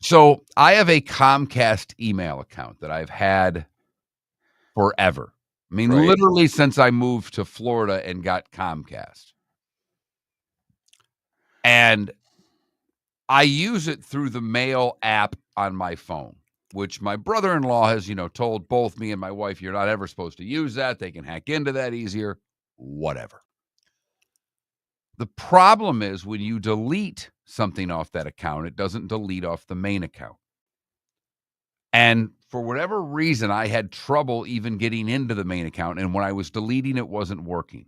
So I have a Comcast email account that I've had forever. I mean, Right. literally since I moved to Florida and got Comcast. And I use it through the mail app on my phone, which my brother-in-law has, told both me and my wife, you're not ever supposed to use that. They can hack into that easier, whatever. The problem is when you delete something off that account, it doesn't delete off the main account. And for whatever reason, I had trouble even getting into the main account. And when I was deleting, it wasn't working.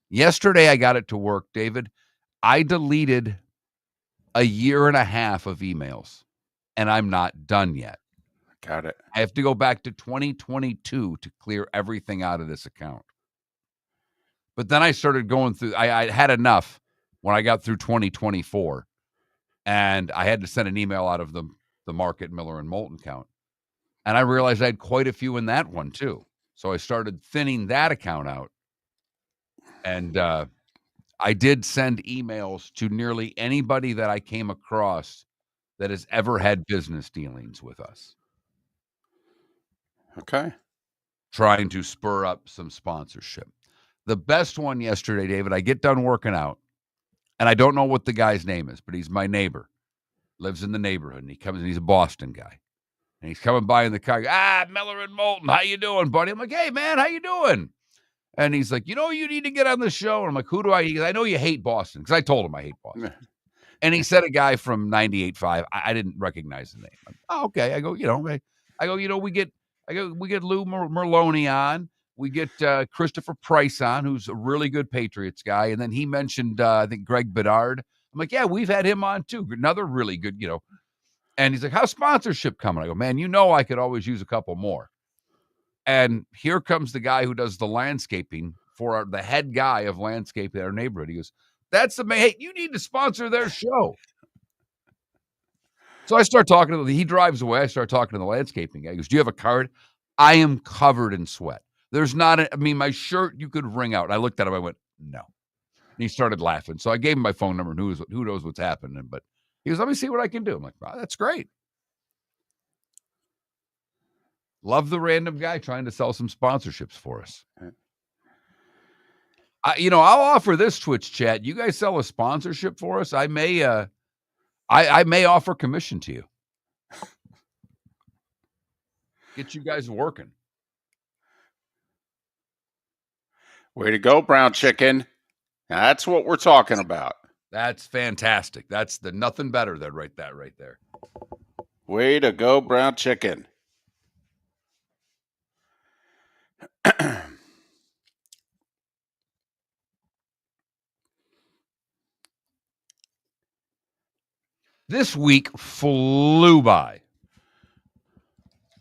Yesterday, I got it to work, David. I deleted a year and a half of emails, and I'm not done yet. Got it. I have to go back to 2022 to clear everything out of this account. But then I started going through, I had enough when I got through 2024, and I had to send an email out of the Market, Miller, and Moulton count. And I realized I had quite a few in that one, too. So I started thinning that account out. And I did send emails to nearly anybody that I came across that has ever had business dealings with us. Okay. Trying to spur up some sponsorship. The best one yesterday, David, I get done working out, and I don't know what the guy's name is, but he's my neighbor. Lives in the neighborhood, and he comes, and he's a Boston guy. And he's coming by in the car. Miller and Moulton, how you doing, buddy? I'm like, hey, man, how you doing? And he's like, you need to get on the show. And I'm like, who do I? He goes, I know you hate Boston, because I told him I hate Boston. And he said a guy from 98.5. I didn't recognize the name. I'm, oh, okay. I go, we get Lou Merlone on. We get Christopher Price on, who's a really good Patriots guy. And then he mentioned, I think, Greg Bedard. I'm like, yeah, we've had him on too. Another really good, And he's like, how's sponsorship coming? I go, man, I could always use a couple more. And here comes the guy who does the landscaping for the head guy of landscaping in our neighborhood. He goes, hey, you need to sponsor their show. So I start talking to him. He drives away. I start talking to the landscaping guy. He goes, do you have a card? I am covered in sweat. There's not, my shirt you could wring out. I looked at him. I went, no. And he started laughing. So I gave him my phone number, and who knows what's happening. But he goes, let me see what I can do. I'm like, wow, that's great. Love the random guy trying to sell some sponsorships for us. I'll offer this Twitch chat. You guys sell a sponsorship for us? I may offer commission to you. Get you guys working. Way to go, brown chicken. That's what we're talking about. That's fantastic. That's the nothing better than right there. Way to go, brown chicken. This week flew by.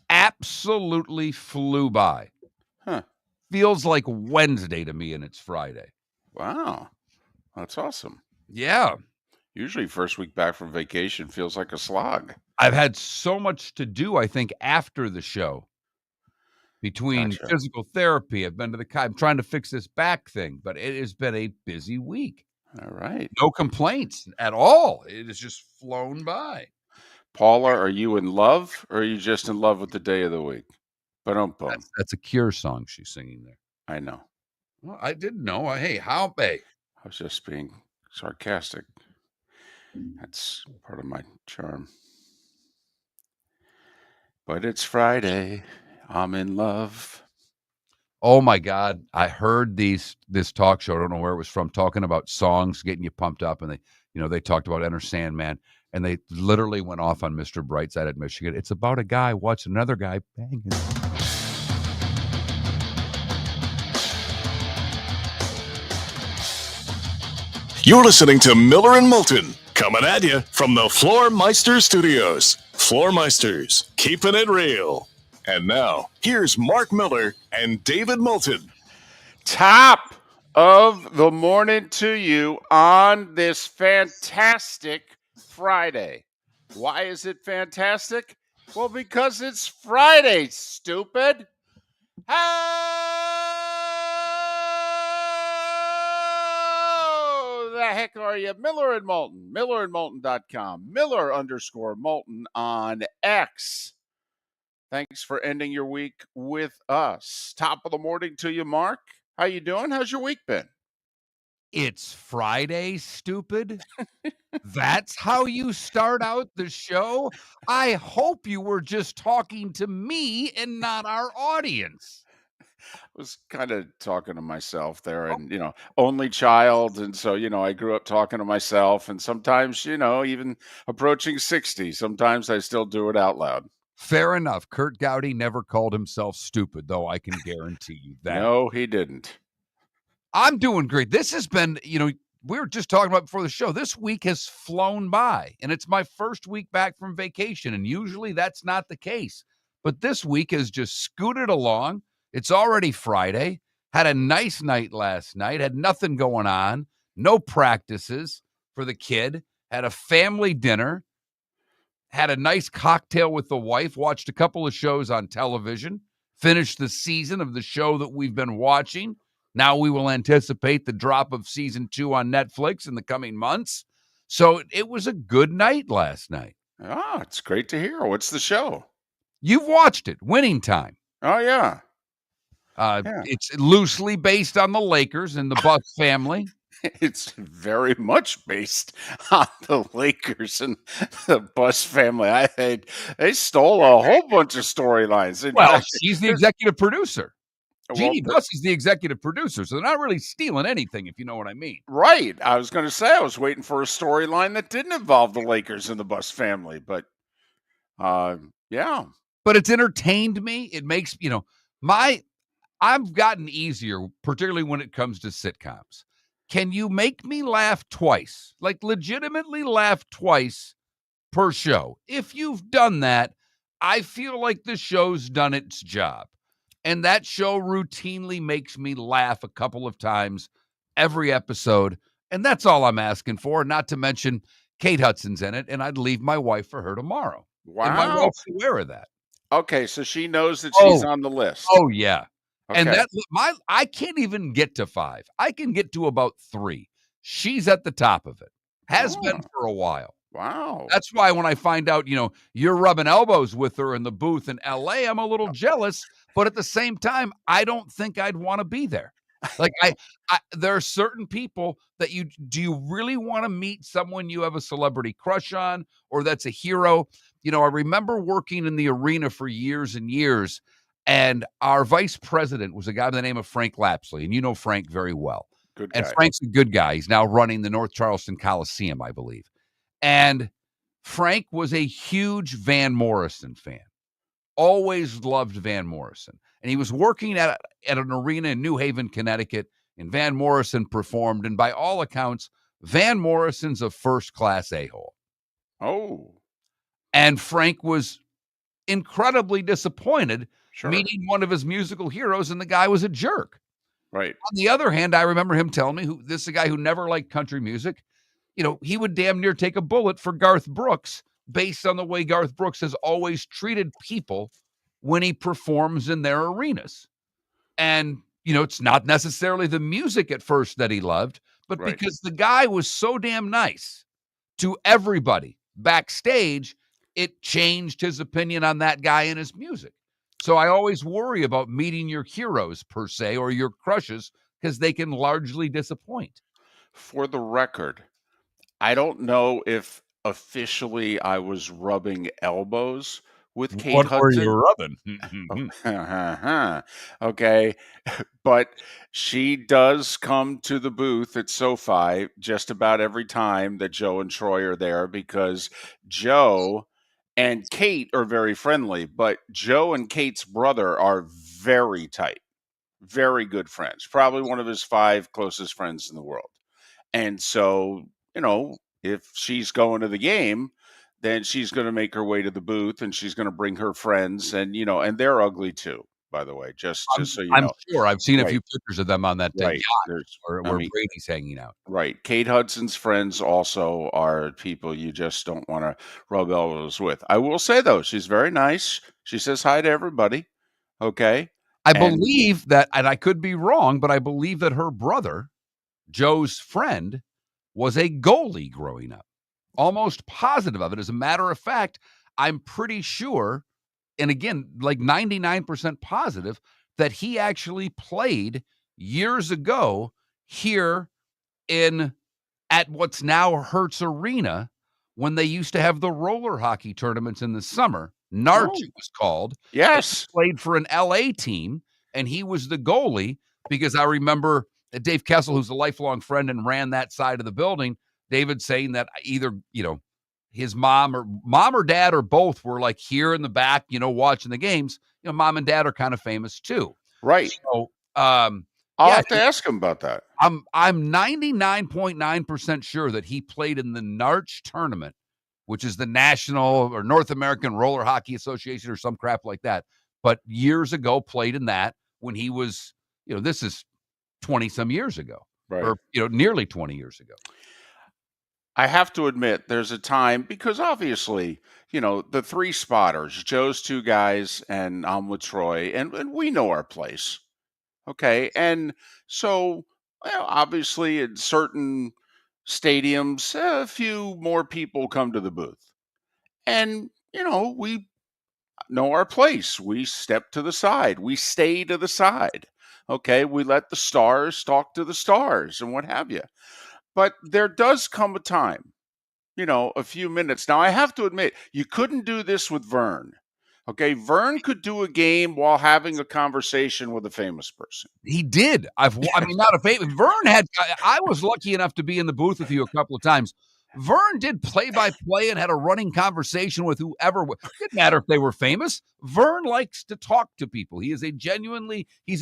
Absolutely flew by. Huh. Feels like Wednesday to me, and it's Friday. Wow. That's awesome. Yeah. Usually first week back from vacation feels like a slog. I've had so much to do, I think, after the show. Between physical therapy, I'm trying to fix this back thing, but it has been a busy week. All right. No complaints at all. It has just flown by. Paula, are you in love, or are you just in love with the day of the week? That's a Cure song she's singing there. I know. Well, I didn't know. Hey, I was just being sarcastic. That's part of my charm. But it's Friday. I'm in love. Oh my God. I heard this talk show. I don't know where it was from, talking about songs, getting you pumped up. And they talked about Enter Sandman, and they literally went off on Mr. Brightside at Michigan. It's about a guy watching another guy banging. You're listening to Miller and Moulton, coming at you from the Floormeister Studios. Floormeisters, keeping it real. And now, here's Mark Miller and David Moulton. Top of the morning to you on this fantastic Friday. Why is it fantastic? Well, because it's Friday, stupid. Oh, the heck are you? Miller and Moulton, millerandmoulton.com, Miller_Moulton on X. Thanks for ending your week with us. Top of the morning to you, Mark. How you doing? How's your week been? It's Friday, stupid. That's how you start out the show? I hope you were just talking to me and not our audience. I was kind of talking to myself there, and only child, and so I grew up talking to myself, and sometimes even approaching 60, sometimes I still do it out loud. Fair enough. Kurt Gowdy never called himself stupid, though I can guarantee you that. No, he didn't. I'm doing great. This has been, we were just talking about before the show. This week has flown by, and it's my first week back from vacation, and usually that's not the case. But this week has just scooted along. It's already Friday. Had a nice night last night. Had nothing going on. No practices for the kid. Had a family dinner. Had a nice cocktail with the wife. Watched a couple of shows on television. Finished the season of the show that we've been watching. Now we will anticipate the drop of season 2 on Netflix in the coming months. So it was a good night last night. Ah, it's great to hear. What's the show? You've watched it, Winning Time. Oh, yeah. It's loosely based on the Lakers and the Bucs family. It's very much based on the Lakers and the Bucs family. I think they stole a whole bunch of storylines. Well, she's the executive producer. Well, Jeannie Buss is the executive producer, so they're not really stealing anything, if you know what I mean. Right. I was going to say I was waiting for a storyline that didn't involve the Lakers and the Bucs family, but yeah. But it's entertained me. It makes, I've gotten easier, particularly when it comes to sitcoms. Can you make me laugh twice? Like legitimately laugh twice per show? If you've done that, I feel like the show's done its job. And that show routinely makes me laugh a couple of times every episode. And that's all I'm asking for. Not to mention Kate Hudson's in it, and I'd leave my wife for her tomorrow. Wow. And my wife's aware of that. Okay, so she knows that she's on the list. Oh, yeah. Okay. And I can't even get to 5. I can get to about 3. She's at the top of it. Has been for a while. Wow. That's why when I find out, you're rubbing elbows with her in the booth in LA, I'm a little jealous. But at the same time, I don't think I'd want to be there. Like there are certain people that do you really want to meet someone you have a celebrity crush on or that's a hero? I remember working in the arena for years and years, and our vice president was a guy by the name of Frank Lapsley. And you know Frank very well. Good guy. And Frank's a good guy. He's now running the North Charleston Coliseum, I believe. And Frank was a huge Van Morrison fan. Always loved Van Morrison. And he was working at an arena in New Haven, Connecticut, and Van Morrison performed. And by all accounts, Van Morrison's a first-class a-hole. Oh. And Frank was incredibly disappointed Sure. meeting one of his musical heroes, and the guy was a jerk. Right. On the other hand, I remember him telling me this is a guy who never liked country music. He would damn near take a bullet for Garth Brooks based on the way Garth Brooks has always treated people when he performs in their arenas. And, it's not necessarily the music at first that he loved, but Right. because the guy was so damn nice to everybody backstage, it changed his opinion on that guy and his music. So I always worry about meeting your heroes, per se, or your crushes, because they can largely disappoint. For the record, I don't know if officially I was rubbing elbows with Kate What Hudson. were you rubbing? Okay. But she does come to the booth at SoFi just about every time that Joe and Troy are there, because Joe and Kate are very friendly, but Joe and Kate's brother are very tight, very good friends, probably one of his 5 closest friends in the world. And so, if she's going to the game, then she's going to make her way to the booth, and she's going to bring her friends, and and they're ugly too, by the way, just so you know. I'm sure I've seen a Right. few pictures of them on that Right. yacht where Brady's hanging out. Right. Kate Hudson's friends also are people you just don't want to rub elbows with. I will say, though, she's very nice. She says hi to everybody. Okay. I believe that, and I could be wrong, but I believe that her brother, Joe's friend, was a goalie growing up. Almost positive of it. As a matter of fact, I'm pretty sure, and again, like 99% positive, that he actually played years ago here at what's now Hertz Arena when they used to have the roller hockey tournaments in the summer. Narch, it was called. Yes. He played for an LA team, and he was the goalie because I remember Dave Kessel, who's a lifelong friend and ran that side of the building, David saying that either, his mom or dad or both were like here in the back, watching the games. Mom and dad are kind of famous too. Right. So, I'll have to ask him about that. I'm 99.9% sure that he played in the Narch tournament, which is the National or North American Roller Hockey Association or some crap like that. But years ago, played in that when he was, this is 20 some years ago, right? Or nearly 20 years ago. I have to admit, there's a time because obviously, the three spotters, Joe's two guys, and I'm with Troy, and we know our place. Okay. And so, obviously, in certain stadiums, a few more people come to the booth. And, we know our place. We step to the side, we stay to the side. Okay. We let the stars talk to the stars and what have you. But there does come a time, a few minutes. Now, I have to admit, you couldn't do this with Vern. Okay, Vern could do a game while having a conversation with a famous person. He did. Not a famous. Vern had. I was lucky enough to be in the booth with you a couple of times. Vern did play-by-play and had a running conversation with whoever. Didn't matter if they were famous. Vern likes to talk to people. He's a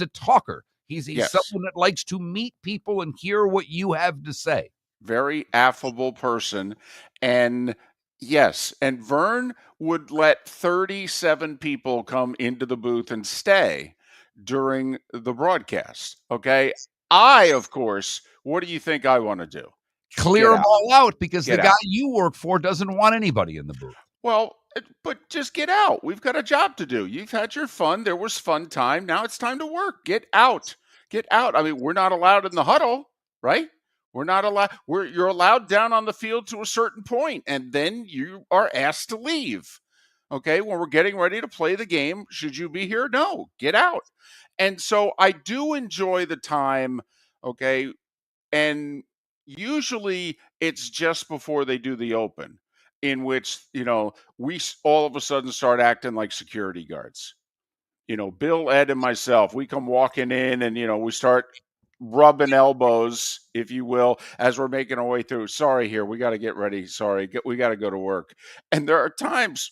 talker. He's someone that likes to meet people and hear what you have to say. Very affable person. And yes, and Vern would let 37 people come into the booth and stay during the broadcast. Okay. I, of course, what do you think I want to do? Clear them all out because the guy you work for doesn't want anybody in the booth. Well, but just get out. We've got a job to do. You've had your fun. There was fun time. Now it's time to work. Get out. Get out. I mean, we're not allowed in the huddle, right? We're not allowed. You're allowed down on the field to a certain point, and then you are asked to leave. Okay, when we're getting ready to play the game, should you be here? No, get out. And so I do enjoy the time. Okay, and usually it's just before they do the open, in which we all of a sudden start acting like security guards. Bill, Ed, and myself, we come walking in, and we start rubbing elbows, if you will, as we're making our way through. Sorry, here, we got to get ready. Sorry, we got to go to work. And there are times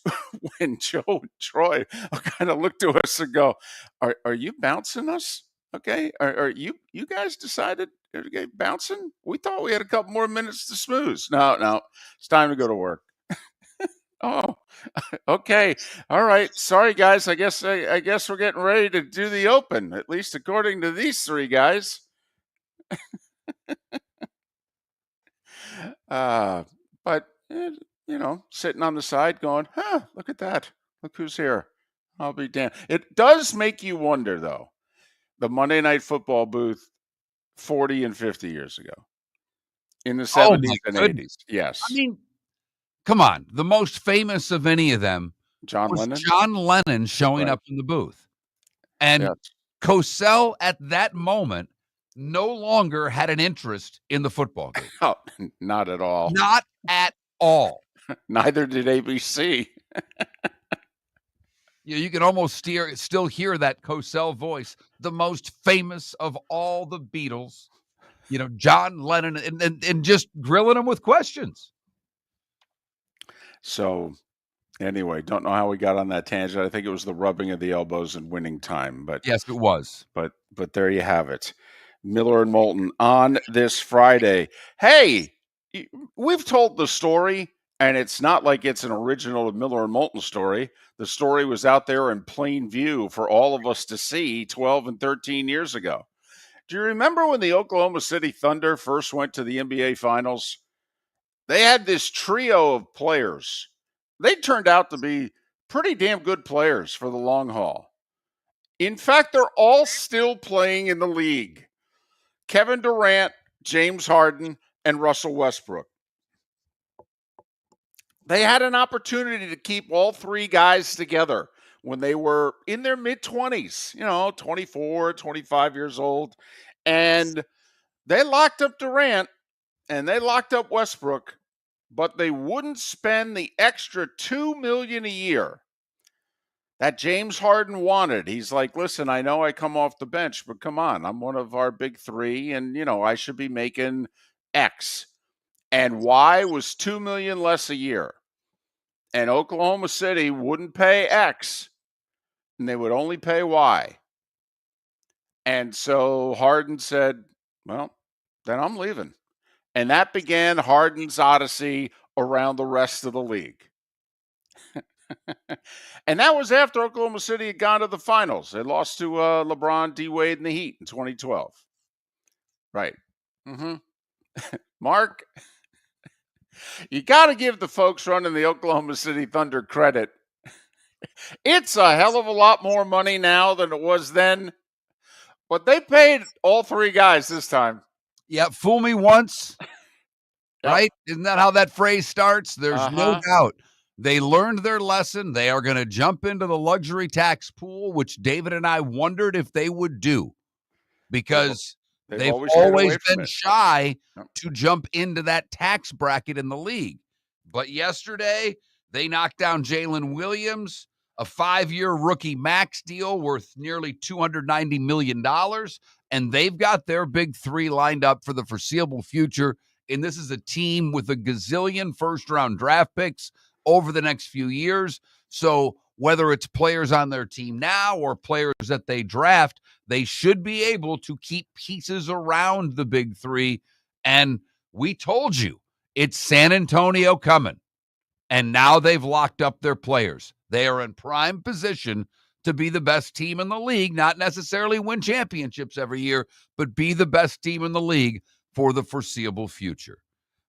when Joe and Troy kind of look to us and go, "Are you bouncing us? Okay, are you guys decided okay, bouncing? We thought we had a couple more minutes to snooze. No, it's time to go to work." Oh, okay. All right. Sorry, guys. I guess we're getting ready to do the open, at least according to these three guys. But sitting on the side going, look at that. Look who's here. I'll be damned. It does make you wonder, though, the Monday Night Football booth 40 and 50 years ago in the 70s and 80s. Yes. I mean, come on. The most famous of any of them was John Lennon showing up in the booth. And Cosell at that moment no longer had an interest in the football game. Oh, not at all. Not at all. Neither did ABC. You can almost still hear that Cosell voice, the most famous of all the Beatles, John Lennon, and just grilling him with questions. So anyway, don't know how we got on that tangent. I think it was the rubbing of the elbows and winning time. But yes, it was. But there you have it. Miller and Moulton on this Friday. Hey, we've told the story, and it's not like it's an original Miller and Moulton story. The story was out there in plain view for all of us to see 12 and 13 years ago. Do you remember when the Oklahoma City Thunder first went to the NBA Finals? They had this trio of players. They turned out to be pretty damn good players for the long haul. In fact, they're all still playing in the league. Kevin Durant, James Harden, and Russell Westbrook. They had an opportunity to keep all three guys together when they were in their mid-20s, 24, 25 years old. And they locked up Durant and they locked up Westbrook, but they wouldn't spend the extra $2 million a year that James Harden wanted. He's like, listen, I know I come off the bench, but come on, I'm one of our big three, and I should be making X. And Y was $2 million less a year. And Oklahoma City wouldn't pay X, and they would only pay Y. And so Harden said, well, then I'm leaving. And that began Harden's odyssey around the rest of the league. And that was after Oklahoma City had gone to the finals. They lost to LeBron, D-Wade, and the Heat in 2012. Right. Mark, you got to give the folks running the Oklahoma City Thunder credit. It's a hell of a lot more money now than it was then. But they paid all three guys this time. Yeah, fool me once, right? Isn't that how that phrase starts? There's no doubt. They learned their lesson. They are going to jump into the luxury tax pool, which David and I wondered if they would do, because they've always been shy to jump into that tax bracket in the league. But yesterday, they knocked down Jalen Williams, a 5-year rookie max deal worth nearly $290 million, and they've got their big three lined up for the foreseeable future. And this is a team with a gazillion first-round draft picks over the next few years. So whether it's players on their team now or players that they draft, they should be able to keep pieces around the big three. And we told you, it's San Antonio coming. And now they've locked up their players. They are in prime position to be the best team in the league, not necessarily win championships every year, but be the best team in the league for the foreseeable future.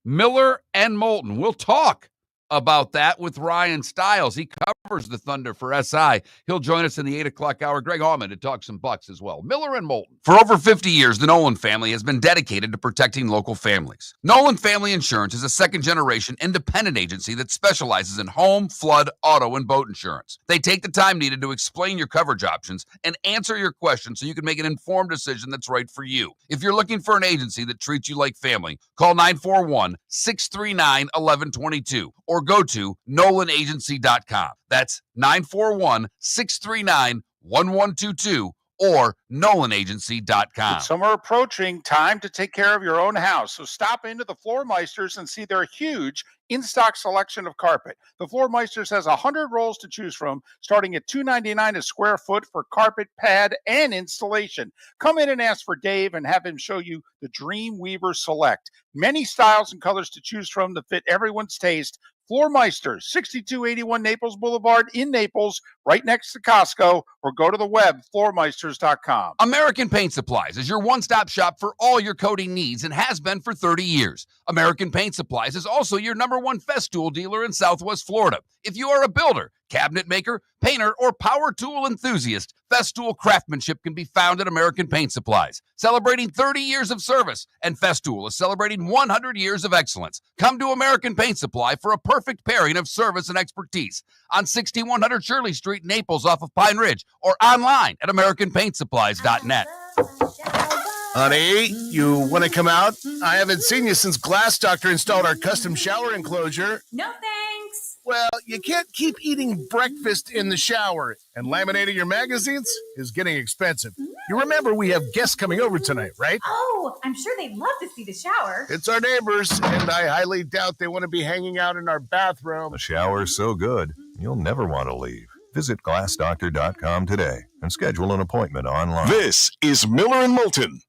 Miller and Moulton. We'll talk about that with Ryan Stiles. He covers the Thunder for SI. He'll join us in the 8 o'clock hour. Greg Auman to talk some Bucs as well. Miller and Moulton. For over 50 years, the Nolan family has been dedicated to protecting local families. Nolan Family Insurance is a second-generation independent agency that specializes in home, flood, auto, and boat insurance. They take the time needed to explain your coverage options and answer your questions so you can make an informed decision that's right for you. If you're looking for an agency that treats you like family, call 941-639-1122 or go to nolanagency.com. That's 941-639-1122 or nolanagency.com. Summer approaching, time to take care of your own house. So stop into the Floor Meisters and see their huge in-stock selection of carpet. The Floor Meisters has 100 rolls to choose from, starting at $2.99 a square foot for carpet, pad, and installation. Come in and ask for Dave and have him show you the Dream Weaver Select. Many styles and colors to choose from to fit everyone's taste. Floor Meisters, 6281 Naples Boulevard in Naples, right next to Costco, or go to the web, floormeisters.com. American Paint Supplies is your one-stop shop for all your coating needs and has been for 30 years. American Paint Supplies is also your #1 Festool dealer in Southwest Florida. If you are a builder, cabinet maker, painter, or power tool enthusiast, Festool craftsmanship can be found at American Paint Supplies. Celebrating 30 years of service, and Festool is celebrating 100 years of excellence. Come to American Paint Supply for a perfect pairing of service and expertise on 6100 Shirley Street, Naples, off of Pine Ridge, or online at AmericanPaintSupplies.net. Honey, you want to come out? I haven't seen you since Glass Doctor installed our custom shower enclosure. No thanks. Well, you can't keep eating breakfast in the shower, and laminating your magazines is getting expensive. You remember we have guests coming over tonight, right? Oh, I'm sure they'd love to see the shower. It's our neighbors, and I highly doubt they want to be hanging out in our bathroom. The shower's so good, you'll never want to leave. Visit glassdoctor.com today and schedule an appointment online. This is Miller and Moulton.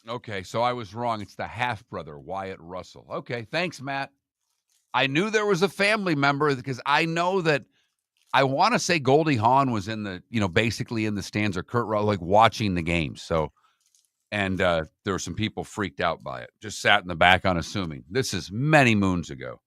Okay, so I was wrong. It's the half-brother, Wyatt Russell. Okay, thanks, Matt. I knew there was a family member because I know that I want to say Goldie Hawn was in the, basically in the stands, or Kurt Russell, like watching the game. So, and there were some people freaked out by it. Just sat in the back unassuming. This is many moons ago.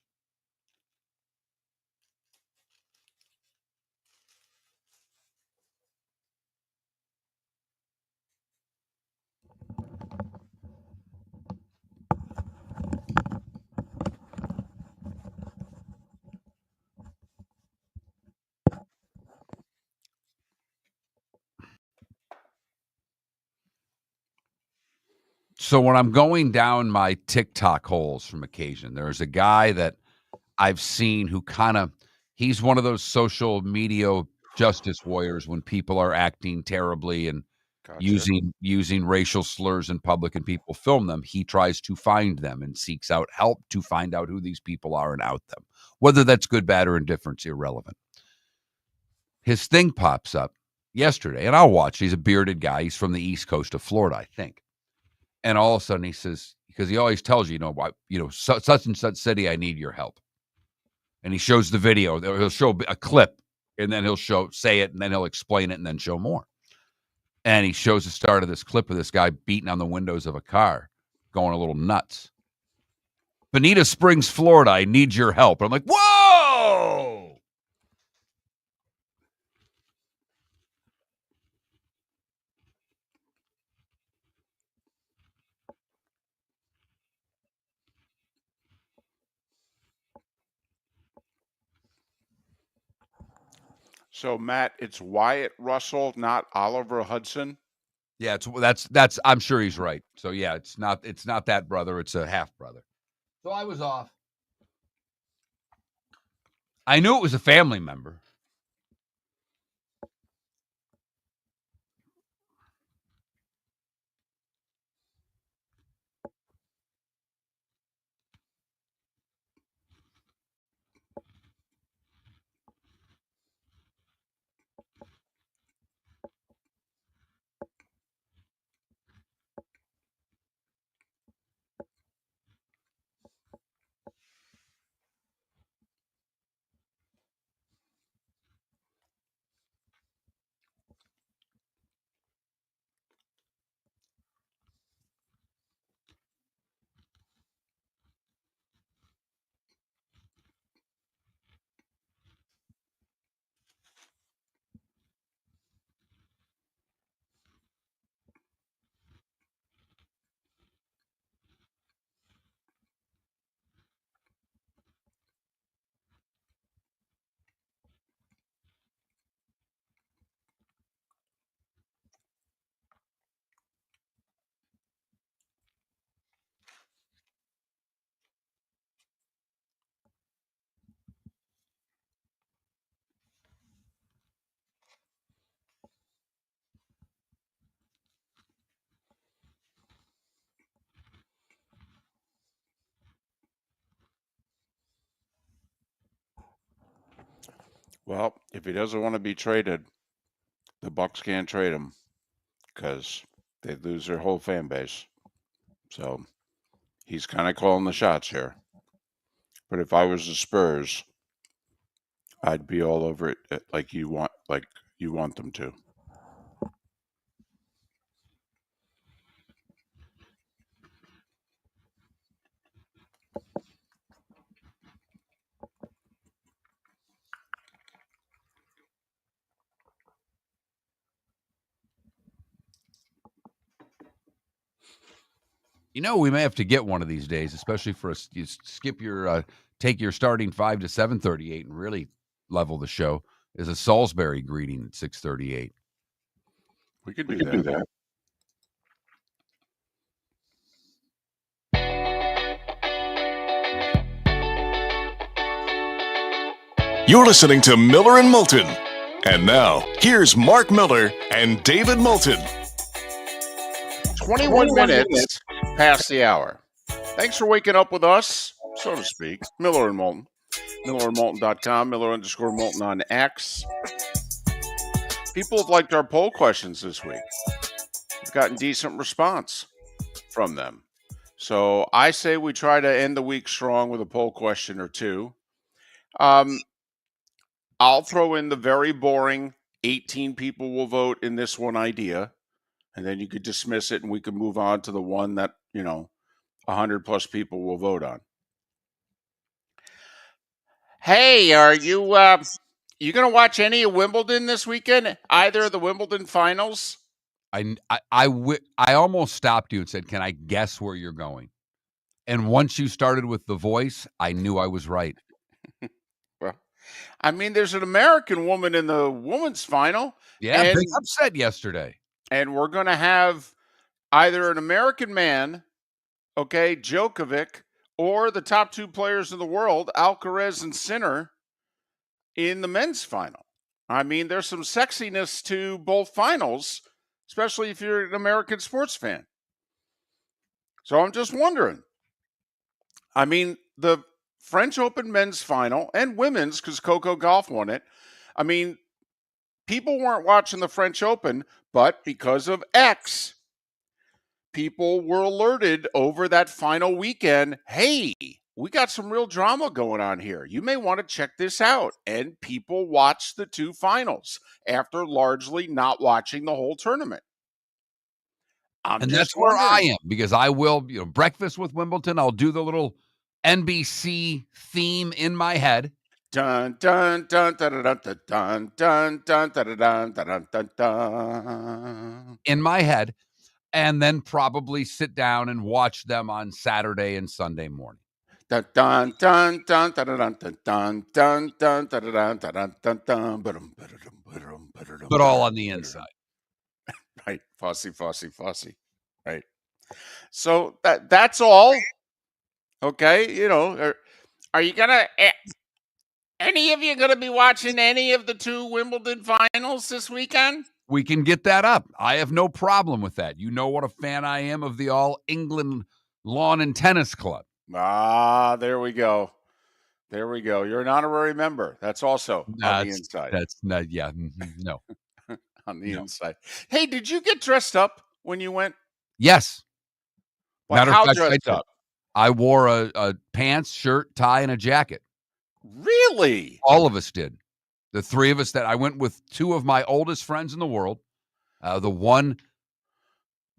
So when I'm going down my TikTok holes from occasion, there's a guy that I've seen who he's one of those social media justice warriors when people are acting terribly and Gotcha. using racial slurs in public and people film them. He tries to find them and seeks out help to find out who these people are and out them. Whether that's good, bad, or indifference, irrelevant. His thing pops up yesterday, and I'll watch. He's a bearded guy. He's from the East Coast of Florida, I think. And all of a sudden he says, because he always tells you, such and such city, I need your help. And he shows the video. He'll show a clip, and then he'll say it, and then he'll explain it, and then show more. And he shows the start of this clip of this guy beating on the windows of a car, going a little nuts. Bonita Springs, Florida, I need your help. And I'm like, whoa! So, Matt, it's Wyatt Russell, not Oliver Hudson. Yeah, that's I'm sure he's right. So yeah, it's not that brother, it's a half brother. So I was off. I knew it was a family member. Well, if he doesn't want to be traded, the Bucs can't trade him because they'd lose their whole fan base. So he's kind of calling the shots here. But if I was the Spurs, I'd be all over it like you want them to. We may have to get one of these days, especially for us. You skip your take your starting 5 to 7:38 and really level the show. Is a Salisbury greeting at 6:38. We could do that. You're listening to Miller and Moulton. And now, here's Mark Miller and David Moulton. 21 minutes past the hour. Thanks for waking up with us, so to speak. Miller and Moulton. MillerandMoulton.com, Miller_Moulton on X. People have liked our poll questions this week. We've gotten decent response from them. So I say we try to end the week strong with a poll question or two. I'll throw in the very boring 18 people will vote in this one idea, and then you could dismiss it and we could move on to the one that, 100 plus people will vote on. Hey, are you going to watch any of Wimbledon this weekend? Either of the Wimbledon finals? I almost stopped you and said, "Can I guess where you're going?" And once you started with the voice, I knew I was right. Well, I mean, there's an American woman in the women's final. Yeah, and, big upset yesterday. And we're going to have either an American man, okay, Djokovic, or the top two players in the world, Alcaraz and Sinner, in the men's final. I mean, there's some sexiness to both finals, especially if you're an American sports fan. So I'm just wondering. I mean, the French Open men's final and women's, because Coco Gauff won it. I mean, people weren't watching the French Open, but because of X, people were alerted over that final weekend, hey, we got some real drama going on here. You may want to check this out. And people watched the two finals after largely not watching the whole tournament. And that's where I am, because I will, breakfast with Wimbledon. I'll do the little NBC theme in my head. Dun dun dun dun dun dun dun dun dun dun dun dun dun. In my head, and then probably sit down and watch them on Saturday and Sunday morning. Dun dun dun dun dun dun dun dun dun dun dun dun dun. But all on the inside. Right, Fosse. Right. So that's all. Okay, are you gonna? Any of you gonna be watching any of the two Wimbledon finals this weekend? We can get that up. I have no problem with that. You know what a fan I am of the All England Lawn and Tennis Club. There we go. You're an honorary member. That's also on the inside. That's not, yeah, no. On the inside. Hey, did you get dressed up when you went? Yes. Well, how dressed up? I wore a pants, shirt, tie, and a jacket. Really? All of us did. The three of us I went with two of my oldest friends in the world. The one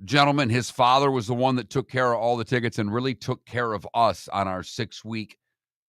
gentleman, his father was the one that took care of all the tickets and really took care of us on our 6-week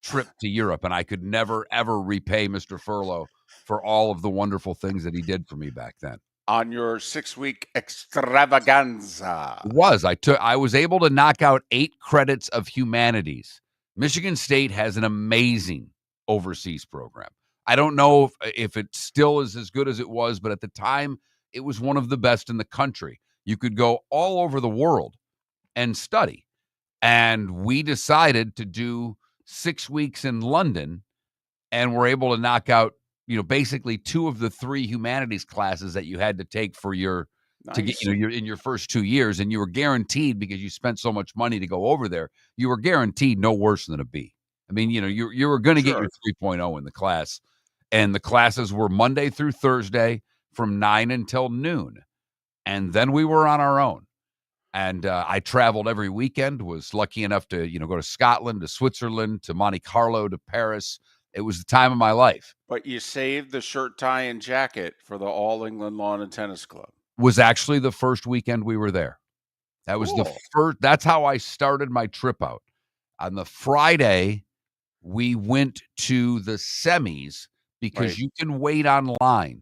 trip to Europe. And I could never, ever repay Mr. Furlow for all of the wonderful things that he did for me back then. On your 6-week extravaganza. It was. I was able to knock out 8 credits of humanities. Michigan State has an amazing overseas program. I don't know if it still is as good as it was, but at the time, it was one of the best in the country. You could go all over the world and study. And we decided to do 6 weeks in London, and were able to knock out, basically 2 of the 3 humanities classes that you had to take for to get, in your first 2 years. And you were guaranteed, because you spent so much money to go over there, you were guaranteed no worse than a B. I mean, you were going to get your 3.0 in the class. And the classes were Monday through Thursday from 9 until noon. And then we were on our own. And I traveled every weekend, was lucky enough to, go to Scotland, to Switzerland, to Monte Carlo, to Paris. It was the time of my life. But you saved the shirt, tie, and jacket for the All England Lawn and Tennis Club. Was actually the first weekend we were there. That was the first. That's how I started my trip out. On the Friday, we went to the semis, because you can wait online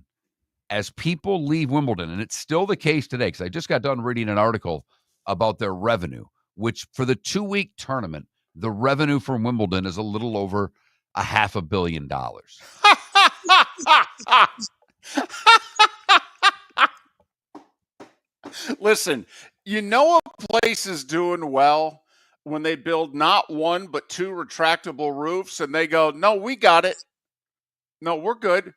as people leave Wimbledon. And it's still the case today, because I just got done reading an article about their revenue, which for the 2-week tournament, the revenue from Wimbledon is a little over $500 million. Listen, a place is doing well when they build not 1 but 2 retractable roofs, and they go, no, we got it. No, we're good.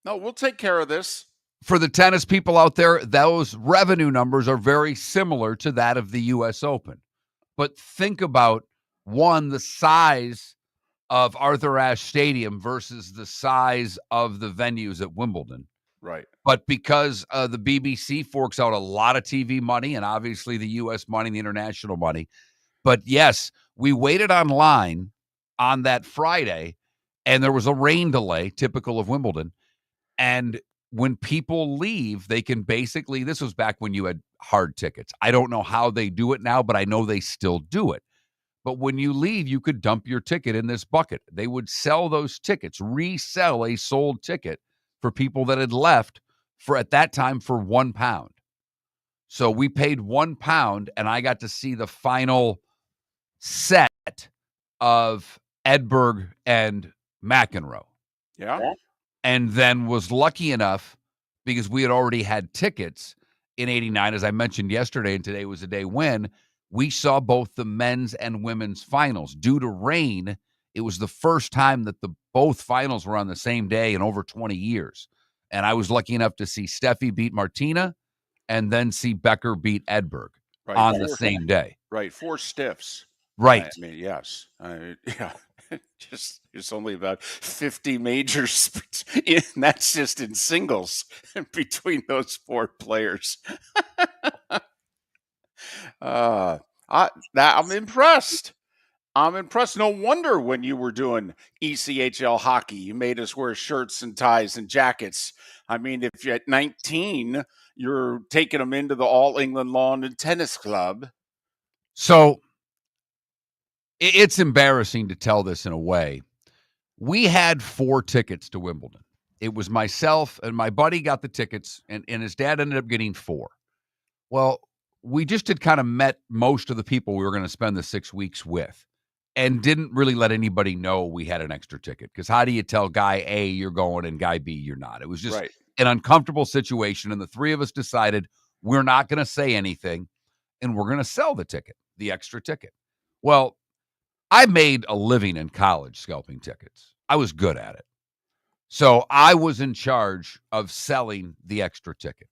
No, we'll take care of this. For the tennis people out there, those revenue numbers are very similar to that of the U.S. Open. But think about, one, the size of Arthur Ashe Stadium versus the size of the venues at Wimbledon. Right. But because the BBC forks out a lot of TV money, and obviously the U.S. money, the international money, But yes, we waited online on that Friday, and there was a rain delay, typical of Wimbledon. And when people leave, they can basically, this was back when you had hard tickets. I don't know how they do it now, but I know they still do it. But when you leave, you could dump your ticket in this bucket. They would sell those tickets, resell a sold ticket for people that had left for, at that time, for £1. So we paid £1, and I got to see the final set of Edberg and McEnroe. Yeah. And then was lucky enough, because we had already had tickets in 89, as I mentioned yesterday, and today was a day when we saw both the men's and women's finals. Due to rain, it was the first time that both finals were on the same day in over 20 years. And I was lucky enough to see Steffi beat Martina and then see Becker beat Edberg on the same day. Right, 4 stiffs. Right. I mean, yes. Yeah. It's only about 50 majors, and that's just in singles between those 4 players. I'm impressed. I'm impressed. No wonder when you were doing ECHL hockey, you made us wear shirts and ties and jackets. I mean, if you're at 19, you're taking them into the All England Lawn and Tennis Club. So it's embarrassing to tell this in a way. We had 4 tickets to Wimbledon. It was myself and my buddy got the tickets, and his dad ended up getting 4. Well, we just had kind of met most of the people we were going to spend the 6 weeks with and didn't really let anybody know we had an extra ticket. Because how do you tell guy A you're going and guy B you're not? It was just an uncomfortable situation, and the 3 of us decided we're not going to say anything, and we're going to sell the ticket, the extra ticket. Well, I made a living in college scalping tickets. I was good at it. So I was in charge of selling the extra ticket.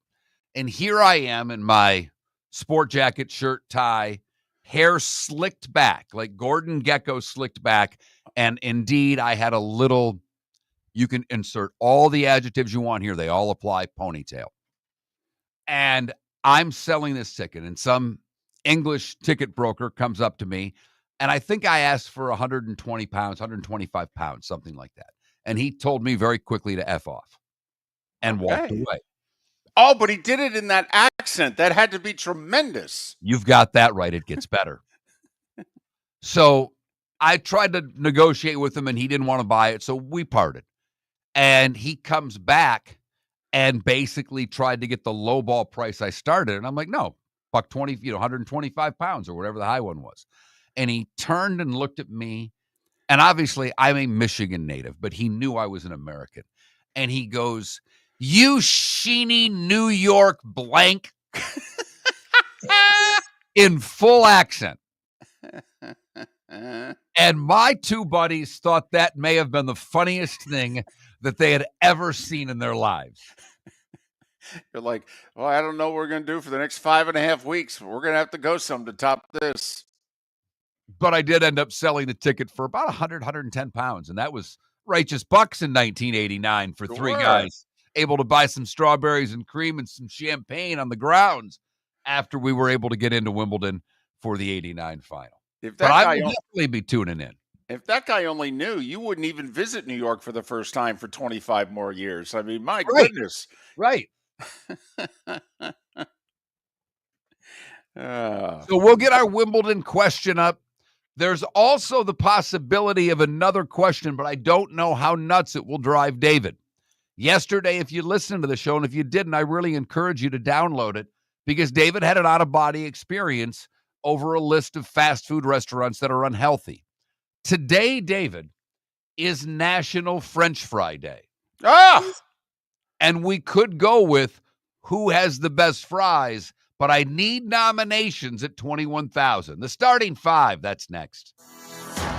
And here I am in my sport jacket, shirt, tie, hair slicked back, like Gordon Gekko slicked back. And indeed, I had a little, you can insert all the adjectives you want here. They all apply, ponytail. And I'm selling this ticket, and some English ticket broker comes up to me, and I think I asked for 120 pounds, 125 pounds, something like that. And he told me very quickly to F off and walked away. Oh, but he did it in that accent. That had to be tremendous. You've got that right. It gets better. So I tried to negotiate with him, and he didn't want to buy it. So we parted. And he comes back and basically tried to get the lowball price I started. And I'm like, no, $120, 125 pounds or whatever the high one was. And he turned and looked at me. And obviously I'm a Michigan native, but he knew I was an American. And he goes, "You sheeny New York blank," in full accent. And my 2 buddies thought that may have been the funniest thing that they had ever seen in their lives. You're like, well, I don't know what we're going to do for the next 5.5 weeks. We're going to have to go some to top this. But I did end up selling the ticket for about 100, 110 pounds. And that was righteous bucks in 1989 for 3 guys able to buy some strawberries and cream and some champagne on the grounds after we were able to get into Wimbledon for the 89 final. But I will definitely be tuning in. If that guy only knew, you wouldn't even visit New York for the first time for 25 more years. I mean, my goodness. Right. So we'll get our Wimbledon question up. There's also the possibility of another question, but I don't know how nuts it will drive David. Yesterday, if you listened to the show, and if you didn't, I really encourage you to download it, because David had an out-of-body experience over a list of fast food restaurants that are unhealthy. Today, David, is National French Fry Day. And we could go with who has the best fries, but I need nominations at 21,000. The starting 5, that's next.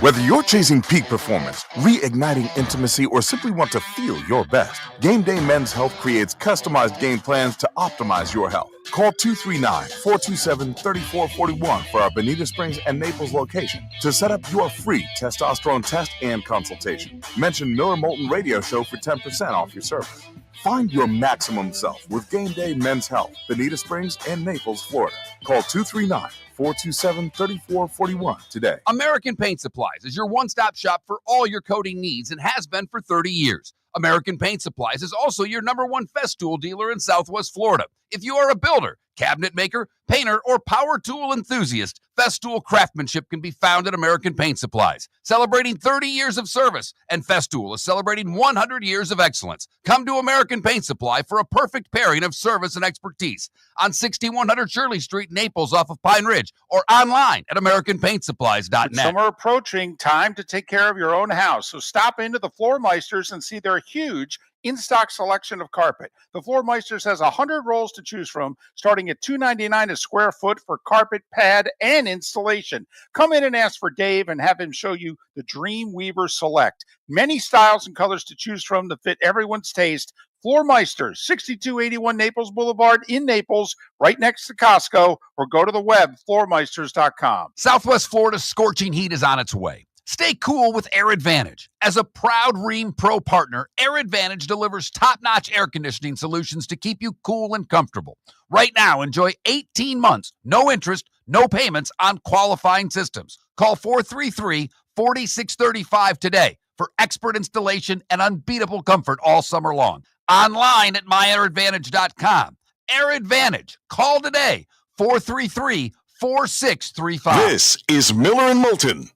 Whether you're chasing peak performance, reigniting intimacy, or simply want to feel your best, Game Day Men's Health creates customized game plans to optimize your health. Call 239-427-3441 for our Bonita Springs and Naples location to set up your free testosterone test and consultation. Mention Miller Moulton Radio Show for 10% off your service. Find your maximum self with Game Day Men's Health, Bonita Springs and Naples, Florida. Call 239-427-3441 today. American Paint Supplies is your one-stop shop for all your coating needs and has been for 30 years. American Paint Supplies is also your #1 Festool dealer in Southwest Florida. If you are a builder, cabinet maker, painter, or power tool enthusiast, Festool craftsmanship can be found at American Paint Supplies. Celebrating 30 years of service, and Festool is celebrating 100 years of excellence. Come to American Paint Supply for a perfect pairing of service and expertise on 6100 Shirley Street, Naples, off of Pine Ridge, or online at AmericanPaintSupplies.net. Summer approaching, time to take care of your own house. So stop into the Floor Meisters and see their huge in-stock selection of carpet. The Floor Meisters has 100 rolls to choose from, starting at $2.99 a square foot for carpet, pad, and installation. Come in and ask for Dave and have him show you the Dream Weaver Select. Many styles and colors to choose from to fit everyone's taste. Floor Meisters, 6281 Naples Boulevard in Naples, right next to Costco, or go to the web, floormeisters.com. Southwest Florida's scorching heat is on its way. Stay cool with Air Advantage. As a proud Ream Pro partner, Air Advantage delivers top-notch air conditioning solutions to keep you cool and comfortable. Right now, enjoy 18 months, no interest, no payments on qualifying systems. Call 433-4635 today for expert installation and unbeatable comfort all summer long. Online at myairadvantage.com. Air Advantage. Call today, 433-4635. This is Miller and Moulton.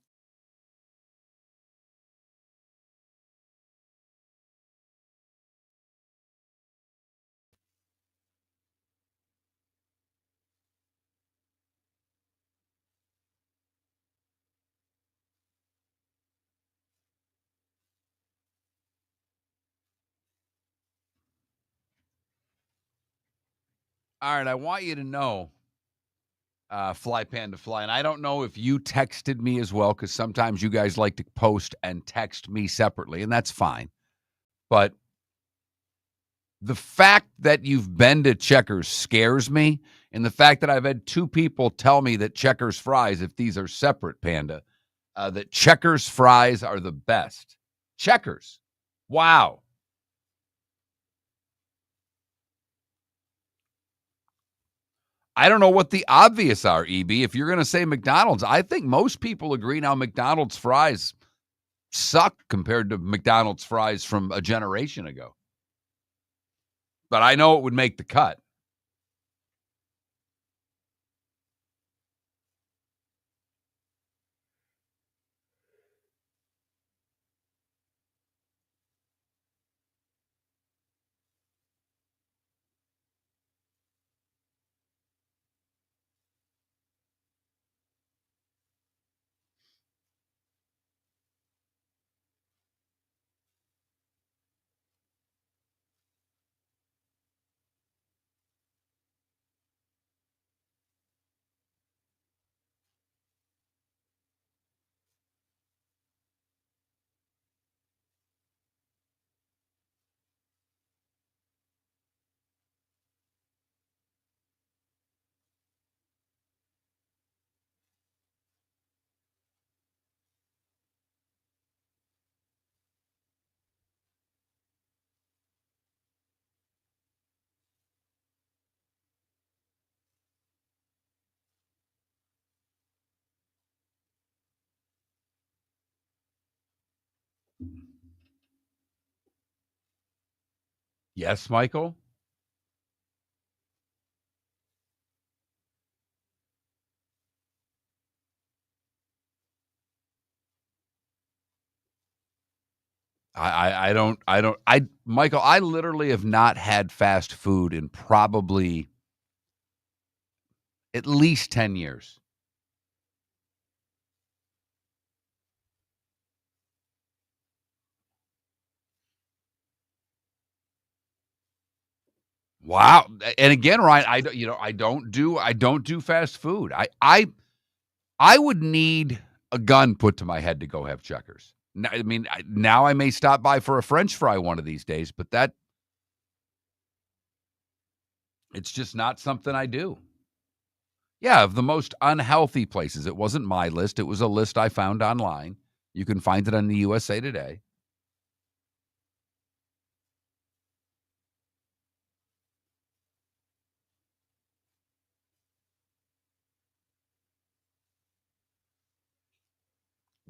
All right, I want you to know, Fly Panda Fly, and I don't know if you texted me as well, because sometimes you guys like to post and text me separately, and that's fine. But the fact that you've been to Checkers scares me, and the fact that I've had 2 people tell me that Checkers fries, if these are separate, Panda, that Checkers fries are the best. Checkers. Wow. I don't know what the obvious are, EB. If you're going to say McDonald's, I think most people agree now McDonald's fries suck compared to McDonald's fries from a generation ago. But I know it would make the cut. Yes, Michael? Michael, I literally have not had fast food in probably at least 10 years. Wow. And again, Ryan, I don't do fast food. I would need a gun put to my head to go have Checkers. I mean, now I may stop by for a French fry one of these days, but it's just not something I do. Yeah, of the most unhealthy places. It wasn't my list. It was a list I found online. You can find it on the USA Today.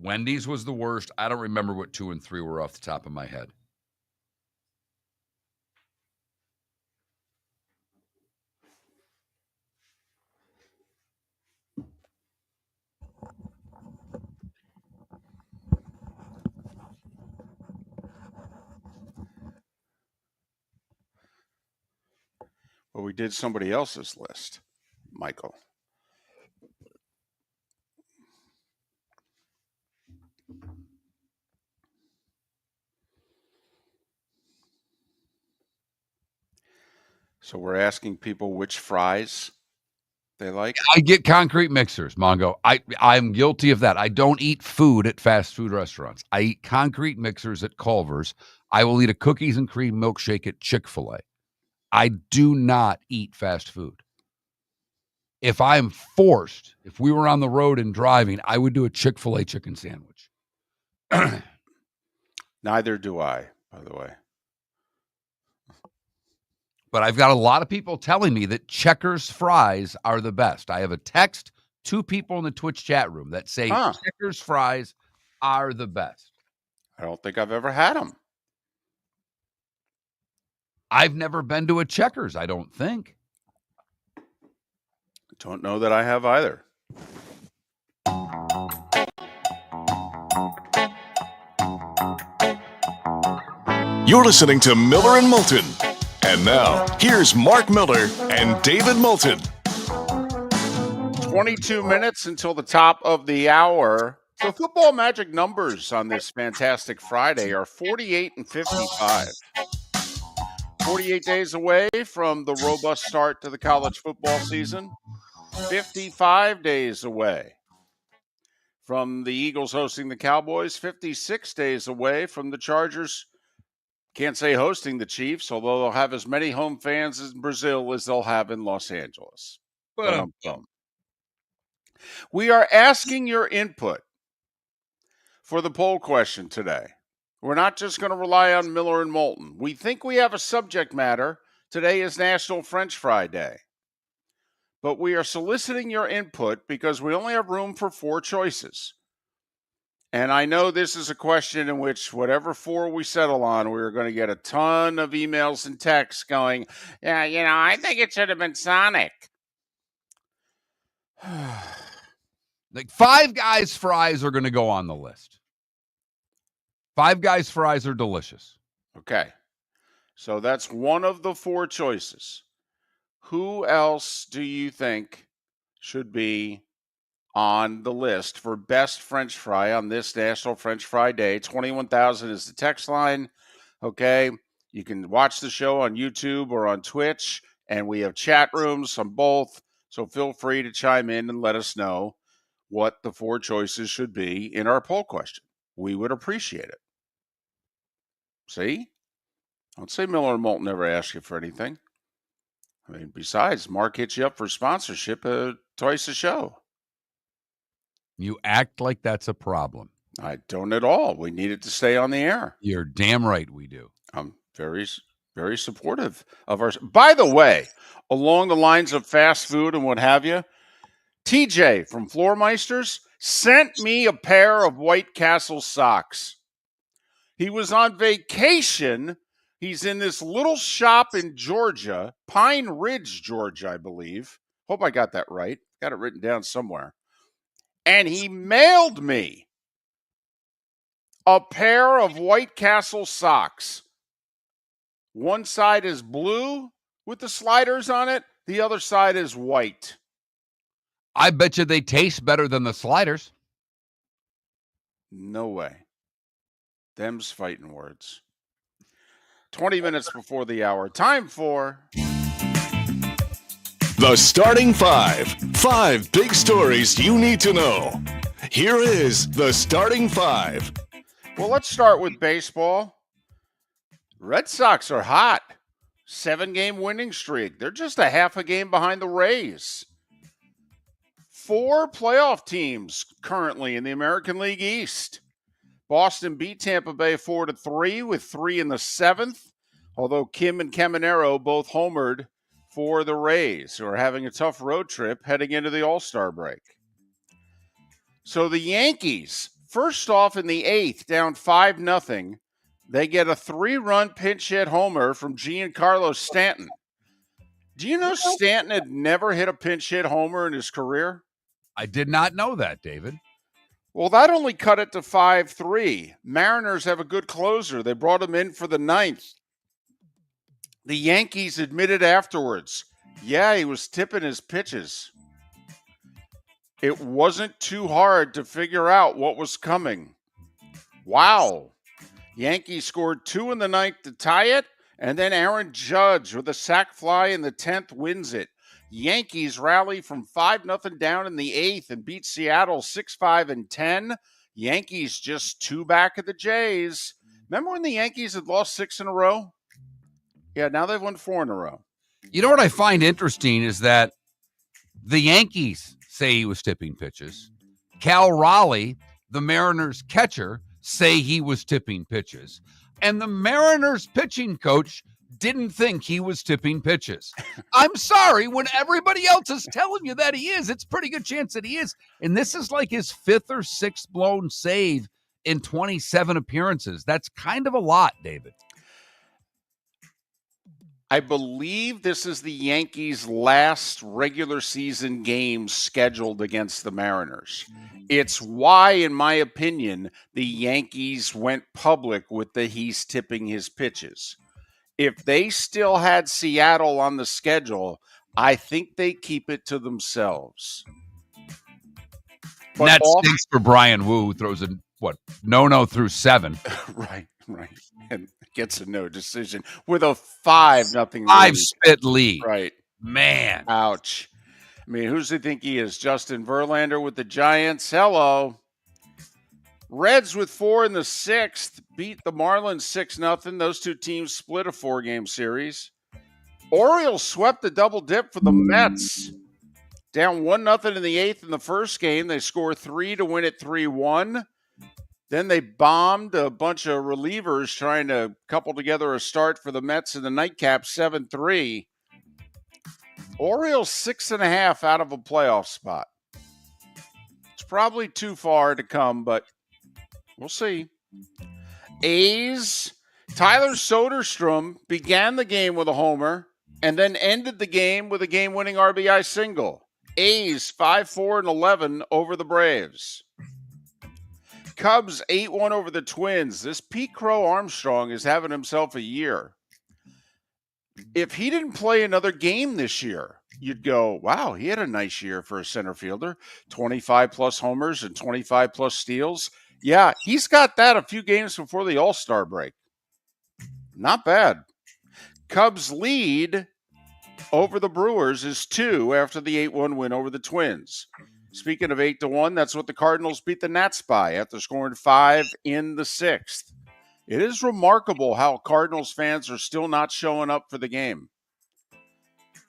Wendy's was the worst. I don't remember what 2 and 3 were off the top of my head. Well, we did somebody else's list, Michael. So we're asking people which fries they like. I get concrete mixers, Mongo. I'm guilty of that. I don't eat food at fast food restaurants. I eat concrete mixers at Culver's. I will eat a cookies and cream milkshake at Chick-fil-A. I do not eat fast food. If I'm forced, if we were on the road and driving, I would do a Chick-fil-A chicken sandwich. Neither do I, by the way. But I've got a lot of people telling me that Checkers fries are the best. I have a text, 2 people in the Twitch chat room that say Checkers fries are the best. I don't think I've ever had them. I've never been to a Checkers, I don't think. Don't know that I have either. You're listening to Miller and Moulton. And now, here's Mark Miller and David Moulton. 22 minutes until the top of the hour. The football magic numbers on this fantastic Friday are 48 and 55. 48 days away from the robust start to the college football season. 55 days away from the Eagles hosting the Cowboys. 56 days away from the Chargers. Can't say hosting the Chiefs, although they'll have as many home fans in Brazil as they'll have in Los Angeles. We are asking your input for the poll question today. We're not just going to rely on Miller and Moulton. We think we have a subject matter. Today is National French Fry Day. But we are soliciting your input because we only have room for 4 choices. And I know this is a question in which whatever 4 we settle on, we're going to get a ton of emails and texts going, yeah, I think it should have been Sonic. Like Five Guys fries are going to go on the list. Five Guys fries are delicious. Okay. So that's one of the 4 choices. Who else do you think should be on the list for best French fry on this National French Fry Day? 21,000 is the text line. Okay. You can watch the show on YouTube or on Twitch, and we have chat rooms on both. So feel free to chime in and let us know what the 4 choices should be in our poll question. We would appreciate it. See? Don't say Miller and Moulton never ask you for anything. I mean, besides, Mark hits you up for sponsorship twice a show. You act like that's a problem. I don't at all. We need it to stay on the air. You're damn right we do. I'm very, very supportive of our... By the way, along the lines of fast food and what have you, TJ from Floor Meisters sent me a pair of White Castle socks. He was on vacation. He's in this little shop in Georgia, Pine Ridge, Georgia, I believe. Hope I got that right. Got it written down somewhere. And he mailed me a pair of White Castle socks. One side is blue with the sliders on it. The other side is white. I bet you they taste better than the sliders. No way. Them's fighting words. 20 minutes before the hour. Time for... The Starting 5. 5 big stories you need to know. Here is the Starting 5. Well, let's start with baseball. Red Sox are hot. 7-game winning streak. They're just a half a game behind the Rays. 4 playoff teams currently in the American League East. Boston beat Tampa Bay 4-3 with 3 in the 7th, although Kim and Caminero both homered for the Rays, who are having a tough road trip heading into the All-Star break. So the Yankees First off, in the 8th, down 5-0, they get a 3-run pinch hit homer from Giancarlo Stanton. Do you know Stanton had never hit a pinch hit homer in his career? I did not know that, David. Well, that only cut it to 5-3. Mariners have a good closer. They brought him in for the 9th. The Yankees admitted afterwards, yeah, he was tipping his pitches. It wasn't too hard to figure out what was coming. Wow. Yankees scored 2 in the 9th to tie it, and then Aaron Judge with a sac fly in the 10th wins it. Yankees rally from 5-0 down in the 8th and beat Seattle 6-5 and 10. Yankees just 2 back of the Jays. Remember when the Yankees had lost 6 in a row? Yeah, now they've won 4 in a row. You know what I find interesting is that the Yankees say he was tipping pitches. Cal Raleigh, the Mariners catcher, say he was tipping pitches. And the Mariners pitching coach didn't think he was tipping pitches. I'm sorry, when everybody else is telling you that he is, it's a pretty good chance that he is. And this is like his 5th or 6th blown save in 27 appearances. That's kind of a lot, David. I believe this is the Yankees' last regular season game scheduled against the Mariners. It's why, in my opinion, the Yankees went public with the he's tipping his pitches. If they still had Seattle on the schedule, I think they keep it to themselves. But that stinks for Brian Wu, who throws a, no through 7. Right. And gets a no decision with a 5-0 lead. Spit lead. Right. Man. Ouch. I mean, who's he think he is? Justin Verlander with the Giants. Hello. Reds with 4 in the 6th beat the Marlins 6-0. Those two teams split a 4-game series. Orioles swept the double dip for the Mets. Down 1-0 in the 8th in the first game. They score 3 to win it 3-1. Then they bombed a bunch of relievers trying to couple together a start for the Mets in the nightcap 7-3. Orioles 6.5 out of a playoff spot. It's probably too far to come, but we'll see. A's, Tyler Soderstrom began the game with a homer and then ended the game with a game-winning RBI single. A's 5-4-11 over the Braves. Cubs 8-1 over the Twins. This Pete Crow Armstrong is having himself a year. If he didn't play another game this year, you'd go, wow, he had a nice year for a center fielder. 25-plus homers and 25-plus steals. Yeah, he's got that a few games before the All-Star break. Not bad. Cubs lead over the Brewers is 2 after the 8-1 win over the Twins. Speaking of 8-1, that's what the Cardinals beat the Nats by after scoring 5 in the 6th. It is remarkable how Cardinals fans are still not showing up for the game.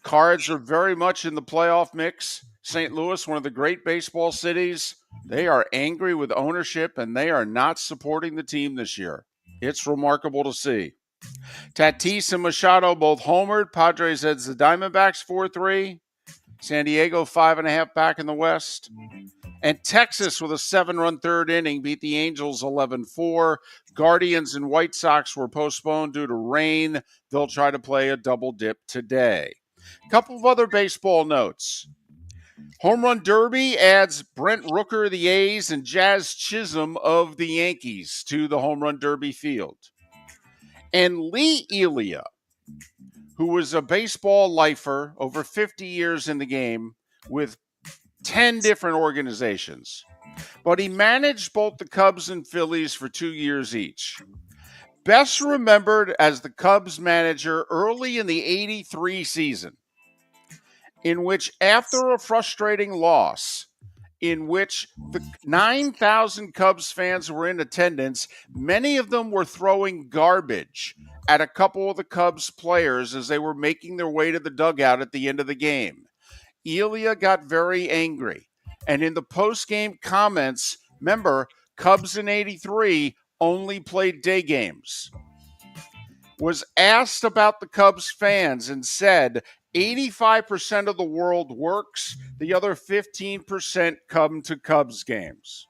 Cards are very much in the playoff mix. St. Louis, one of the great baseball cities, they are angry with ownership and they are not supporting the team this year. It's remarkable to see. Tatis and Machado both homered. Padres heads the Diamondbacks 4-3. San Diego 5.5 back in the West. And Texas with a 7-run third inning beat the Angels 11-4. Guardians and White Sox were postponed due to rain. They'll try to play a double dip today. A couple of other baseball notes. Home Run Derby adds Brent Rooker of the A's and Jazz Chisholm of the Yankees to the Home Run Derby field. And Lee Elia, who was a baseball lifer over 50 years in the game with 10 different organizations. But he managed both the Cubs and Phillies for 2 years each. Best remembered as the Cubs manager early in the 83 season, in which after a frustrating loss, in which the 9,000 Cubs fans were in attendance, many of them were throwing garbage at a couple of the Cubs players as they were making their way to the dugout at the end of the game. Elia got very angry. And in the post-game comments, remember, Cubs in 83 only played day games, was asked about the Cubs fans and said, 85% of the world works. The other 15% come to Cubs games.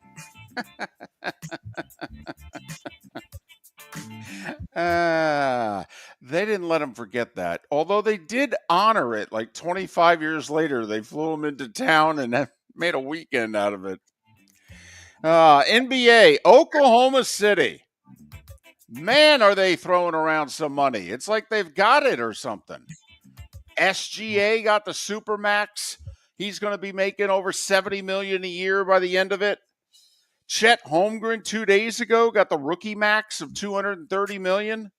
They didn't let him forget that. Although they did honor it like 25 years later. They flew him into town and made a weekend out of it. NBA, Oklahoma City. Man, are they throwing around some money. It's like they've got it or something. SGA got the Supermax. He's going to be making over $70 million a year by the end of it. Chet Holmgren 2 days ago got the rookie max of $230 million.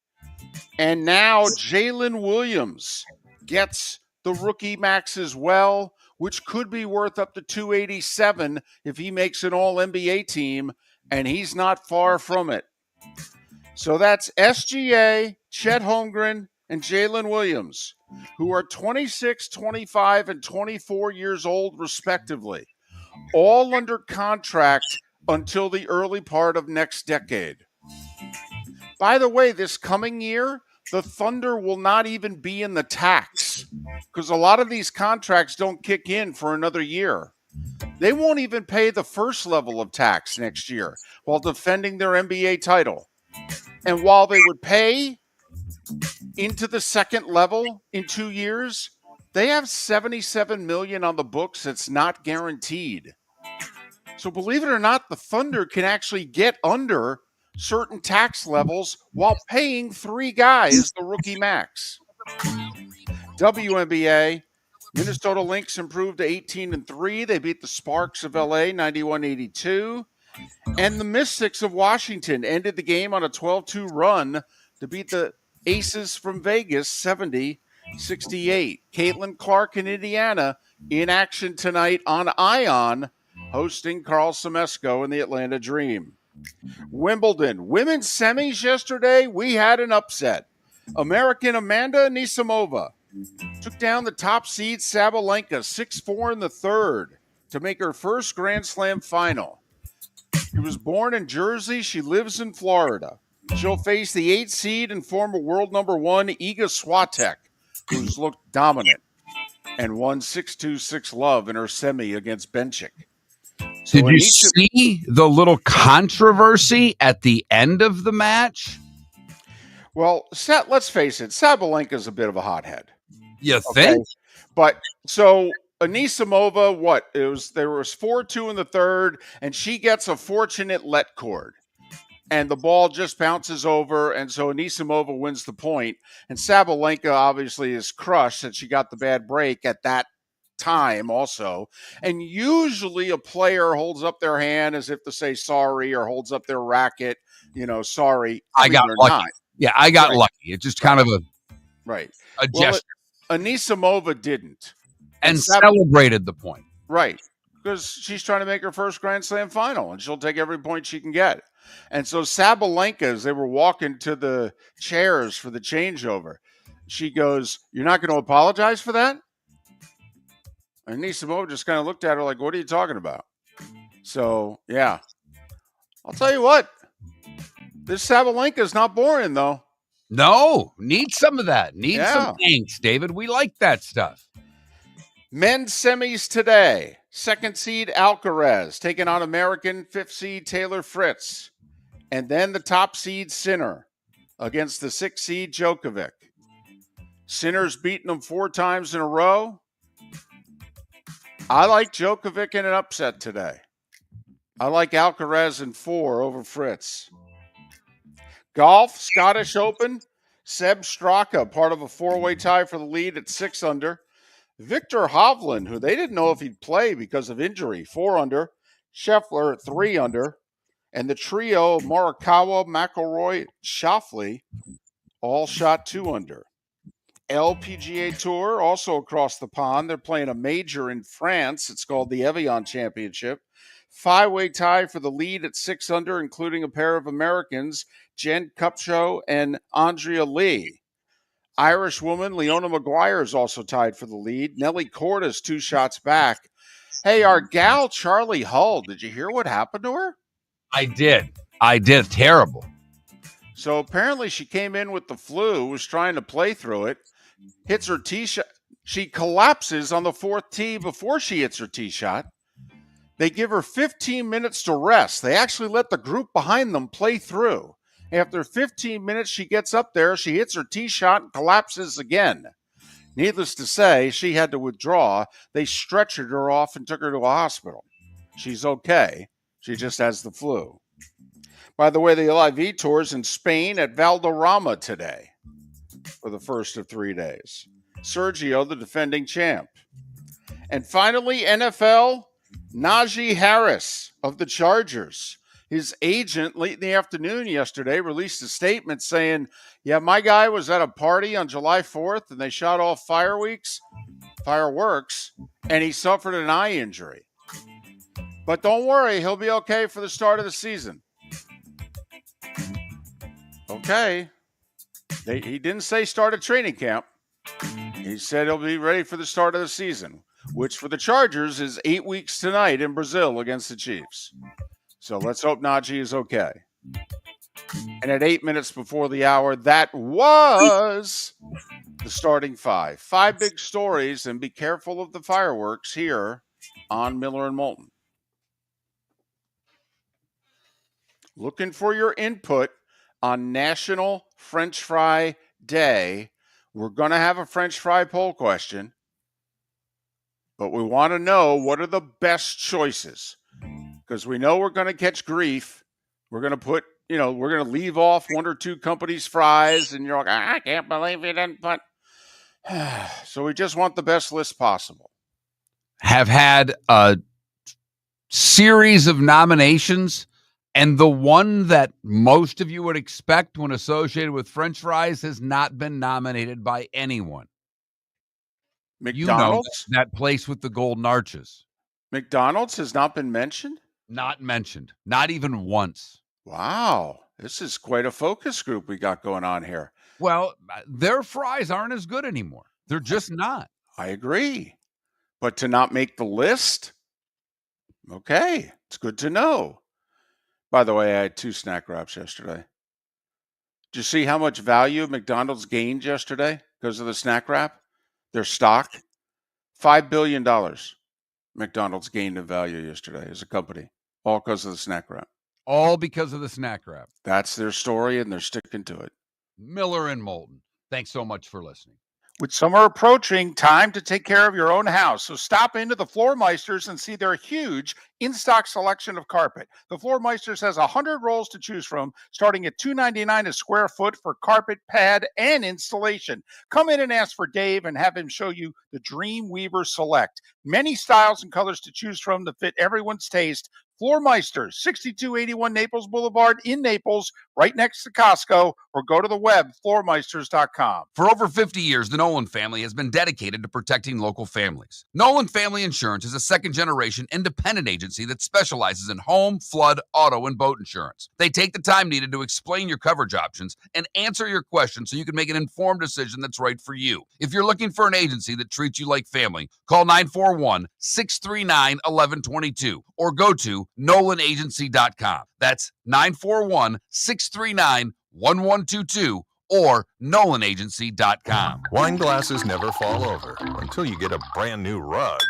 And now Jalen Williams gets the rookie max as well, which could be worth up to $287 if he makes an all-NBA team, and he's not far from it. So that's SGA, Chet Holmgren, and Jalen Williams, who are 26, 25, and 24 years old, respectively, all under contract until the early part of next decade. By the way, this coming year, the Thunder will not even be in the tax because a lot of these contracts don't kick in for another year. They won't even pay the first level of tax next year while defending their NBA title. And while they would pay into the second level in 2 years, they have $77 million on the books that's not guaranteed. So believe it or not, the Thunder can actually get under certain tax levels while paying 3 guys the rookie max. WNBA, Minnesota Lynx improved to 18-3. They beat the Sparks of LA 91-82. And the Mystics of Washington ended the game on a 12-2 run to beat the Aces from Vegas 70-68. Caitlin Clark in Indiana in action tonight on Ion, hosting Carl Semesco in the Atlanta Dream. Wimbledon, women's semis yesterday, we had an upset. American Amanda Anisimova took down the top seed Sabalenka 6-4 in the third to make her first Grand Slam final. She was born in Jersey. She lives in Florida. She'll face the 8th seed and former world number 1 Iga Swiatek, who's looked dominant and won 6-2, 6-love in her semi against Benchik. So did you see the little controversy at the end of the match? Well, let's face it, Sabalenka's a bit of a hothead. You think? But so Anisimova, there was 4-2 in the third, and she gets a fortunate let cord. And the ball just bounces over, and so Anisimova wins the point. And Sabalenka obviously is crushed that she got the bad break at that time also. And usually a player holds up their hand as if to say sorry, or holds up their racket, sorry. I got lucky. Not. Yeah, I got lucky. It's just kind of a gesture. Anisimova didn't. And celebrated the point. Right. Because she's trying to make her first Grand Slam final, and she'll take every point she can get. And so Sabalenka, as they were walking to the chairs for the changeover, she goes, "You're not going to apologize for that?" And Anisimova just kind of looked at her like, "What are you talking about?" So, yeah. I'll tell you what. This Sabalenka is not boring, though. No. Need some of that. Need some angst, David. We like that stuff. Men's semis today. 2nd seed Alcaraz taking on American 5th seed Taylor Fritz. And then the top seed Sinner against the 6th seed Djokovic. Sinner's beaten him 4 times in a row. I like Djokovic in an upset today. I like Alcaraz in 4 over Fritz. Golf, Scottish Open. Seb Straka, part of a 4-way tie for the lead at 6 under. Victor Hovland, who they didn't know if he'd play because of injury, 4 under. Scheffler, 3 under. And the trio of Morikawa, McIlroy, Schauffele all shot 2 under. LPGA Tour, also across the pond. They're playing a major in France. It's called the Evian Championship. 5-way tie for the lead at 6 under, including a pair of Americans, Jen Kupcho and Andrea Lee. Irish woman Leona Maguire is also tied for the lead. Nelly Corda's 2 shots back. Hey, our gal Charlie Hull, did you hear what happened to her? I did. Terrible. So apparently she came in with the flu, was trying to play through it, hits her tee shot. She collapses on the 4th tee before she hits her tee shot. They give her 15 minutes to rest. They actually let the group behind them play through. After 15 minutes, she gets up there, she hits her tee shot and collapses again. Needless to say, she had to withdraw. They stretchered her off and took her to a hospital. She's okay. She just has the flu. By the way, the LIV Tour's in Spain at Valderrama today for the first of 3 days. Sergio, the defending champ. And finally, NFL, Najee Harris of the Chargers. His agent late in the afternoon yesterday released a statement saying, yeah, my guy was at a party on July 4th and they shot off fireworks, and he suffered an eye injury. But don't worry, he'll be okay for the start of the season. Okay. He didn't say start a training camp. He said he'll be ready for the start of the season, which for the Chargers is 8 weeks tonight in Brazil against the Chiefs. So let's hope Najee is okay. And at 8 minutes before the hour, that was the starting five. 5 big stories, and be careful of the fireworks here on Miller and Moulton. Looking for your input on National French Fry Day. We're going to have a French fry poll question, but we want to know what are the best choices, because we know we're going to catch grief. We're going to put, we're going to leave off 1 or 2 companies' fries, and you're like, I can't believe you didn't put. So we just want the best list possible. Have had a series of nominations, and the one that most of you would expect when associated with French fries has not been nominated by anyone. McDonald's? You know, that place with the golden arches. McDonald's has not been mentioned? Not mentioned. Not even once. Wow. This is quite a focus group we got going on here. Well, their fries aren't as good anymore. They're just not. I agree. But to not make the list? Okay. It's good to know. By the way, I had 2 snack wraps yesterday. Did you see how much value McDonald's gained yesterday because of the snack wrap? Their stock? $5 billion. McDonald's gained in value yesterday as a company, all because of the snack wrap. All because of the snack wrap. That's their story, and they're sticking to it. Miller and Moulton. Thanks so much for listening. With summer approaching, time to take care of your own house. So stop into the Floor Meisters and see their huge in-stock selection of carpet. The Floor Meisters has 100 rolls to choose from, starting at $2.99 a square foot for carpet, pad, and installation. Come in and ask for Dave and have him show you the Dream Weaver Select. Many styles and colors to choose from to fit everyone's taste. Floor Meisters, 6281 Naples Boulevard in Naples, right next to Costco, or go to the web, floormeisters.com. For over 50 years, the Nolan family has been dedicated to protecting local families. Nolan Family Insurance is a second-generation independent agency that specializes in home, flood, auto, and boat insurance. They take the time needed to explain your coverage options and answer your questions so you can make an informed decision that's right for you. If you're looking for an agency that treats you like family, call 941-639-1122 or go to NolanAgency.com. That's 941-639-1122 or NolanAgency.com. Wine glasses never fall over until you get a brand new rug.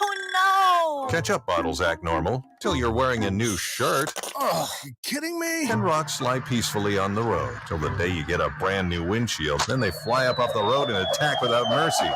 Oh, no! Ketchup bottles act normal till you're wearing a new shirt. Oh, you kidding me? And rocks lie peacefully on the road till the day you get a brand new windshield. Then they fly up off the road and attack without mercy.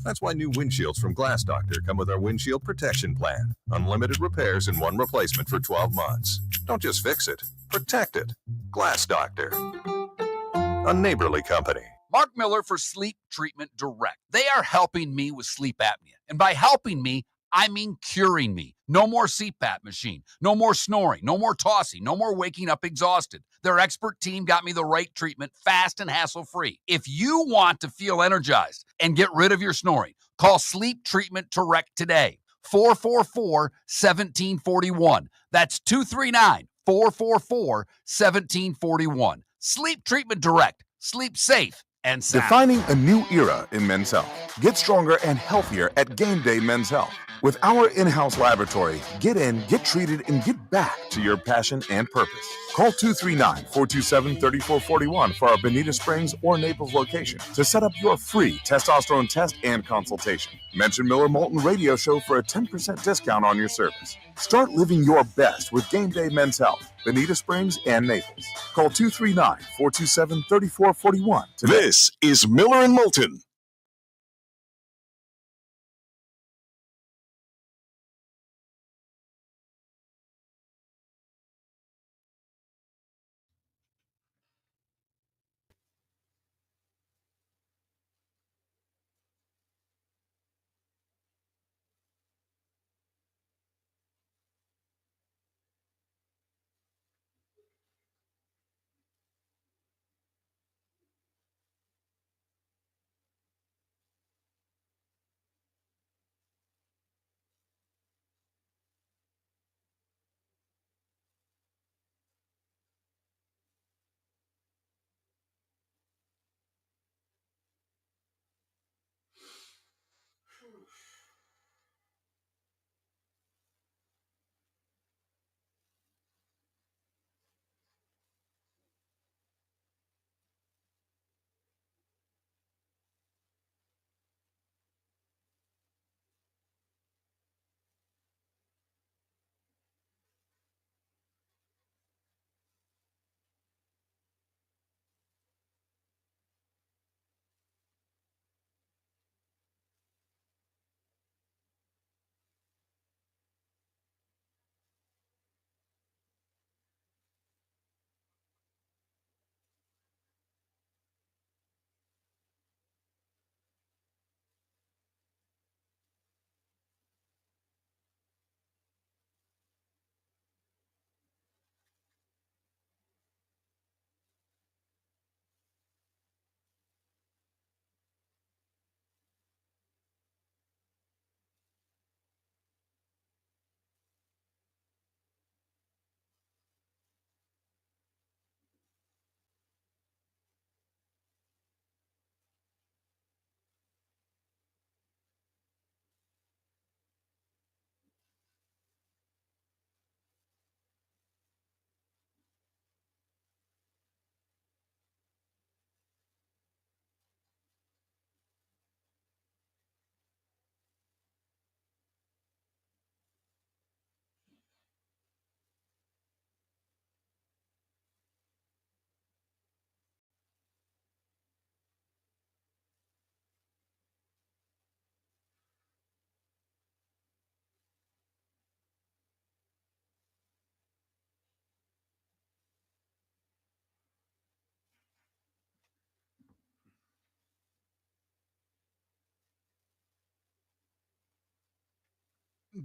That's why new windshields from Glass Doctor come with our windshield protection plan. Unlimited repairs and 1 replacement for 12 months. Don't just fix it, protect it. Glass Doctor. A neighborly company. Mark Miller for Sleep Treatment Direct. They are helping me with sleep apnea. And by helping me, I mean curing me. No more CPAP machine. No more snoring. No more tossing. No more waking up exhausted. Their expert team got me the right treatment fast and hassle-free. If you want to feel energized and get rid of your snoring, call Sleep Treatment Direct today. 444-1741. That's 239-444-1741. Sleep Treatment Direct. Sleep safe and sound. Defining a new era in men's health. Get stronger and healthier at Game Day Men's Health. With our in-house laboratory, get in, get treated, and get back to your passion and purpose. Call 239-427-3441 for our Bonita Springs or Naples location to set up your free testosterone test and consultation. Mention Miller Moulton Radio Show for a 10% discount on your service. Start living your best with Game Day Men's Health, Bonita Springs and Naples. Call 239-427-3441 today. This is Miller and Moulton.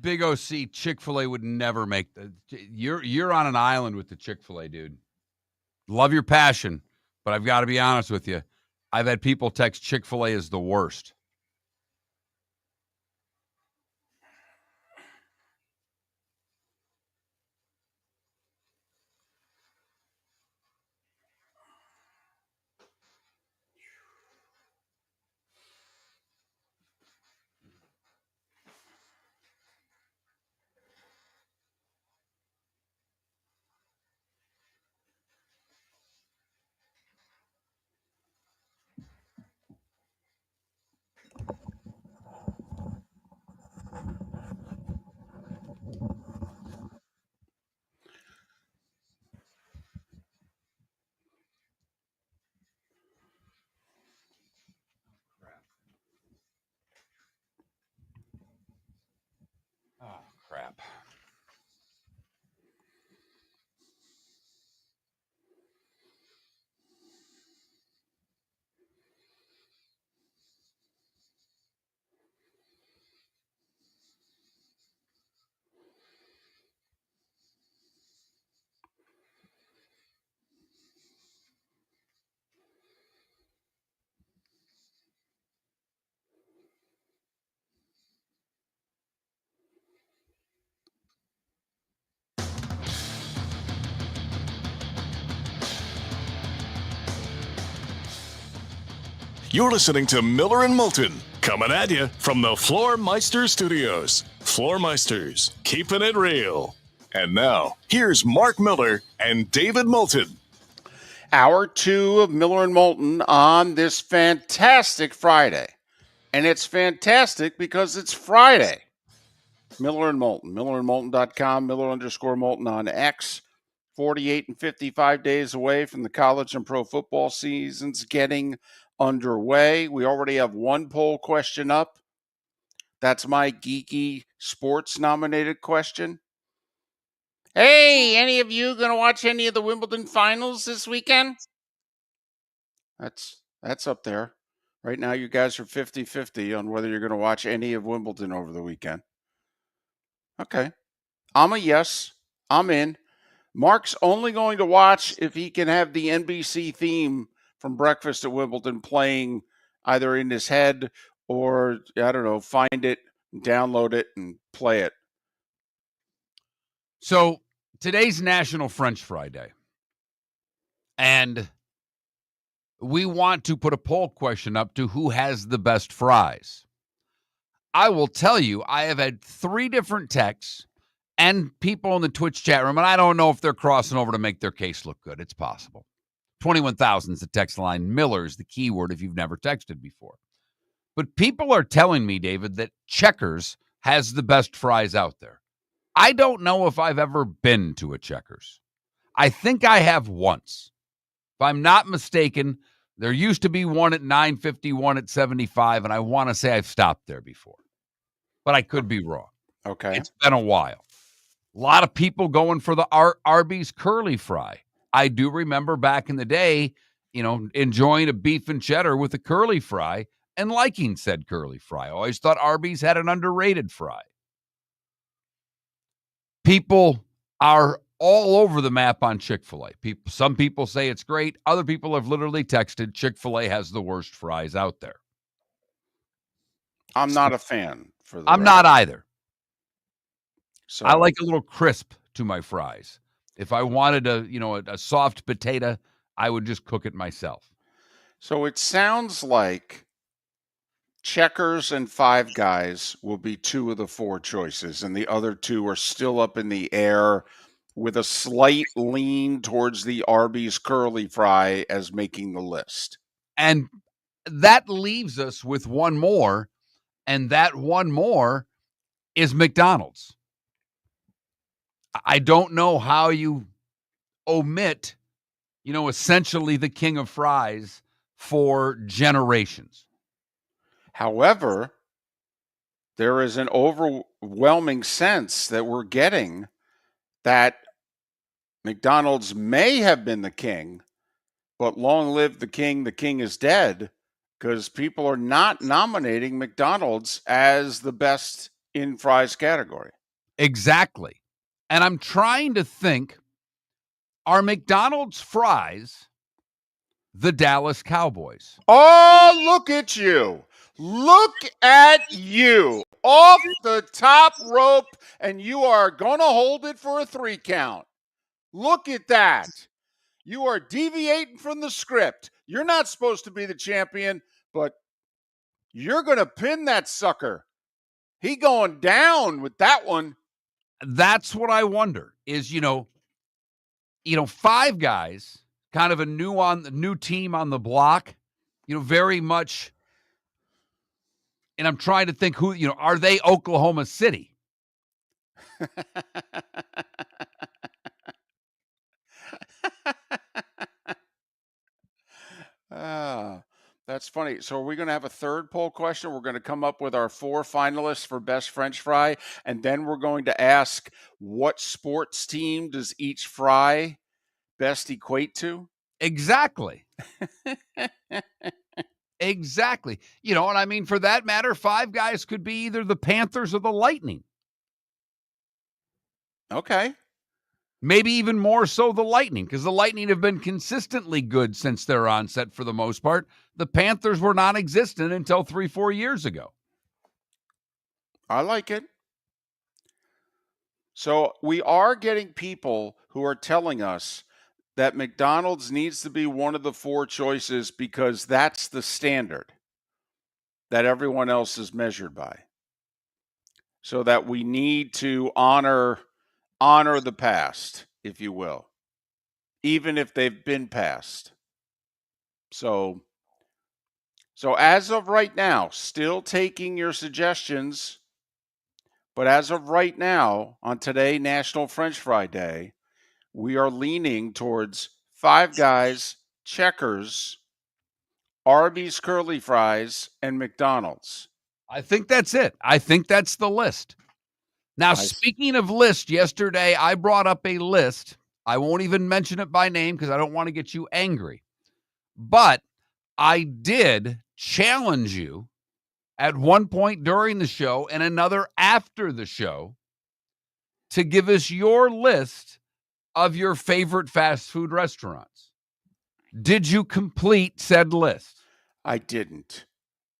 Big OC, Chick-fil-A would never make the. You're on an island with the Chick-fil-A, dude. Love your passion, but I've got to be honest with you. I've had people text Chick-fil-A is the worst. Oh, crap. You're listening to Miller and Moulton. Coming at you from the Floor Meister Studios. Floor Meisters, keeping it real. And now, here's Mark Miller and David Moulton. Hour 2 of Miller and Moulton on this fantastic Friday. And it's fantastic because it's Friday. Miller and Moulton, millerandmoulton.com, Miller_Moulton on X. 48 and 55 days away from the college and pro football seasons getting underway. We already have one poll question up. That's my geeky sports nominated question. Hey, any of you going to watch any of the Wimbledon finals this weekend? That's up there. Right now, you guys are 50-50 on whether you're going to watch any of Wimbledon over the weekend. Okay. I'm a yes. I'm in. Mark's only going to watch if he can have the NBC theme from Breakfast at Wimbledon playing either in his head or, I don't know, find it, download it, and play it. So today's National French Fry Day. And we want to put a poll question up to who has the best fries. I will tell you, I have had 3 different texts and people in the Twitch chat room, and I don't know if they're crossing over to make their case look good. It's possible. 21,000 is the text line. Miller's the keyword if you've never texted before. But people are telling me, David, that Checkers has the best fries out there. I don't know if I've ever been to a Checkers. I think I have once. If I'm not mistaken, there used to be one at 950, one at 75, and I want to say I've stopped there before. But I could be wrong. Okay. It's been a while. A lot of people going for the Arby's curly fry. I do remember back in the day, enjoying a beef and cheddar with a curly fry and liking said curly fry. I always thought Arby's had an underrated fry. People are all over the map on Chick-fil-A. Some people say it's great. Other people have literally texted Chick-fil-A has the worst fries out there. I'm not a fan. I'm not either. So I like a little crisp to my fries. If I wanted a soft potato, I would just cook it myself. So it sounds like Checkers and Five Guys will be 2 of the 4 choices, and the other 2 are still up in the air with a slight lean towards the Arby's curly fry as making the list. And that leaves us with one more, and that one more is McDonald's. I don't know how you omit, essentially the king of fries for generations. However, there is an overwhelming sense that we're getting that McDonald's may have been the king, but long live the king is dead, because people are not nominating McDonald's as the best in fries category. Exactly. And I'm trying to think, are McDonald's fries the Dallas Cowboys? Oh, look at you. Look at you. Off the top rope, and you are going to hold it for a 3 count. Look at that. You are deviating from the script. You're not supposed to be the champion, but you're going to pin that sucker. He going down with that one. That's what I wonder is, Five Guys, kind of a new team on the block, very much. And I'm trying to think who, are they Oklahoma City? That's funny. So are we going to have a third poll question? We're going to come up with our 4 finalists for best French fry, and then we're going to ask what sports team does each fry best equate to? Exactly. Exactly. And I mean, for that matter, Five Guys could be either the Panthers or the Lightning. Okay. Maybe even more so the Lightning, because the Lightning have been consistently good since their onset for the most part. The Panthers were non-existent until 3-4 years ago. I like it. So we are getting people who are telling us that McDonald's needs to be one of the 4 choices because that's the standard. that everyone else is measured by. So that we need to honor the past, if you will, even if they've been past. So as of right now, still taking your suggestions, but as of right now, on today, National French Fry Day, we are leaning towards Five Guys, Checkers, Arby's curly fries, and McDonald's. I think that's it. I think that's the list. Now, speaking of list, yesterday I brought up a list. I won't even mention it by name because I don't want to get you angry. But I did challenge you at one point during the show and another after the show to give us your list of your favorite fast food restaurants. Did you complete said list? I didn't.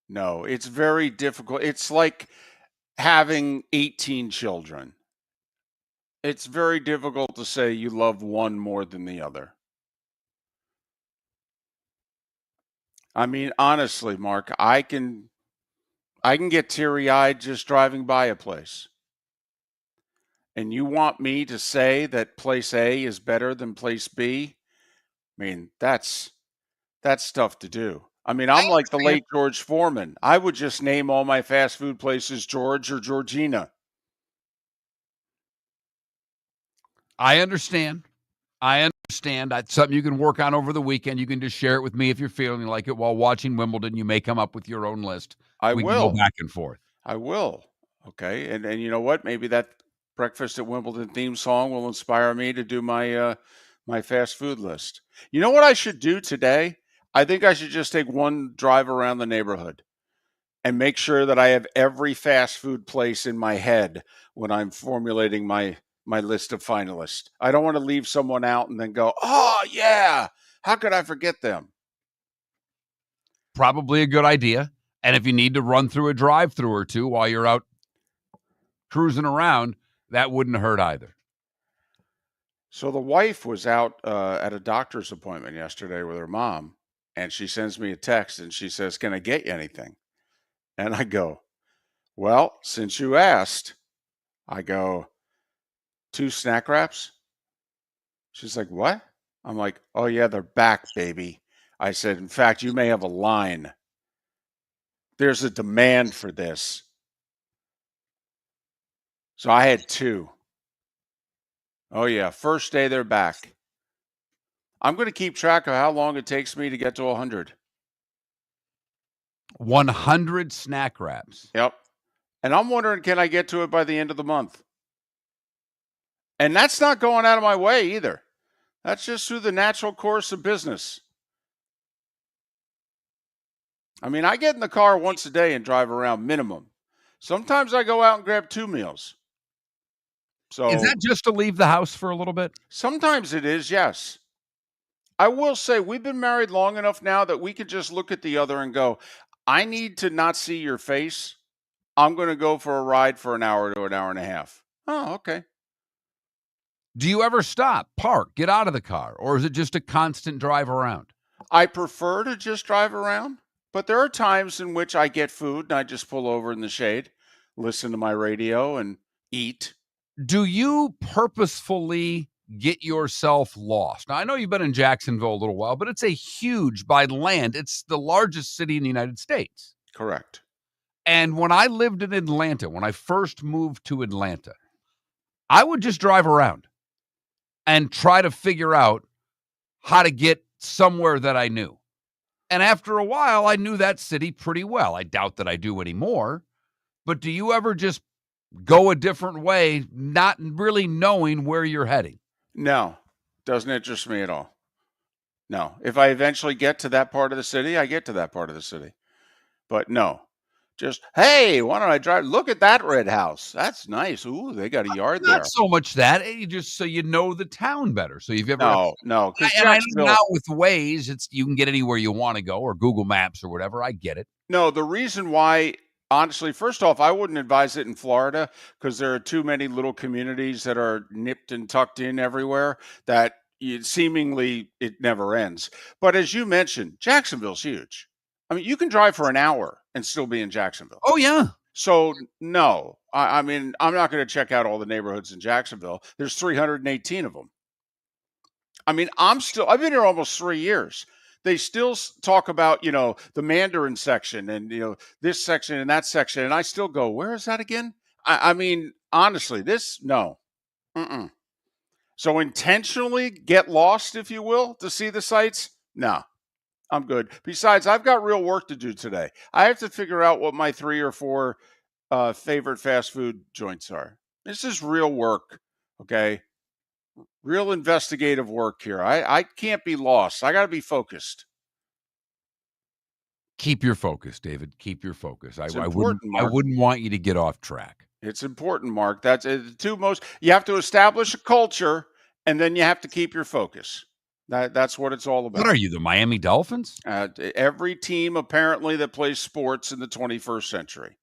No, it's very difficult. It's like having 18 children. It's very difficult to say you love one more than the other. I mean, honestly, Mark, I can get teary-eyed just driving by a place. And you want me to say that place A is better than place B? I mean, that's tough to do. I mean, I'm like the late George Foreman. I would just name all my fast food places George or Georgina. I understand. That's something you can work on over the weekend. You can just share it with me if you're feeling like it while watching Wimbledon. You may come up with your own list. We can go back and forth. I will. Okay. And you know what? Maybe that Breakfast at Wimbledon theme song will inspire me to do my my fast food list. You know what I should do today? I think I should just take one drive around the neighborhood and make sure that I have every fast food place in my head when I'm formulating my list of finalists. I don't want to leave someone out and then go, oh, yeah, how could I forget them? Probably a good idea. And if you need to run through a drive-through or two while you're out cruising around, that wouldn't hurt either. So the wife was out at a doctor's appointment yesterday with her mom, and she sends me a text and she says, can I get you anything? And I go, well, since you asked, I go, 2 snack wraps? She's like, what? I'm like, oh, yeah, they're back, baby. I said, in fact, you may have a line. There's a demand for this. So I had 2. Oh, yeah, first day they're back. I'm going to keep track of how long it takes me to get to 100. 100 snack wraps. Yep. And I'm wondering, can I get to it by the end of the month? And that's not going out of my way either. That's just through the natural course of business. I mean, I get in the car once a day and drive around minimum. Sometimes I go out and grab 2 meals. So is that just to leave the house for a little bit? Sometimes it is, yes. I will say we've been married long enough now that we could just look at the other and go, I need to not see your face. I'm going to go for a ride for an hour to an hour and a half. Oh, okay. Do you ever stop, park, get out of the car, or is it just a constant drive around? I prefer to just drive around, but there are times in which I get food and I just pull over in the shade, listen to my radio, and eat. Do you purposefully get yourself lost? Now, I know you've been in Jacksonville a little while, but it's a huge, by land, it's the largest city in the United States. Correct. And when I lived in Atlanta, when I first moved to Atlanta, I would just drive around and try to figure out how to get somewhere that I knew. And after a while, I knew that city pretty well. I doubt that I do anymore. But do you ever just go a different way, not really knowing where you're heading? No, doesn't interest me at all. No. If I eventually get to that part of the city, I get to that part of the city. But no. Just, hey, why don't I drive? Look at that red house. That's nice. Ooh, they got a yard there. Not so much that. You just so you know the town better. So you've ever No. And I know now with Waze, it's you can get anywhere you want to go, or Google Maps or whatever. I get it. No, the reason why, honestly, first off, I wouldn't advise it in Florida because there are too many little communities that are nipped and tucked in everywhere that seemingly it never ends. But as you mentioned, Jacksonville's huge. I mean, you can drive for an hour and still be in Jacksonville. Oh, yeah. So, no. I mean, I'm not going to check out all the neighborhoods in Jacksonville. There's 318 of them. I mean, I've been here almost 3 years. They still talk about, the Mandarin section and, this section and that section. And I still go, where is that again? I mean, honestly, no. Mm-mm. So intentionally get lost, if you will, to see the sights? No, I'm good. Besides, I've got real work to do today. I have to figure out what my 3 or 4 favorite fast food joints are. This is real work, okay? Real investigative work here. I can't be lost. I got to be focused. Keep your focus, David. Keep your focus. I important, Mark. wouldn't want you to get off track. It's important, Mark. That's the two most. You have to establish a culture, and then you have to keep your focus. That's what it's all about. What are you, the Miami Dolphins? Every team apparently that plays sports in the 21st century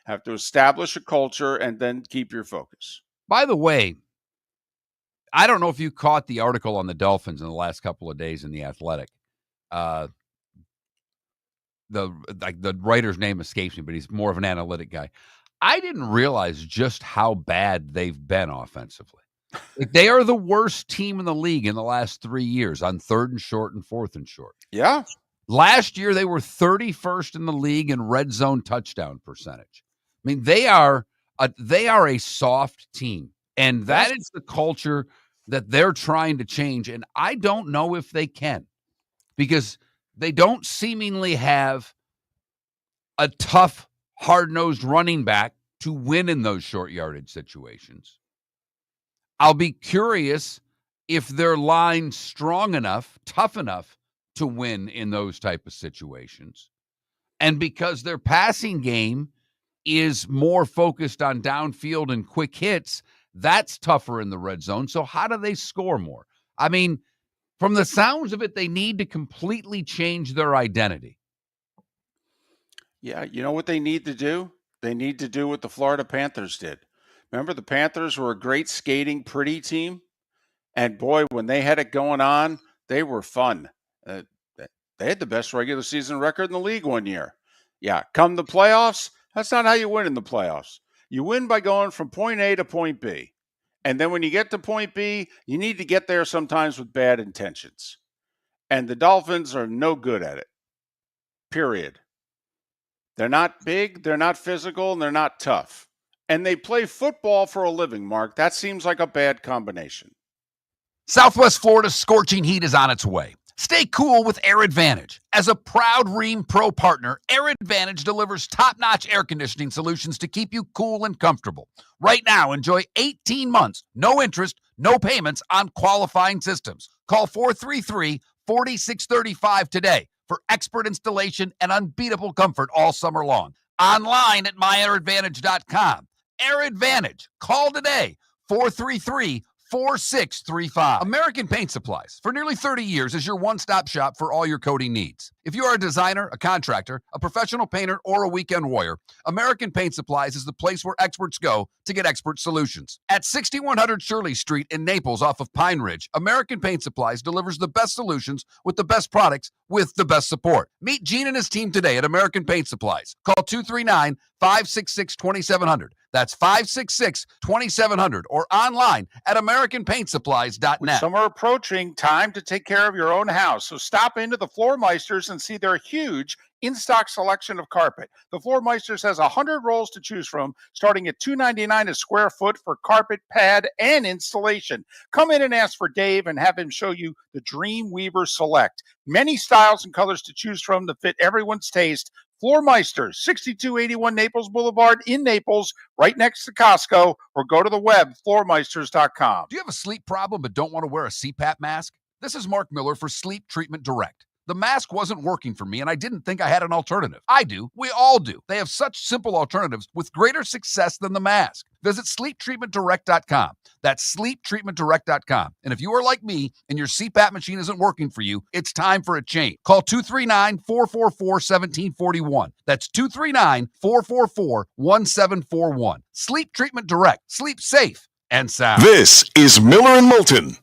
have to establish a culture and then keep your focus. By the way, I don't know if you caught the article on the Dolphins in the last couple of days in The Athletic. The writer's name escapes me, but he's more of an analytic guy. I didn't realize just how bad they've been offensively. Like, they are the worst team in the league in the last 3 years on 3rd and short and 4th and short. Yeah. Last year, they were 31st in the league in red zone touchdown percentage. I mean, they are a soft team, and that is the culture that they're trying to change. And I don't know if they can, because they don't seemingly have a tough, hard-nosed running back to win in those short yardage situations. I'll be curious if their line's strong enough, tough enough to win in those type of situations. And because their passing game is more focused on downfield and quick hits, that's tougher in the red zone. So how do they score more? I mean, from the sounds of it, they need to completely change their identity. Yeah, you know what they need to do? They need to do what the Florida Panthers did. Remember, the Panthers were a great skating, pretty team. And boy, when they had it going on, they were fun. They had the best regular season record in the league one year. Yeah, come the playoffs, that's not how you win in the playoffs. You win by going from point A to point B. And then when you get to point B, you need to get there sometimes with bad intentions. And the Dolphins are no good at it. Period. They're not big, they're not physical, and they're not tough. And they play football for a living, Mark. That seems like a bad combination. Southwest Florida's scorching heat is on its way. Stay cool with Air Advantage. As a proud Rheem Pro partner, Air Advantage delivers top-notch air conditioning solutions to keep you cool and comfortable. Right now, enjoy 18 months, no interest, no payments on qualifying systems. Call 433-4635 today for expert installation and unbeatable comfort all summer long. Online at myairadvantage.com. Air Advantage. Call today, 433-4635. American Paint Supplies, for nearly 30 years, is your one-stop shop for all your coating needs. If you are a designer, a contractor, a professional painter, or a weekend warrior, American Paint Supplies is the place where experts go to get expert solutions. At 6100 Shirley Street in Naples off of Pine Ridge, American Paint Supplies delivers the best solutions with the best products with the best support. Meet Gene and his team today at American Paint Supplies. Call 239-566-2700. That's 566-2700 or online at AmericanPaintSupplies.net. With summer approaching, time to take care of your own house. So stop into the Floor Meisters and see their huge in-stock selection of carpet. The Floor Meisters has 100 rolls to choose from, starting at $2.99 a square foot for carpet, pad, and installation. Come in and ask for Dave and have him show you the Dream Weaver Select. Many styles and colors to choose from to fit everyone's taste. Floor Meisters, 6281 Naples Boulevard in Naples, right next to Costco, or go to the web, floormeisters.com. Do you have a sleep problem but don't want to wear a CPAP mask? This is Mark Miller for Sleep Treatment Direct. The mask wasn't working for me, and I didn't think I had an alternative. I do. We all do. They have such simple alternatives with greater success than the mask. Visit sleeptreatmentdirect.com. That's sleeptreatmentdirect.com. And if you are like me and your CPAP machine isn't working for you, it's time for a change. Call 239-444-1741. That's 239-444-1741. Sleep Treatment Direct. Sleep safe and sound. This is Miller and Moulton.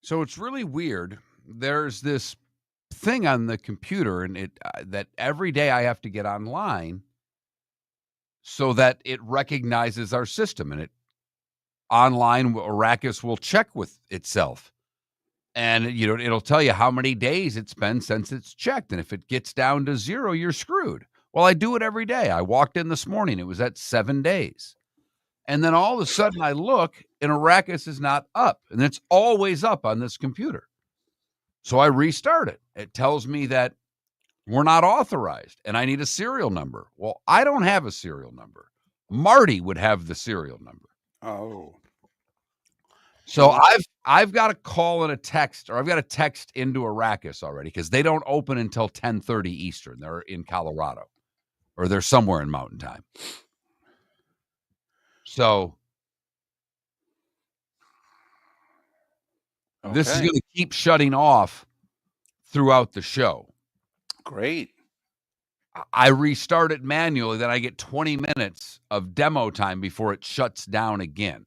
So it's really weird. There's this thing on the computer, and that every day I have to get online so that it recognizes our system, and it online Arrakis will check with itself. And it'll tell you how many days it's been since it's checked. And if it gets down to 0, you're screwed. Well, I do it every day. I walked in this morning. It was at 7 days. And then all of a sudden I look and Arrakis is not up. And it's always up on this computer. So I restart it. It tells me that we're not authorized and I need a serial number. Well, I don't have a serial number. Marty would have the serial number. Oh. So I've got a call and a text, or I've got a text into Arrakis already, because they don't open until 10:30 Eastern. They're in Colorado, or they're somewhere in Mountain Time. So this is going to keep shutting off throughout the show. Great. I restart it manually, then I get 20 minutes of demo time before it shuts down again.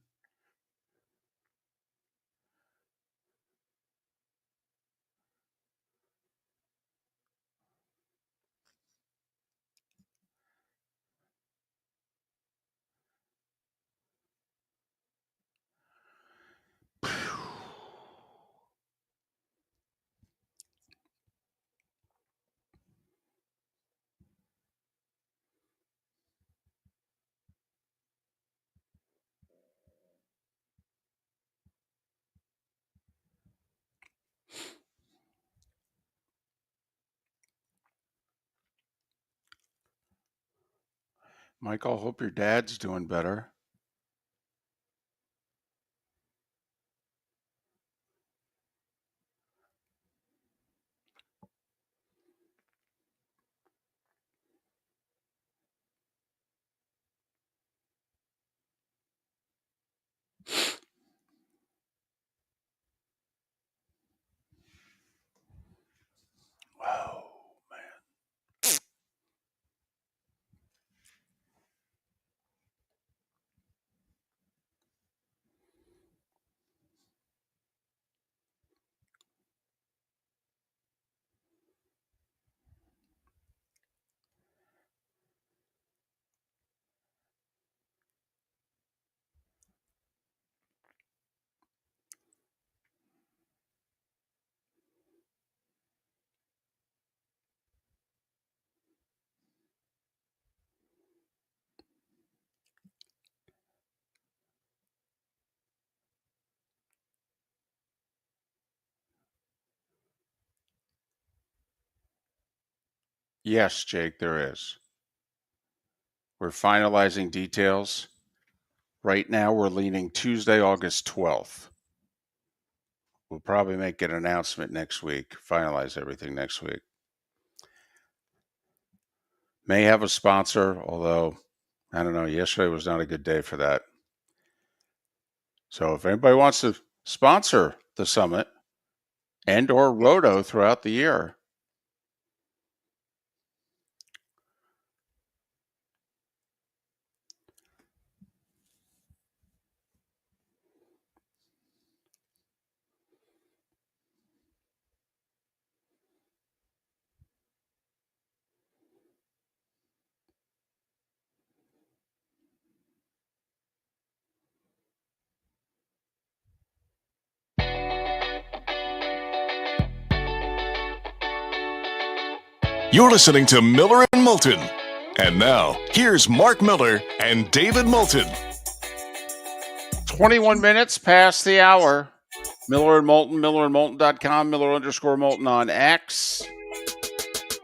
Michael, hope your dad's doing better. Oh, man. Yes, Jake, there is. We're finalizing details. Right now, we're leaning Tuesday, August 12th. We'll probably make an announcement next week, finalize everything next week. May have a sponsor, although, I don't know, yesterday was not a good day for that. So if anybody wants to sponsor the summit and or Roto throughout the year, You're listening to Miller and Moulton. And now, here's Mark Miller and David Moulton. 21 minutes past the hour. Miller and Moulton, millerandmoulton.com, Miller_Moulton on X.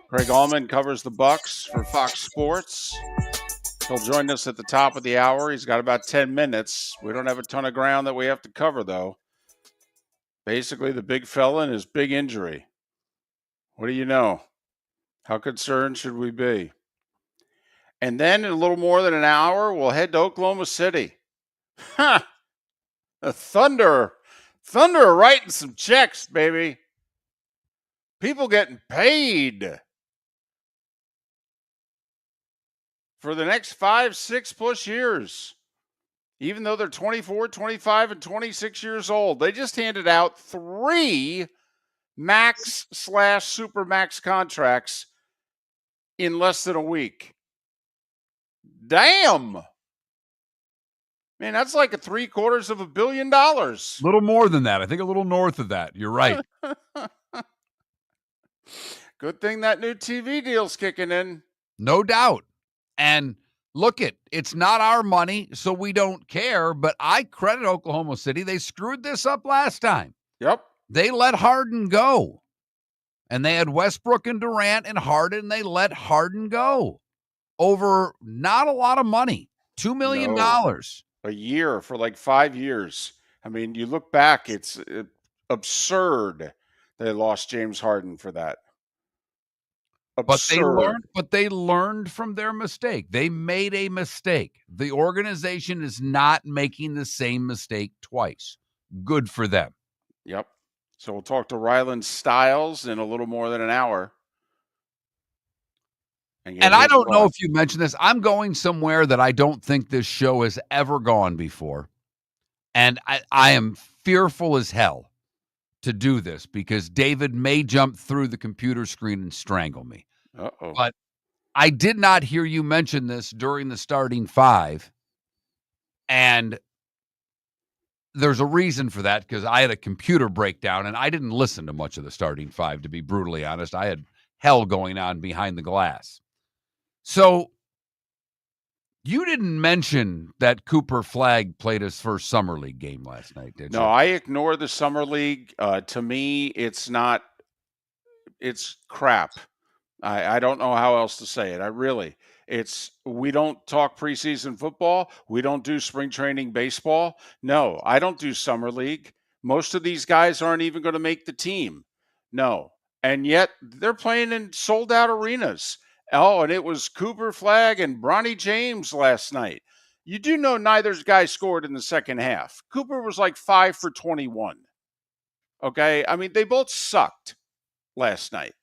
Craig Auman covers the Bucs for Fox Sports. He'll join us at the top of the hour. He's got about 10 minutes. We don't have a ton of ground that we have to cover, though. Basically, the big fella and his big injury. What do you know? How concerned should we be? And then in a little more than an hour, we'll head to Oklahoma City. Ha! The Thunder are writing some checks, baby. People getting paid for the next 5, 6+ years. even though they're 24, 25, and 26 years old. They just handed out 3 max/super max contracts in less than a week. Damn. Man, that's like a $750 million. A little more than that. I think a little north of that. You're right. Good thing that new TV deal's kicking in. No doubt. And look, it's not our money, so we don't care, but I credit Oklahoma City. They screwed this up last time. Yep. They let Harden go. And they had Westbrook and Durant and Harden. They let Harden go over not a lot of money, $2 million. No. A year for like 5 years. I mean, you look back, it's absurd they lost James Harden for that. Absurd. But they learned from their mistake. They made a mistake. The organization is not making the same mistake twice. Good for them. Yep. So we'll talk to Rylen Stiles in a little more than an hour. And I don't know if you mentioned this. I'm going somewhere that I don't think this show has ever gone before. And I am fearful as hell to do this because David may jump through the computer screen and strangle me. Uh-oh. But I did not hear you mention this during the starting 5. And there's a reason for that because I had a computer breakdown and I didn't listen to much of the starting 5, to be brutally honest. I had hell going on behind the glass. So you didn't mention that Cooper Flagg played his first Summer League game last night, did you? No, I ignore the Summer League. To me, it's crap. I don't know how else to say it. We don't talk preseason football. We don't do spring training baseball. No, I don't do Summer League. Most of these guys aren't even going to make the team. No. And yet they're playing in sold out arenas. Oh, and it was Cooper Flagg and Bronny James last night. You do know neither guy scored in the second half. Cooper was like 5 for 21. Okay? I mean, they both sucked last night.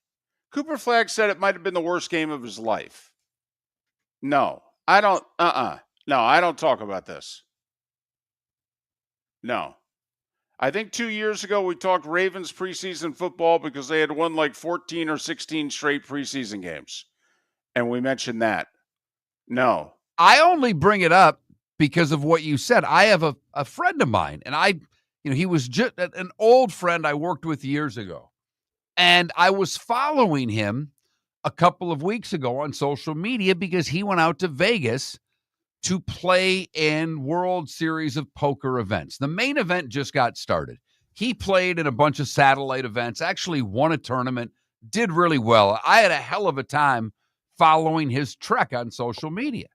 Cooper Flagg said it might have been the worst game of his life. No, I don't. No, I don't talk about this. No. I think 2 years ago we talked Ravens preseason football because they had won like 14 or 16 straight preseason games. And we mentioned that. No. I only bring it up because of what you said. I have a friend of mine, and he was just an old friend I worked with years ago. And I was following him a couple of weeks ago on social media because he went out to Vegas to play in World Series of Poker events. The main event just got started. He played in a bunch of satellite events, actually won a tournament, did really well. I had a hell of a time following his trek on social media.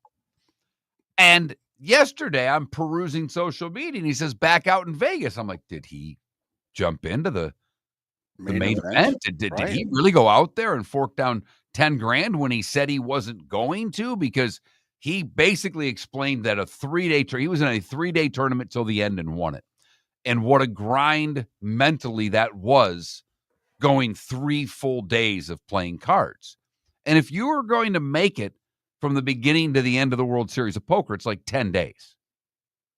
And yesterday I'm perusing social media and he says back out in Vegas. I'm like, did he jump into the main event? Did he really go out there and fork down 10 grand when he said he wasn't going to? Because he basically explained that he was in a 3-day tournament till the end and won it. And what a grind mentally that was, going 3 full days of playing cards. And if you were going to make it from the beginning to the end of the World Series of Poker, it's like 10 days.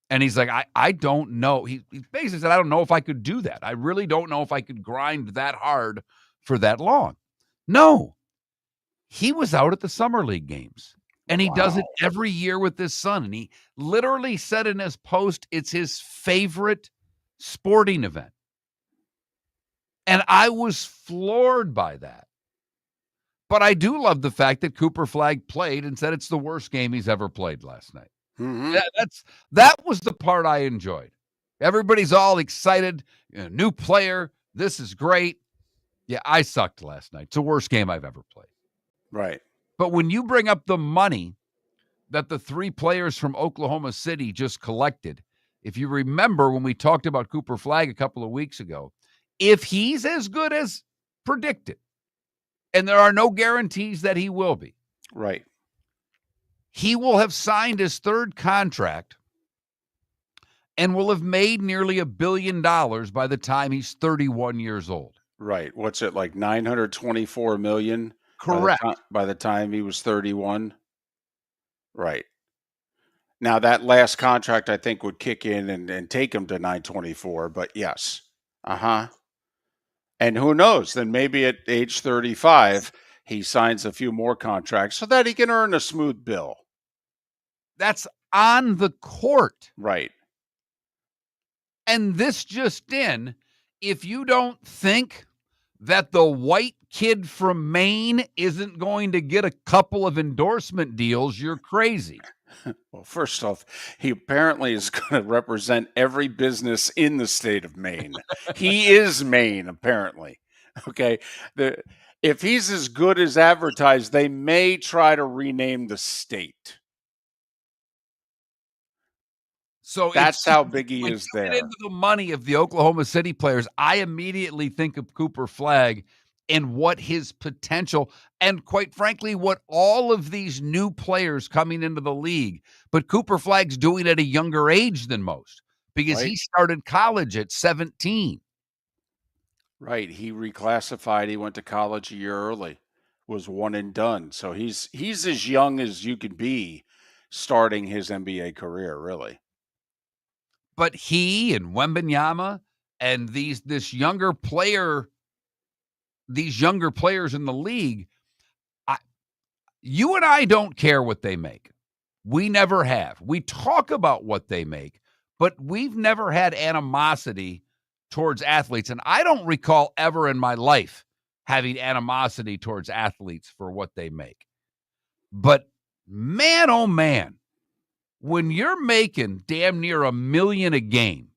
And he's like, I don't know. He basically said, I don't know if I could do that. I really don't know if I could grind that hard for that long. No. He was out at the Summer League games. And he does it every year with his son. And he literally said in his post, it's his favorite sporting event. And I was floored by that. But I do love the fact that Cooper Flagg played and said it's the worst game he's ever played last night. Mm-hmm. That was the part I enjoyed. Everybody's all excited. New player. This is great. Yeah, I sucked last night. It's the worst game I've ever played. Right. But when you bring up the money that the 3 players from Oklahoma City just collected, if you remember when we talked about Cooper Flagg a couple of weeks ago, if he's as good as predicted, and there are no guarantees that he will be. Right. He will have signed his 3rd contract and will have made nearly $1 billion by the time he's 31 years old. Right. What's it, like $924 million? Correct. By the time he was 31? Right. Now, that last contract, I think, would kick in and take him to 924, but yes. And who knows? Then maybe at age 35, he signs a few more contracts so that he can earn a smooth bill. That's on the court. Right. And this just in, if you don't think that the white kid from Maine isn't going to get a couple of endorsement deals, you're crazy. Well, first off, he apparently is going to represent every business in the state of Maine. He is Maine, apparently. Okay. If he's as good as advertised, they may try to rename the state. So that's how big he is there. When you get into the money of the Oklahoma City players, I immediately think of Cooper Flagg and what his potential, and quite frankly, what all of these new players coming into the league. But Cooper Flagg's doing it at a younger age than most because he started college at 17. Right. He reclassified. He went to college a year early, was one and done. So he's as young as you could be starting his NBA career, really. But he and Wembanyama and these younger players in the league, you and I don't care what they make. We never have. We talk about what they make, but we've never had animosity towards athletes. And I don't recall ever in my life having animosity towards athletes for what they make. But man, oh man, when you're making damn near $1 million a game,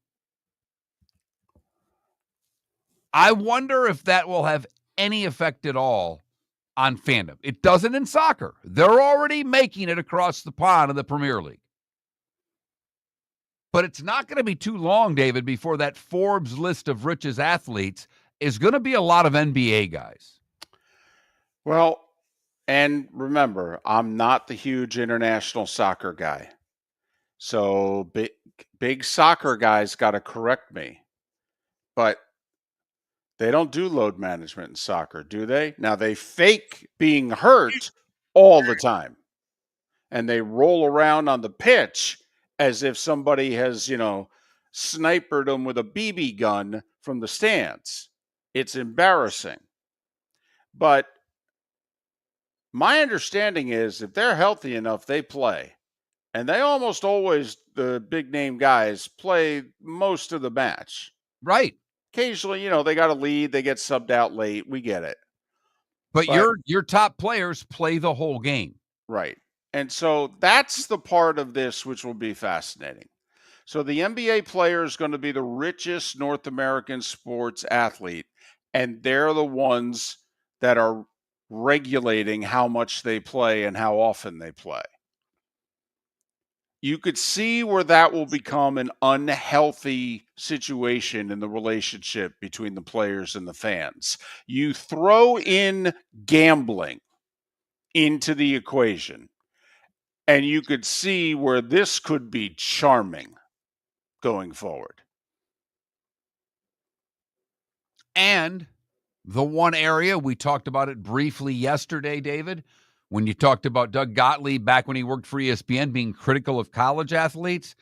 I wonder if that will have any effect at all on fandom. It doesn't in soccer. They're already making it across the pond in the Premier League. But it's not going to be too long, David, before that Forbes list of richest athletes is going to be a lot of NBA guys. Well, and remember, I'm not the huge international soccer guy. So big soccer guys got to correct me. But they don't do load management in soccer, do they? Now, they fake being hurt all the time. And they roll around on the pitch as if somebody has, sniped them with a BB gun from the stands. It's embarrassing. But my understanding is if they're healthy enough, they play. And they almost always, the big-name guys, play most of the match. Right. Occasionally, they got a lead. They get subbed out late. We get it. But your top players play the whole game. Right. And so that's the part of this which will be fascinating. So the NBA player is going to be the richest North American sports athlete, and they're the ones that are regulating how much they play and how often they play. You could see where that will become an unhealthy situation in the relationship between the players and the fans. You throw in gambling into the equation, and you could see where this could be charming going forward. And the one area, we talked about it briefly yesterday, David, when you talked about Doug Gottlieb back when he worked for ESPN being critical of college athletes.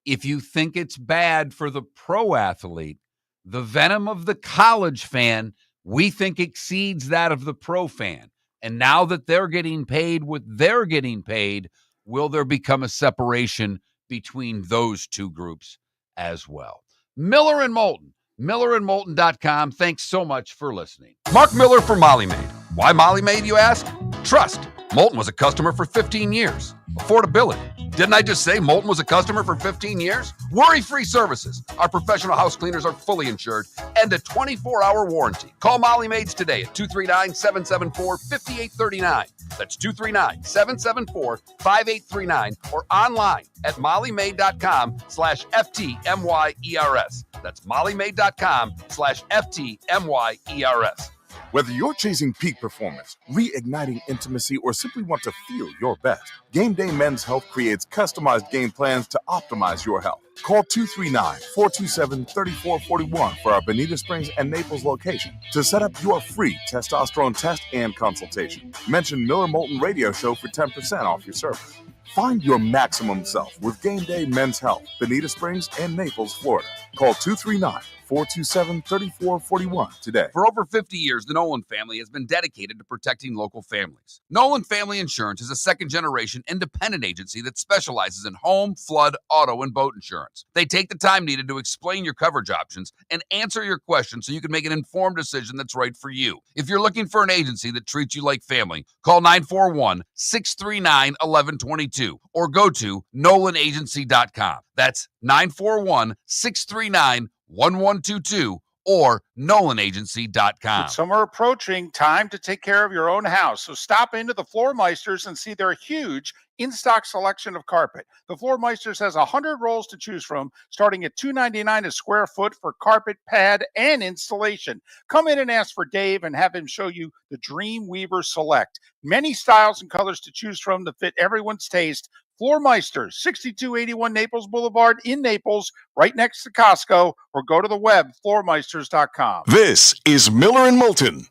If you think it's bad for the pro athlete, the venom of the college fan, we think exceeds that of the pro fan. And now that they're getting paid what they're getting paid, will there become a separation between those two groups as well? Miller and Moulton, millerandmoulton.com. Thanks so much for listening. Mark Miller for Molly Maid. Why Molly Maid, you ask? Trust. Moulton was a customer for 15 years. Affordability. Didn't I just say Moulton was a customer for 15 years? Worry-free services. Our professional house cleaners are fully insured and a 24-hour warranty. Call Molly Maids today at 239-774-5839. That's 239-774-5839 or online at mollymaid.com/FTMYERS. That's mollymaid.com/FTMYERS. Whether you're chasing peak performance, reigniting intimacy, or simply want to feel your best, Game Day Men's Health creates customized game plans to optimize your health. Call 239-427-3441 for our Bonita Springs and Naples location to set up your free testosterone test and consultation. Mention Miller Moulton Radio Show for 10% off your service. Find your maximum self with Game Day Men's Health, Bonita Springs and Naples, Florida. Call 239-427-3441 today. For over 50 years, the Nolan family has been dedicated to protecting local families. Nolan Family Insurance is a second-generation independent agency that specializes in home, flood, auto, and boat insurance. They take the time needed to explain your coverage options and answer your questions so you can make an informed decision that's right for you. If you're looking for an agency that treats you like family, call 941-639-1122 or go to nolanagency.com. That's 941-639-1122 or nolanagency.com. With summer approaching, time to take care of your own house. So stop into the Floor Meisters and see their huge in-stock selection of carpet. The Floor Meisters has 100 rolls to choose from, starting at $2.99 a square foot for carpet, pad, and installation. Come in and ask for Dave and have him show you the Dream Weaver Select. Many styles and colors to choose from to fit everyone's taste. Floor Meisters, 6281 Naples Boulevard in Naples, right next to Costco, or go to the web, floormeisters.com. This is Miller and Moulton.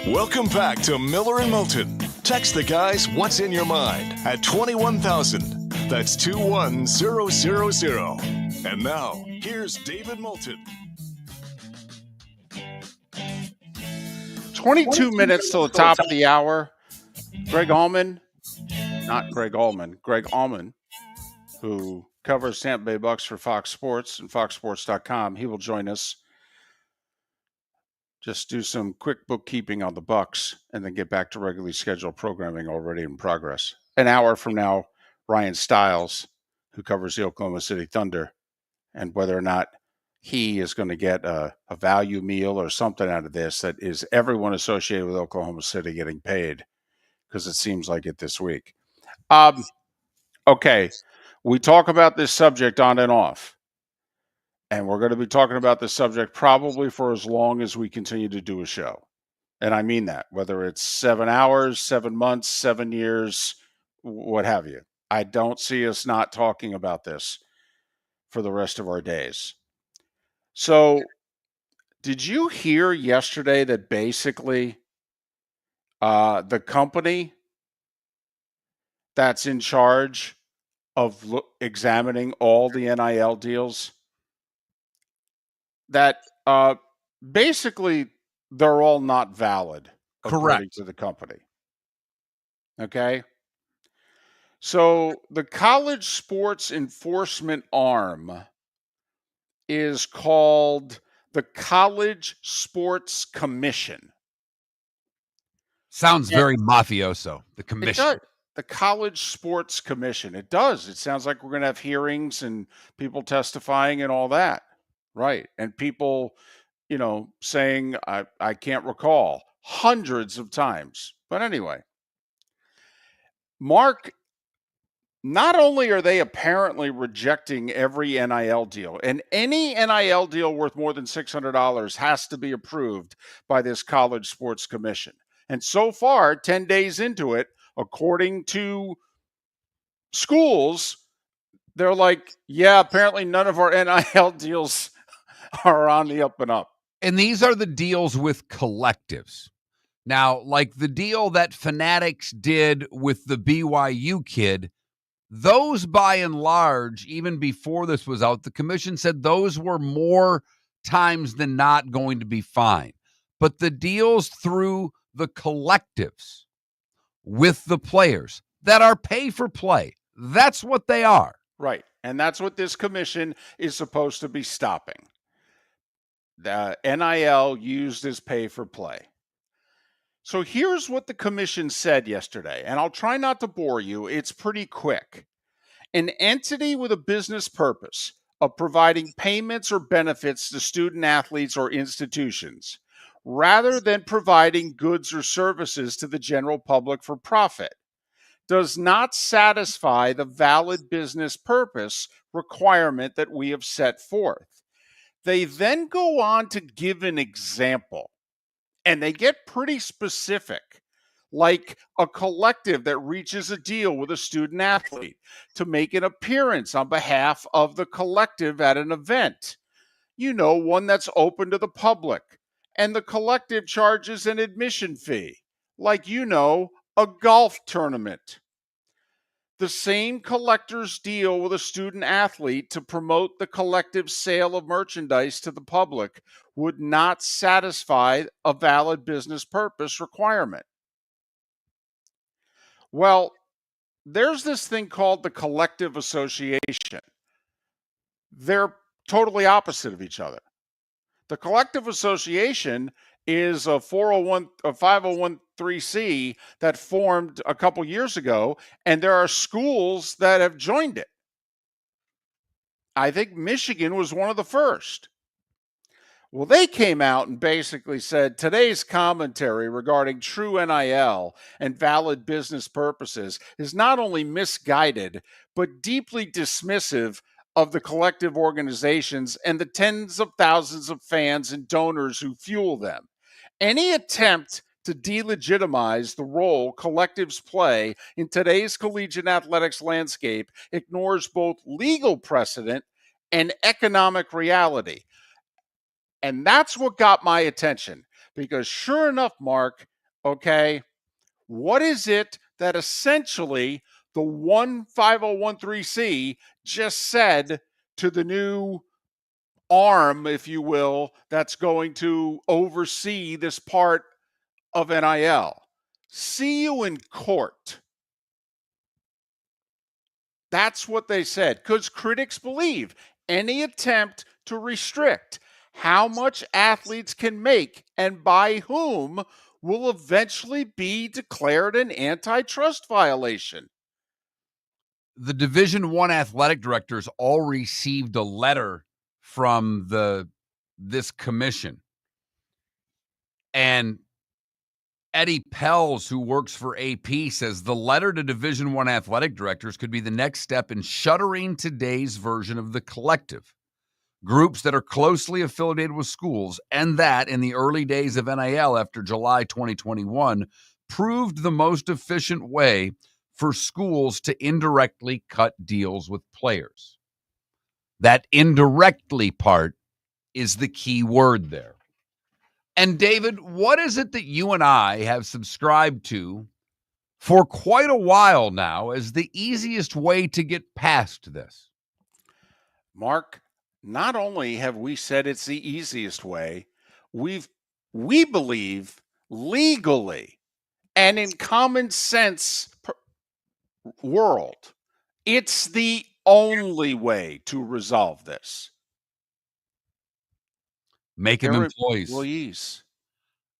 Welcome back to Miller and Moulton. Text the guys what's in your mind at 21,000. That's 21000. And now, here's David Moulton. 22 minutes till the top of the hour. Greg Auman, Greg Auman, who covers Tampa Bay Bucs for Fox Sports and foxsports.com. He will join us. Just do some quick bookkeeping on the Bucs and then get back to regularly scheduled programming already in progress. An hour from now, Ryan Stiles, who covers the Oklahoma City Thunder, and whether or not he is going to get a value meal or something out of this that is everyone associated with Oklahoma City getting paid, because it seems like it this week. Okay, we talk about this subject on and off. And we're going to be talking about this subject probably for as long as we continue to do a show. And I mean that, whether it's 7 hours, 7 months, 7 years, what have you. I don't see us not talking about this for the rest of our days. So, did you hear yesterday that basically the company that's in charge of examining all the NIL deals, that basically they're all not valid, according to the company. Okay? So the college sports enforcement arm is called the College Sports Commission. Sounds very mafioso, the commission. It does. The College Sports Commission. It does. It sounds like we're going to have hearings and people testifying and all that. Right. And people, saying, I can't recall, hundreds of times. But anyway, Mark, not only are they apparently rejecting every NIL deal, and any NIL deal worth more than $600 has to be approved by this College Sports Commission. And so far, 10 days into it, according to schools, they're like, yeah, apparently none of our NIL deals are on the up and up. And these are the deals with collectives. Now, like the deal that Fanatics did with the BYU kid, those by and large, even before this was out, the commission said those were more times than not going to be fine. But the deals through the collectives with the players that are pay for play, that's what they are. Right. And that's what this commission is supposed to be stopping. The NIL used as pay for play. So here's what the commission said yesterday, and I'll try not to bore you. It's pretty quick. An entity with a business purpose of providing payments or benefits to student athletes or institutions, rather than providing goods or services to the general public for profit, does not satisfy the valid business purpose requirement that we have set forth. They then go on to give an example, and they get pretty specific, like a collective that reaches a deal with a student athlete to make an appearance on behalf of the collective at an event. One that's open to the public, and the collective charges an admission fee, like, a golf tournament. The same collectors deal with a student athlete to promote the collective sale of merchandise to the public would not satisfy a valid business purpose requirement. Well, there's this thing called the collective association. They're totally opposite of each other. The collective association is a 501(c) that formed a couple years ago, and there are schools that have joined it. I think Michigan was one of the first. Well, they came out and basically said today's commentary regarding true NIL and valid business purposes is not only misguided, but deeply dismissive of the collective organizations and the tens of thousands of fans and donors who fuel them. Any attempt to delegitimize the role collectives play in today's collegiate athletics landscape ignores both legal precedent and economic reality. And that's what got my attention, because sure enough, Mark, Okay. What is it that essentially the 5013C just said to the new arm, if you will, that's going to oversee this part of NIL? See you in court. That's what they said, because critics believe any attempt to restrict how much athletes can make and by whom will eventually be declared an antitrust violation. The Division I athletic directors all received a letter from this commission. And Eddie Pells, who works for AP, says the letter to Division I athletic directors could be the next step in shuttering today's version of the collective. Groups that are closely affiliated with schools, and that in the early days of NIL after July 2021 proved the most efficient way for schools to indirectly cut deals with players. That indirectly part is the key word there. And David, what is it that you and I have subscribed to for quite a while now as the easiest way to get past this? Mark, not only have we said it's the easiest way, we believe legally and in common sense world, it's the only way to resolve this. Make them They're employees.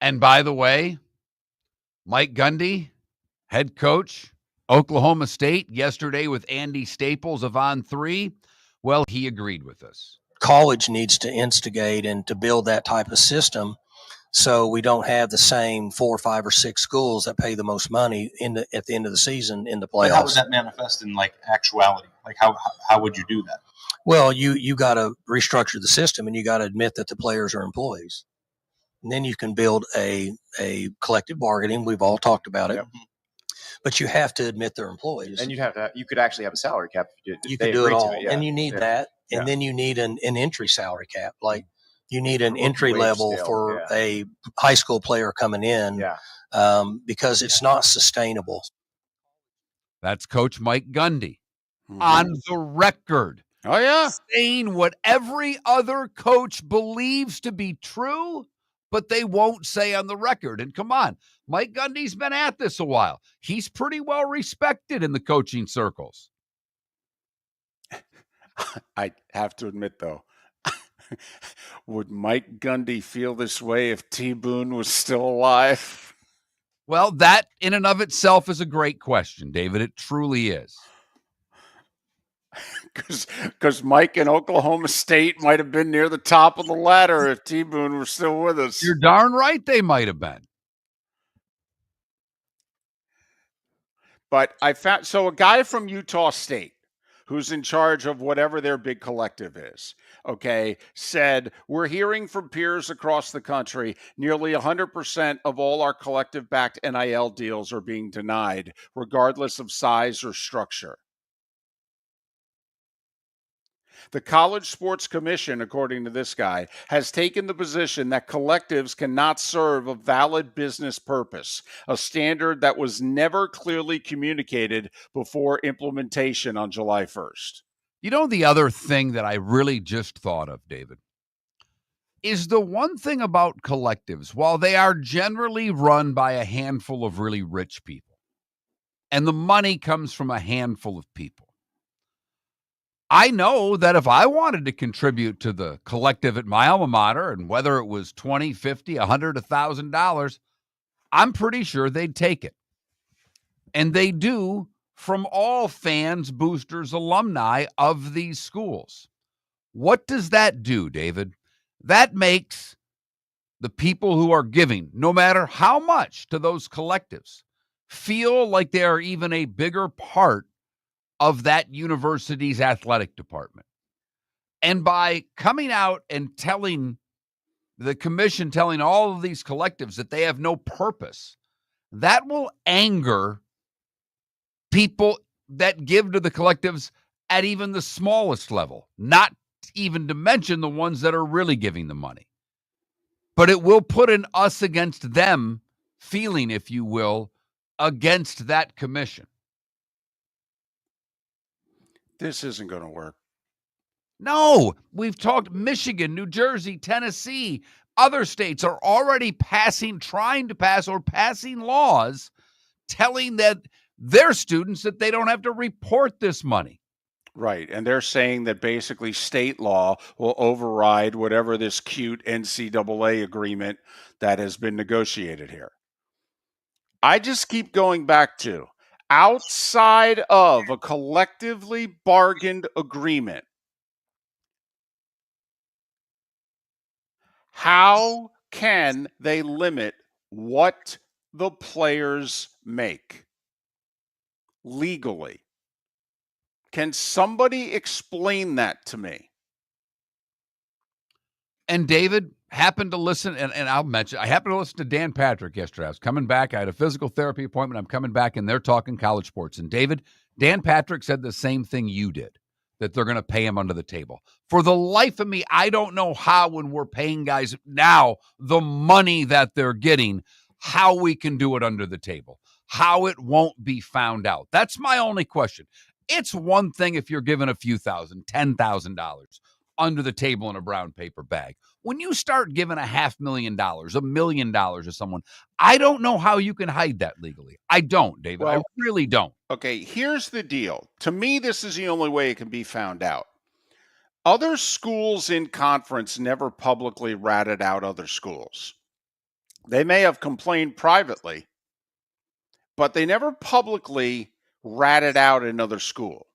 And by the way, Mike Gundy, head coach, Oklahoma State, yesterday with Andy Staples of On3, well, he agreed with us. College needs to instigate and to build that type of system so we don't have the same 4, 5, or 6 schools that pay the most money at the end of the season in the playoffs. But how would that manifest in actuality? How would you do that? Well, you got to restructure the system, and you got to admit that the players are employees. And then you can build a collective bargaining. We've all talked about it. Yep. But you have to admit they're employees. And you could actually have a salary cap. You could do it all. And you need that. And then you need an entry salary cap. Like you need an entry level for a high school player coming in because it's not sustainable. That's Coach Mike Gundy on the record. Oh, yeah. Saying what every other coach believes to be true, but they won't say on the record. And come on, Mike Gundy's been at this a while. He's pretty well respected in the coaching circles. I have to admit, though, would Mike Gundy feel this way if T. Boone was still alive? Well, that in and of itself is a great question, David. It truly is. Because Mike in Oklahoma State might have been near the top of the ladder if T. Boone were still with us. You're darn right they might have been. But I found, so a guy from Utah State who's in charge of whatever their big collective is, okay, said, we're hearing from peers across the country, nearly 100% of all our collective-backed NIL deals are being denied, regardless of size or structure. The College Sports Commission, according to this guy, has taken the position that collectives cannot serve a valid business purpose, a standard that was never clearly communicated before implementation on July 1st. You know, the other thing that I really just thought of, David, is the one thing about collectives, while they are generally run by a handful of really rich people, and the money comes from a handful of people, I know that if I wanted to contribute to the collective at my alma mater, and whether it was $20, $50, $100, $1,000, I'm pretty sure they'd take it. And they do from all fans, boosters, alumni of these schools. What does that do, David? That makes the people who are giving, no matter how much to those collectives, feel like they are even a bigger part of that university's athletic department. And by coming out and telling the commission, telling all of these collectives that they have no purpose, that will anger people that give to the collectives at even the smallest level, not even to mention the ones that are really giving the money. But it will put an us against them feeling, if you will, against that commission. This isn't going to work. No, we've talked Michigan, New Jersey, Tennessee, other states are already trying to pass passing laws telling that their students that they don't have to report this money. Right. And they're saying that basically state law will override whatever this cute NCAA agreement that has been negotiated here. I just keep going back to outside of a collectively bargained agreement. How can they limit what the players make legally? Can somebody explain that to me? And David happened to listen, and I'll mention, I happened to listen to Dan Patrick yesterday. I was coming back. I had a physical therapy appointment. I'm coming back, and they're talking college sports. And David, Dan Patrick said the same thing you did, that they're going to pay him under the table. For the life of me, I don't know how, when we're paying guys now the money that they're getting, how we can do it under the table, how it won't be found out. That's my only question. It's one thing if you're given a few thousand, $10,000 under the table in a brown paper bag. When you start giving $500,000, $1 million to someone, I don't know how you can hide that legally. I don't, David. Well, I really don't. Okay, here's the deal. To me, this is the only way it can be found out. Other schools in conference never publicly ratted out other schools. They may have complained privately, but they never publicly ratted out another school.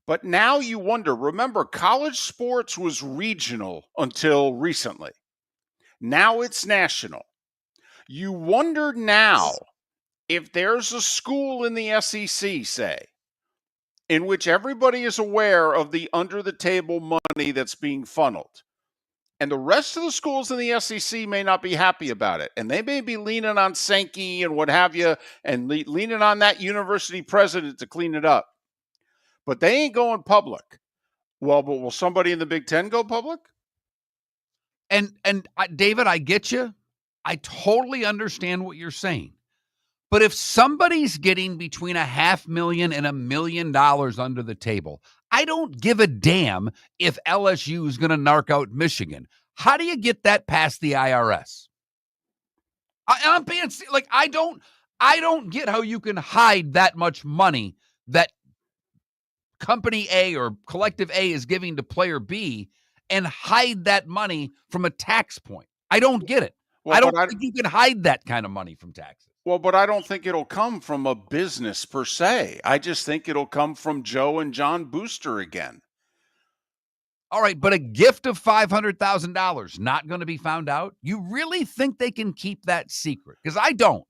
But now you wonder, remember, college sports was regional until recently. Now it's national. You wonder now if there's a school in the SEC, say, in which everybody is aware of the under-the-table money that's being funneled. And the rest of the schools in the SEC may not be happy about it. And they may be leaning on Sankey and what have you, and leaning on that university president to clean it up. But they ain't going public. Well, but will somebody in the Big Ten go public? And David, I get you. I totally understand what you're saying. But if somebody's getting between $500,000 and $1 million under the table, I don't give a damn if LSU is going to narc out Michigan. How do you get that past the IRS? I'm being like, I don't get how you can hide that much money that Company A or Collective A is giving to Player B and hide that money from a tax point. I don't get it. Well, I don't think you can hide that kind of money from taxes. Well, but I don't think it'll come from a business per se. I just think it'll come from Joe and John Booster again. All right, but a gift of $500,000 not going to be found out? You really think they can keep that secret? Because I don't.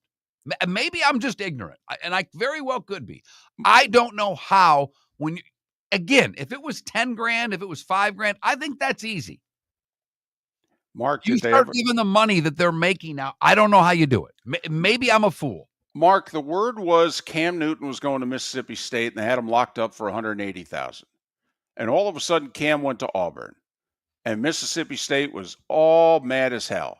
Maybe I'm just ignorant, and I very well could be. I don't know how. Again, if it was 10 grand, if it was 5 grand, I think that's easy. Mark, you start giving the money that they're making now. I don't know how you do it. Maybe I'm a fool. Mark, the word was Cam Newton was going to Mississippi State, and they had him locked up for $180,000. And all of a sudden, Cam went to Auburn, and Mississippi State was all mad as hell.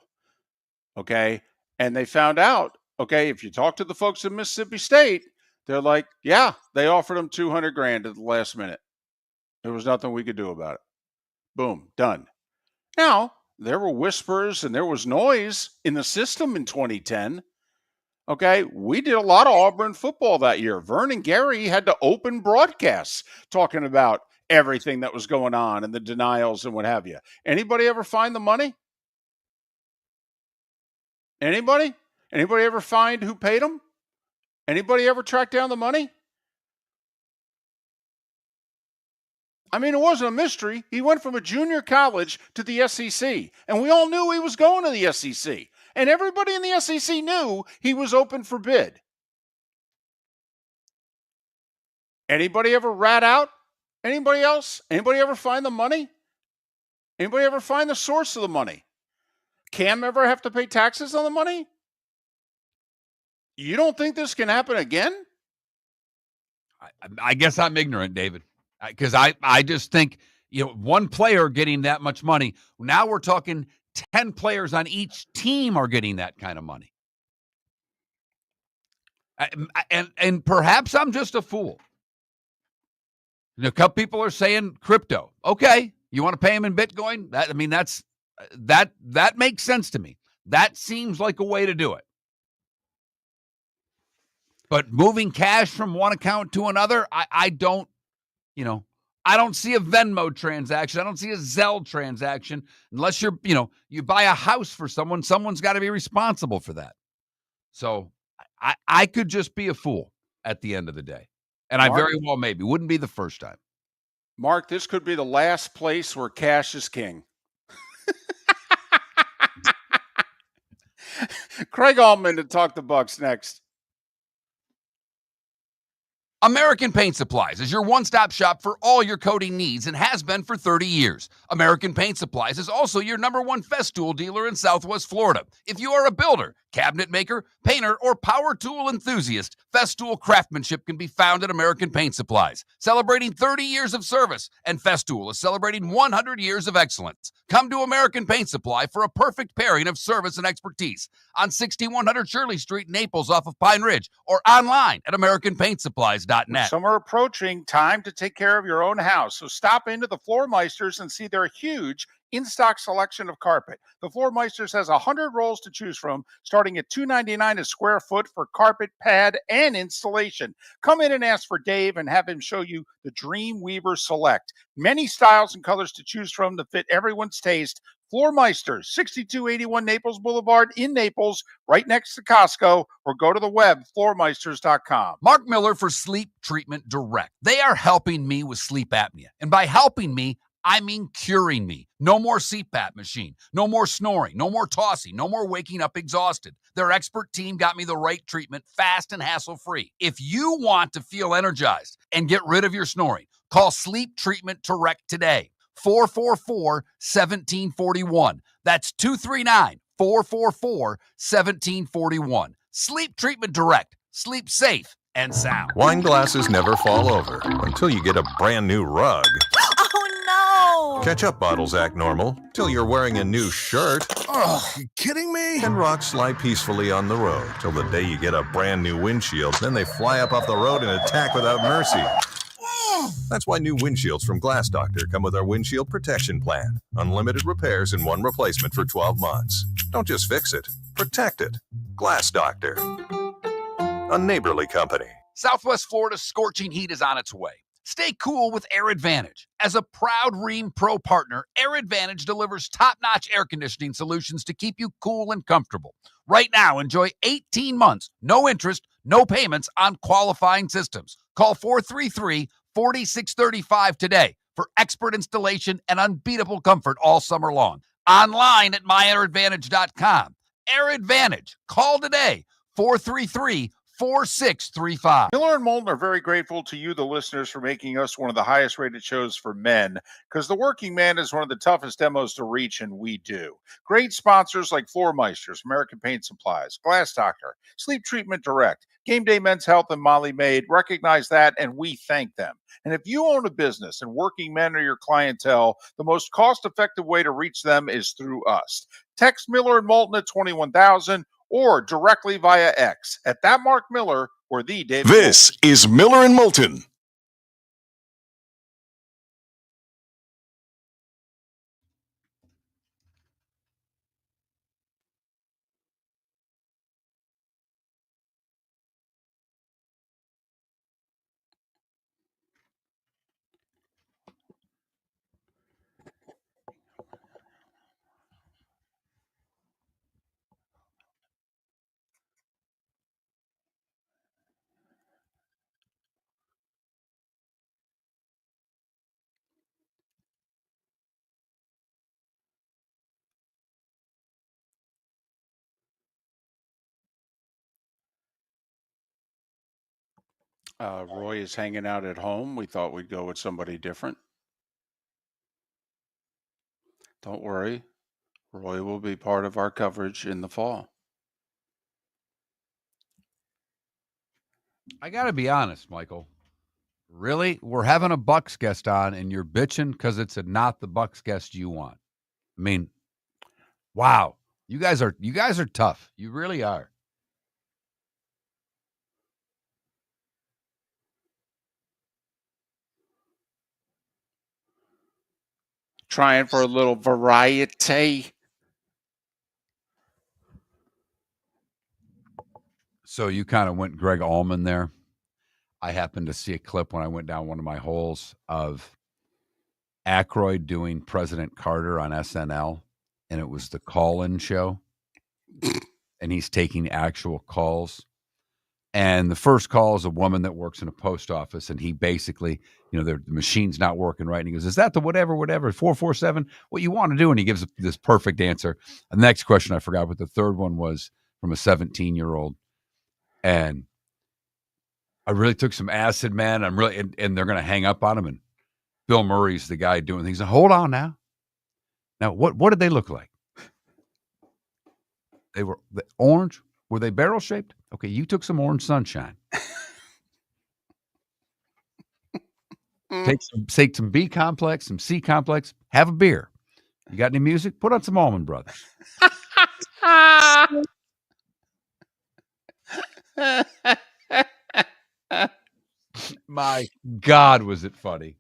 Okay, and they found out. Okay, if you talk to the folks in Mississippi State, they're like, yeah, they offered him $200,000 at the last minute. There was nothing we could do about it. Boom, done. Now, there were whispers and there was noise in the system in 2010. Okay, we did a lot of Auburn football that year. Vern and Gary had to open broadcasts talking about everything that was going on and the denials and what have you. Anybody ever find the money? Anybody? Anybody ever find who paid them? Anybody ever track down the money? I mean, it wasn't a mystery. He went from a junior college to the SEC, and we all knew he was going to the SEC. And everybody in the SEC knew he was open for bid. Anybody ever rat out? Anybody else? Anybody ever find the money? Anybody ever find the source of the money? Cam ever have to pay taxes on the money? You don't think this can happen again? I guess I'm ignorant, David, because I just think, one player getting that much money. Now we're talking 10 players on each team are getting that kind of money. And perhaps I'm just a fool. A couple people are saying crypto. Okay, you want to pay them in Bitcoin? That makes sense to me. That seems like a way to do it. But moving cash from one account to another, I don't see a Venmo transaction. I don't see a Zelle transaction unless you buy a house for someone. Someone's got to be responsible for that. So I could just be a fool at the end of the day. And Mark, I very well maybe. Wouldn't be the first time. Mark, this could be the last place where cash is king. Craig Auman to talk the Bucs next. American Paint Supplies is your one-stop shop for all your coating needs and has been for 30 years. American Paint Supplies is also your #1 Festool dealer in Southwest Florida. If you are a builder, cabinet maker, painter, or power tool enthusiast, Festool craftsmanship can be found at American Paint Supplies. Celebrating 30 years of service, and Festool is celebrating 100 years of excellence. Come to American Paint Supply for a perfect pairing of service and expertise on 6100 Shirley Street, Naples off of Pine Ridge, or online at AmericanPaintSupplies.net. Summer approaching, time to take care of your own house. So stop into the Floor Meisters and see their huge in-stock selection of carpet. The Floor Meisters has 100 rolls to choose from, starting at $2.99 a square foot for carpet, pad, and installation. Come in and ask for Dave and have him show you the Dream Weaver Select. Many styles and colors to choose from to fit everyone's taste. Floor Meisters, 6281 Naples Boulevard in Naples, right next to Costco, or go to the web, floormeisters.com. Mark Miller for Sleep Treatment Direct. They are helping me with sleep apnea. And by helping me, I mean curing me. No more CPAP machine, no more snoring, no more tossing, no more waking up exhausted. Their expert team got me the right treatment, fast and hassle-free. If you want to feel energized and get rid of your snoring, call Sleep Treatment Direct today. 444-1741. That's 239-444-1741. Sleep Treatment Direct. Sleep safe and sound. Wine glasses never fall over until you get a brand new rug. Oh, no! Ketchup bottles act normal till you're wearing a new shirt. Oh, you kidding me? And rocks slide peacefully on the road till the day you get a brand new windshield. Then they fly up off the road and attack without mercy. That's why new windshields from Glass Doctor come with our windshield protection plan. Unlimited repairs and one replacement for 12 months. Don't just fix it, protect it. Glass Doctor. A neighborly company. Southwest Florida's scorching heat is on its way. Stay cool with Air Advantage. As a proud Rheem Pro partner, Air Advantage delivers top-notch air conditioning solutions to keep you cool and comfortable. Right now, enjoy 18 months, no interest, no payments on qualifying systems. Call 433-4635 today for expert installation and unbeatable comfort all summer long. Online at myairadvantage.com. Air Advantage. Call today, 433-4635. Miller and Moulton are very grateful to you, the listeners, for making us one of the highest rated shows for men, because the working man is one of the toughest demos to reach, and we do. Great sponsors like Floor Meisters, American Paint Supplies, Glass Doctor, Sleep Treatment Direct, Game Day Men's Health, and Molly Maid recognize that, and we thank them. And if you own a business and working men are your clientele, the most cost-effective way to reach them is through us. Text Miller and Moulton at 21,000 or directly via X at that Mark Miller or the David. This is Miller and Moulton. Roy is hanging out at home. We thought we'd go with somebody different. Don't worry. Roy will be part of our coverage in the fall. I got to be honest, Michael. Really? We're having a Bucs guest on, and you're bitching because it's not the Bucs guest you want. I mean, wow. You guys are tough. You really are. Trying for a little variety. So you kind of went Greg Auman there. I happened to see a clip when I went down one of my holes of Aykroyd doing President Carter on SNL, and it was the call-in show, and he's taking actual calls. And the first call is a woman that works in a post office, and he basically, the machine's not working right. And he goes, "Is that the whatever, 447? What you want to do?" And he gives this perfect answer. The next question I forgot, but the third one was from a 17-year-old. And I really took some acid, man. I'm really, and they're going to hang up on him. And Bill Murray's the guy doing things. Hold on now. Now, what did they look like? They were orange. Were they barrel shaped? Okay, you took some orange sunshine. Take some B complex, some C complex. Have a beer. You got any music? Put on some Allman Brothers. My God, was it funny?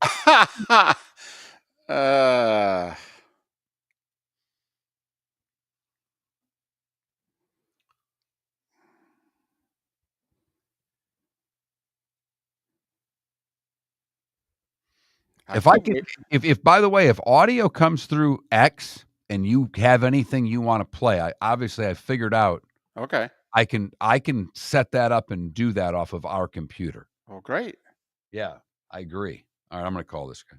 If by the way, if audio comes through X and you have anything you want to play, I figured out. Okay. I can set that up and do that off of our computer. Oh, great. Yeah, I agree. All right, I'm going to call this guy.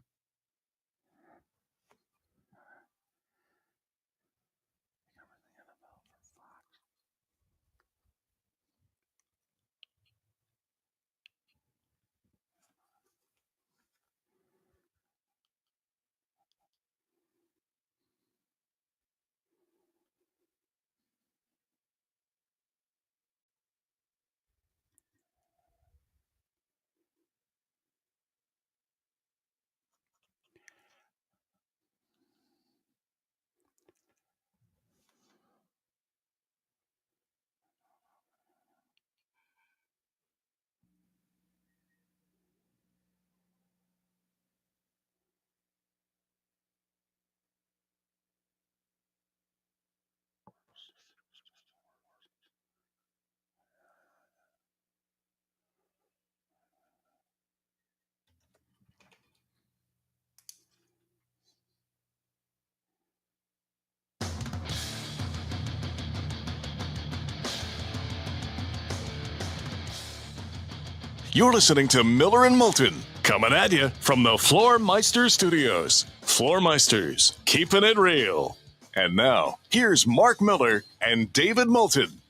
You're listening to Miller and Moulton, coming at you from the Floor Meister Studios. Floor Meisters, keeping it real. And now, here's Mark Miller and David Moulton.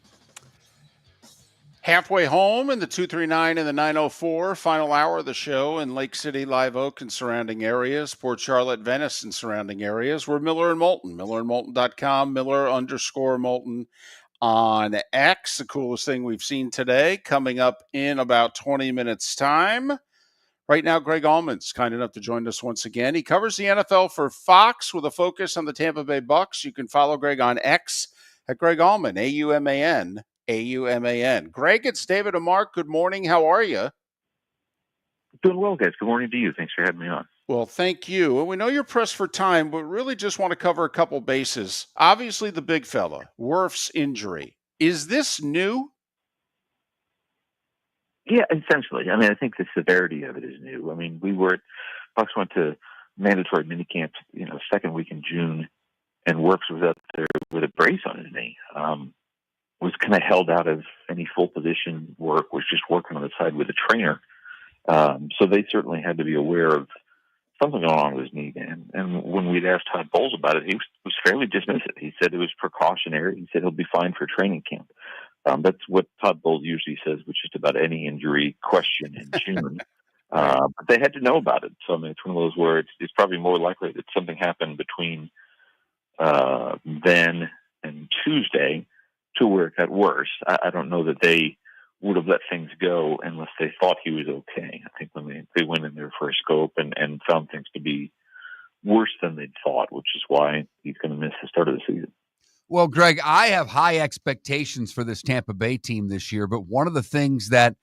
Halfway home in the 239 and the 904, final hour of the show in Lake City, Live Oak and surrounding areas, Port Charlotte, Venice and surrounding areas. We're Miller and Moulton, millerandmoulton.com, Miller_Moulton on X. The coolest thing we've seen today, coming up in about 20 minutes' time. Right now, Greg Auman's kind enough to join us once again. He covers the NFL for Fox with a focus on the Tampa Bay Bucs. You can follow Greg on X at Greg Auman, AUMAN. Greg, it's David and Mark. Good morning. How are you? Doing well, guys. Good morning to you. Thanks for having me on. Well, thank you. And we know you're pressed for time, but really just want to cover a couple bases. Obviously, the big fella, Wirf's injury. Is this new? Yeah, essentially. I mean, I think the severity of it is new. I mean, Bucs went to mandatory minicamp, second week in June, and Wirfs was up there with a brace on his knee. Was kind of held out of any full position work, was just working on the side with a trainer. So they certainly had to be aware of something going on with his knee. And when we'd asked Todd Bowles about it, he was fairly dismissive. He said it was precautionary. He said he'll be fine for training camp. That's what Todd Bowles usually says, with just about any injury question in June. But they had to know about it. So, I mean, it's one of those where it's probably more likely that something happened between then and Tuesday to where it got worse. I don't know that they would have let things go unless they thought he was okay. I think when they went in there for a scope and found things to be worse than they'd thought, which is why he's going to miss the start of the season. Well, Greg, I have high expectations for this Tampa Bay team this year, but one of the things that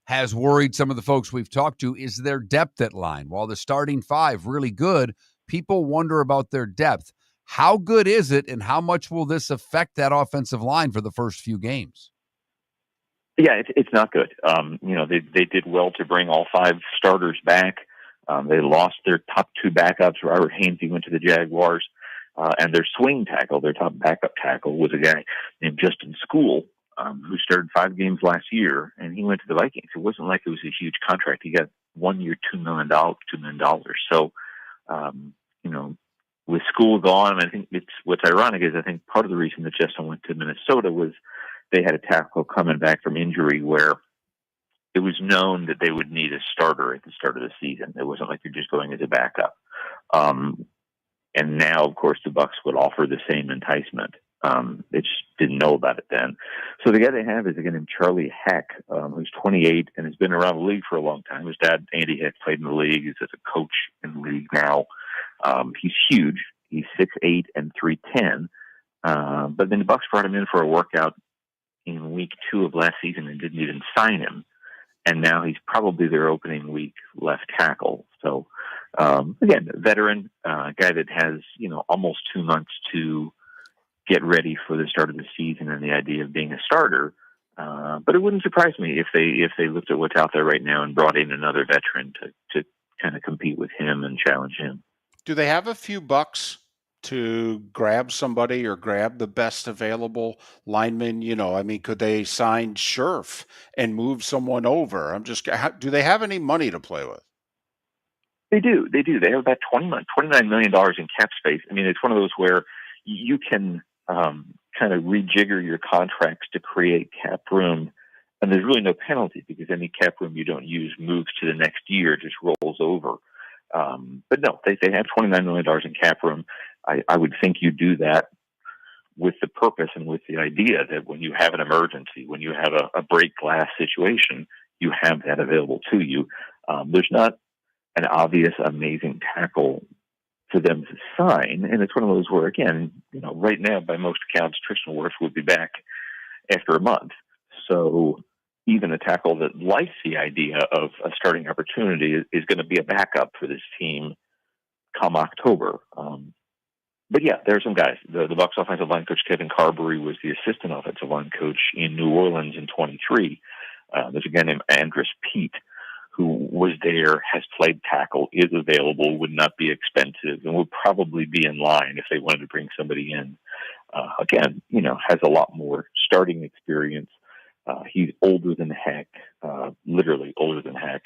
has worried some of the folks we've talked to is their depth at line. While the starting five really good, people wonder about their depth. How good is it, and how much will this affect that offensive line for the first few games? Yeah, it's not good. They did well to bring all 5 starters back. They lost their top 2 backups. Robert Hainsey went to the Jaguars, and their swing tackle, their top backup tackle, was a guy named Justin School, who started 5 games last year, and he went to the Vikings. It wasn't like it was a huge contract. He got 1 year, $2 million. So, with School gone, I think what's ironic is I think part of the reason that Justin went to Minnesota was they had a tackle coming back from injury where it was known that they would need a starter at the start of the season. It wasn't like you're just going as a backup. And now, of course, the Bucs would offer the same enticement. They just didn't know about it then. So the guy they have is a guy named Charlie Heck, who's 28 and has been around the league for a long time. His dad, Andy Heck, played in the league. He's as a coach in the league now. He's huge. He's 6'8" and 310. But then the Bucs brought him in for a workout in week 2 of last season and didn't even sign him. And now he's probably their opening week left tackle. So, again, veteran, guy that has, almost 2 months to get ready for the start of the season and the idea of being a starter. But it wouldn't surprise me if they looked at what's out there right now and brought in another veteran to kind of compete with him and challenge him. Do they have a few bucks to grab somebody or grab the best available lineman? Could they sign Scherf and move someone over? Do they have any money to play with? They do. They have about $29 million in cap space. It's one of those where you can kind of rejigger your contracts to create cap room, and there's really no penalty because any cap room you don't use moves to the next year, just rolls over. But no, they have $29 million in cap room. I would think you do that with the purpose and with the idea that when you have an emergency, when you have a break glass situation, you have that available to you. There's not an obvious, amazing tackle for them to sign. And it's one of those where, again, right now, by most accounts, Tristan Wirfs would be back after a month. So even a tackle that likes the idea of a starting opportunity is going to be a backup for this team come October. But yeah, there are some guys. The Bucs offensive line coach Kevin Carberry was the assistant offensive line coach in New Orleans in 23. There's a guy named Andres Pete who was there, has played tackle, is available, would not be expensive, and would probably be in line if they wanted to bring somebody in. Again, has a lot more starting experience. He's older than Heck, literally older than Heck.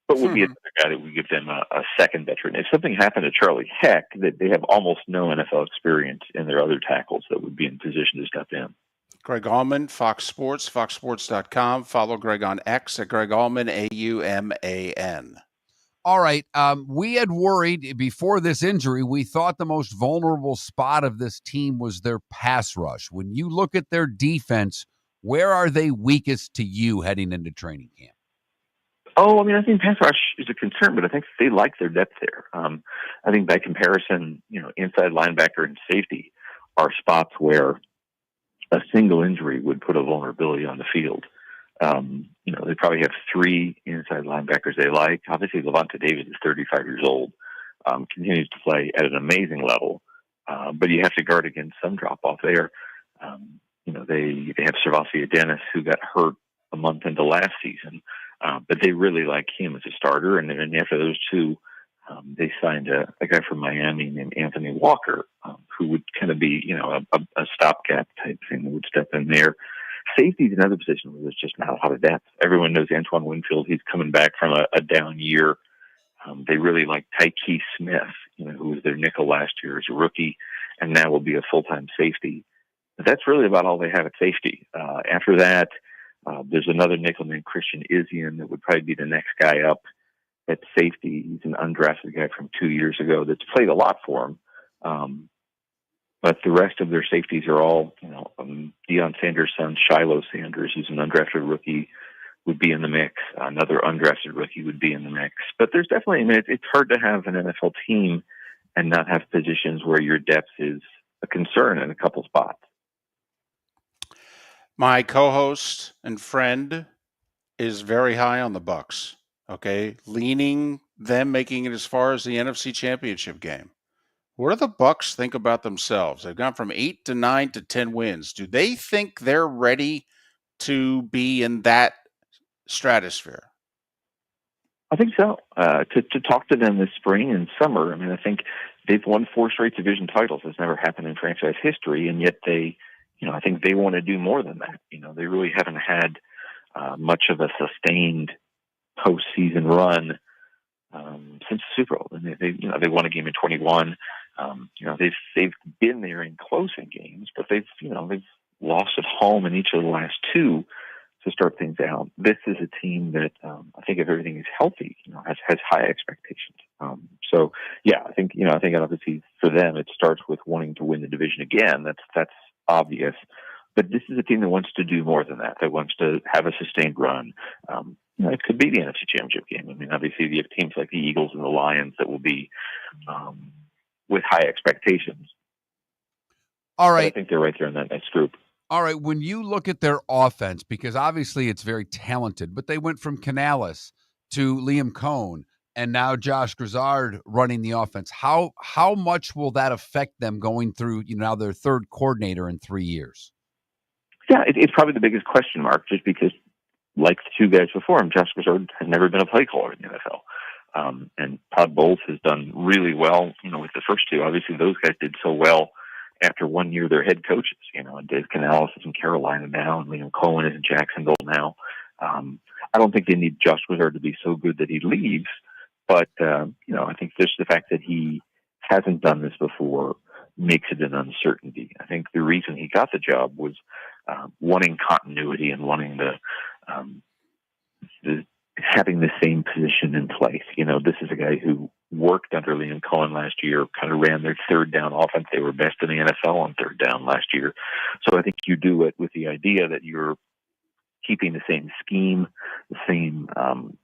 But would be another guy that would give them a second veteran. If something happened to Charlie Heck, that they have almost no NFL experience in their other tackles that would be in position to step in. Greg Auman, Fox Sports, foxsports.com. Follow Greg on X at Greg Auman, AUMAN. All right. We had worried before this injury, we thought the most vulnerable spot of this team was their pass rush. When you look at their defense, where are they weakest to you heading into training camp? I think pass rush is a concern, but I think they like their depth there. I think by comparison, inside linebacker and safety are spots where a single injury would put a vulnerability on the field. They probably have 3 inside linebackers they like. Obviously, Levante David is 35 years old, continues to play at an amazing level, but you have to guard against some drop-off there. They have Servacio Dennis, who got hurt a month into last season, but they really like him as a starter. And then after those two, they signed a guy from Miami named Anthony Walker, who would kind of be, a stopgap type thing that would step in there. Safety is another position where there's just not a lot of depth. Everyone knows Antoine Winfield. He's coming back from a down year. They really like Tyke Smith, who was their nickel last year as a rookie, and now will be a full-time safety. But that's really about all they have at safety. After that, there's another nickel named Christian Isian that would probably be the next guy up at safety. He's an undrafted guy from 2 years ago that's played a lot for him. But the rest of their safeties are all, Deion Sanders' son, Shiloh Sanders, who's an undrafted rookie, would be in the mix. Another undrafted rookie would be in the mix. But there's definitely, it's hard to have an NFL team and not have positions where your depth is a concern in a couple spots. My co-host and friend is very high on the Bucs. Okay, leaning them making it as far as the NFC Championship game. What do the Bucs think about themselves? They've gone from 8 to 9 to 10 wins. Do they think they're ready to be in that stratosphere? I think so. To talk to them this spring and summer, I mean, I think they've won 4 straight division titles. It's never happened in franchise history, and yet they, I think they want to do more than that. They really haven't had much of a sustained postseason run since the Super Bowl. And they won a game in 21. They've been there in close in games, but they've lost at home in each of the last 2 to start things out. This is a team that I think if everything is healthy, has high expectations. So yeah, I think obviously for them it starts with wanting to win the division again. That's obvious. But this is a team that wants to do more than that. That wants to have a sustained run. It could be the NFC Championship game. I mean, obviously you have teams like the Eagles and the Lions that will be with high expectations. All right. But I think they're right there in that next group. All right, when you look at their offense, because obviously it's very talented, but they went from Canales to Liam Cohn and now Josh Grizzard running the offense. How much will that affect them going through, now their third coordinator in 3 years? Yeah, it's probably the biggest question mark, just because, like the 2 guys before him, Josh Grizzard has never been a play caller in the NFL. And Todd Bowles has done really well, with the first 2. Obviously, those guys did so well after 1 year they're head coaches, and Dave Canales is in Carolina now, and Liam Cohen is in Jacksonville now. I don't think they need Josh Grizzard to be so good that he leaves, but, I think just the fact that he hasn't done this before makes it an uncertainty. I think the reason he got the job was wanting continuity and wanting having the same position in place. This is a guy who worked under Liam Cohen last year, kind of ran their third down offense. They were best in the NFL on third down last year. So I think you do it with the idea that you're keeping the same scheme, the same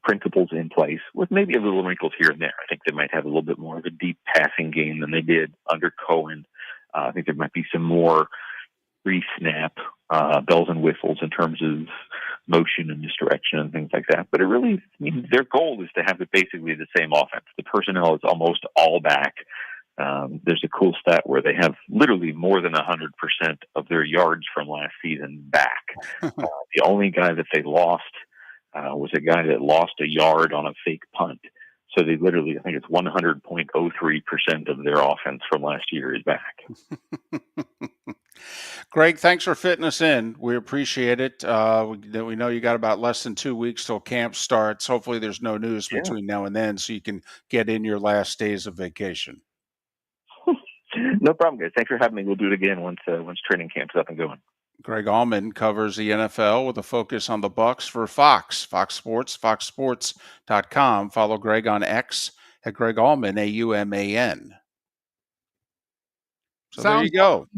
principles in place, with maybe a little wrinkles here and there. I think they might have a little bit more of a deep passing game than they did under Cohen. I think there might be some more pre-snap bells and whistles in terms of motion and misdirection and things like that. But it really, their goal is to have basically the same offense. The personnel is almost all back. There's a cool stat where they have literally more than 100% of their yards from last season back. The only guy that they lost was a guy that lost a yard on a fake punt. So they literally, I think it's 100.03% of their offense from last year is back. Greg, thanks for fitting us in. We appreciate it. We know you got about less than 2 weeks till camp starts. Hopefully there's no news between now and then so you can get in your last days of vacation. No problem, guys. Thanks for having me. We'll do it again once training camp's up and going. Greg Auman covers the NFL with a focus on the Bucs for Fox Sports, foxsports.com. Follow Greg on X at Greg Auman, AUMAN. So there you go.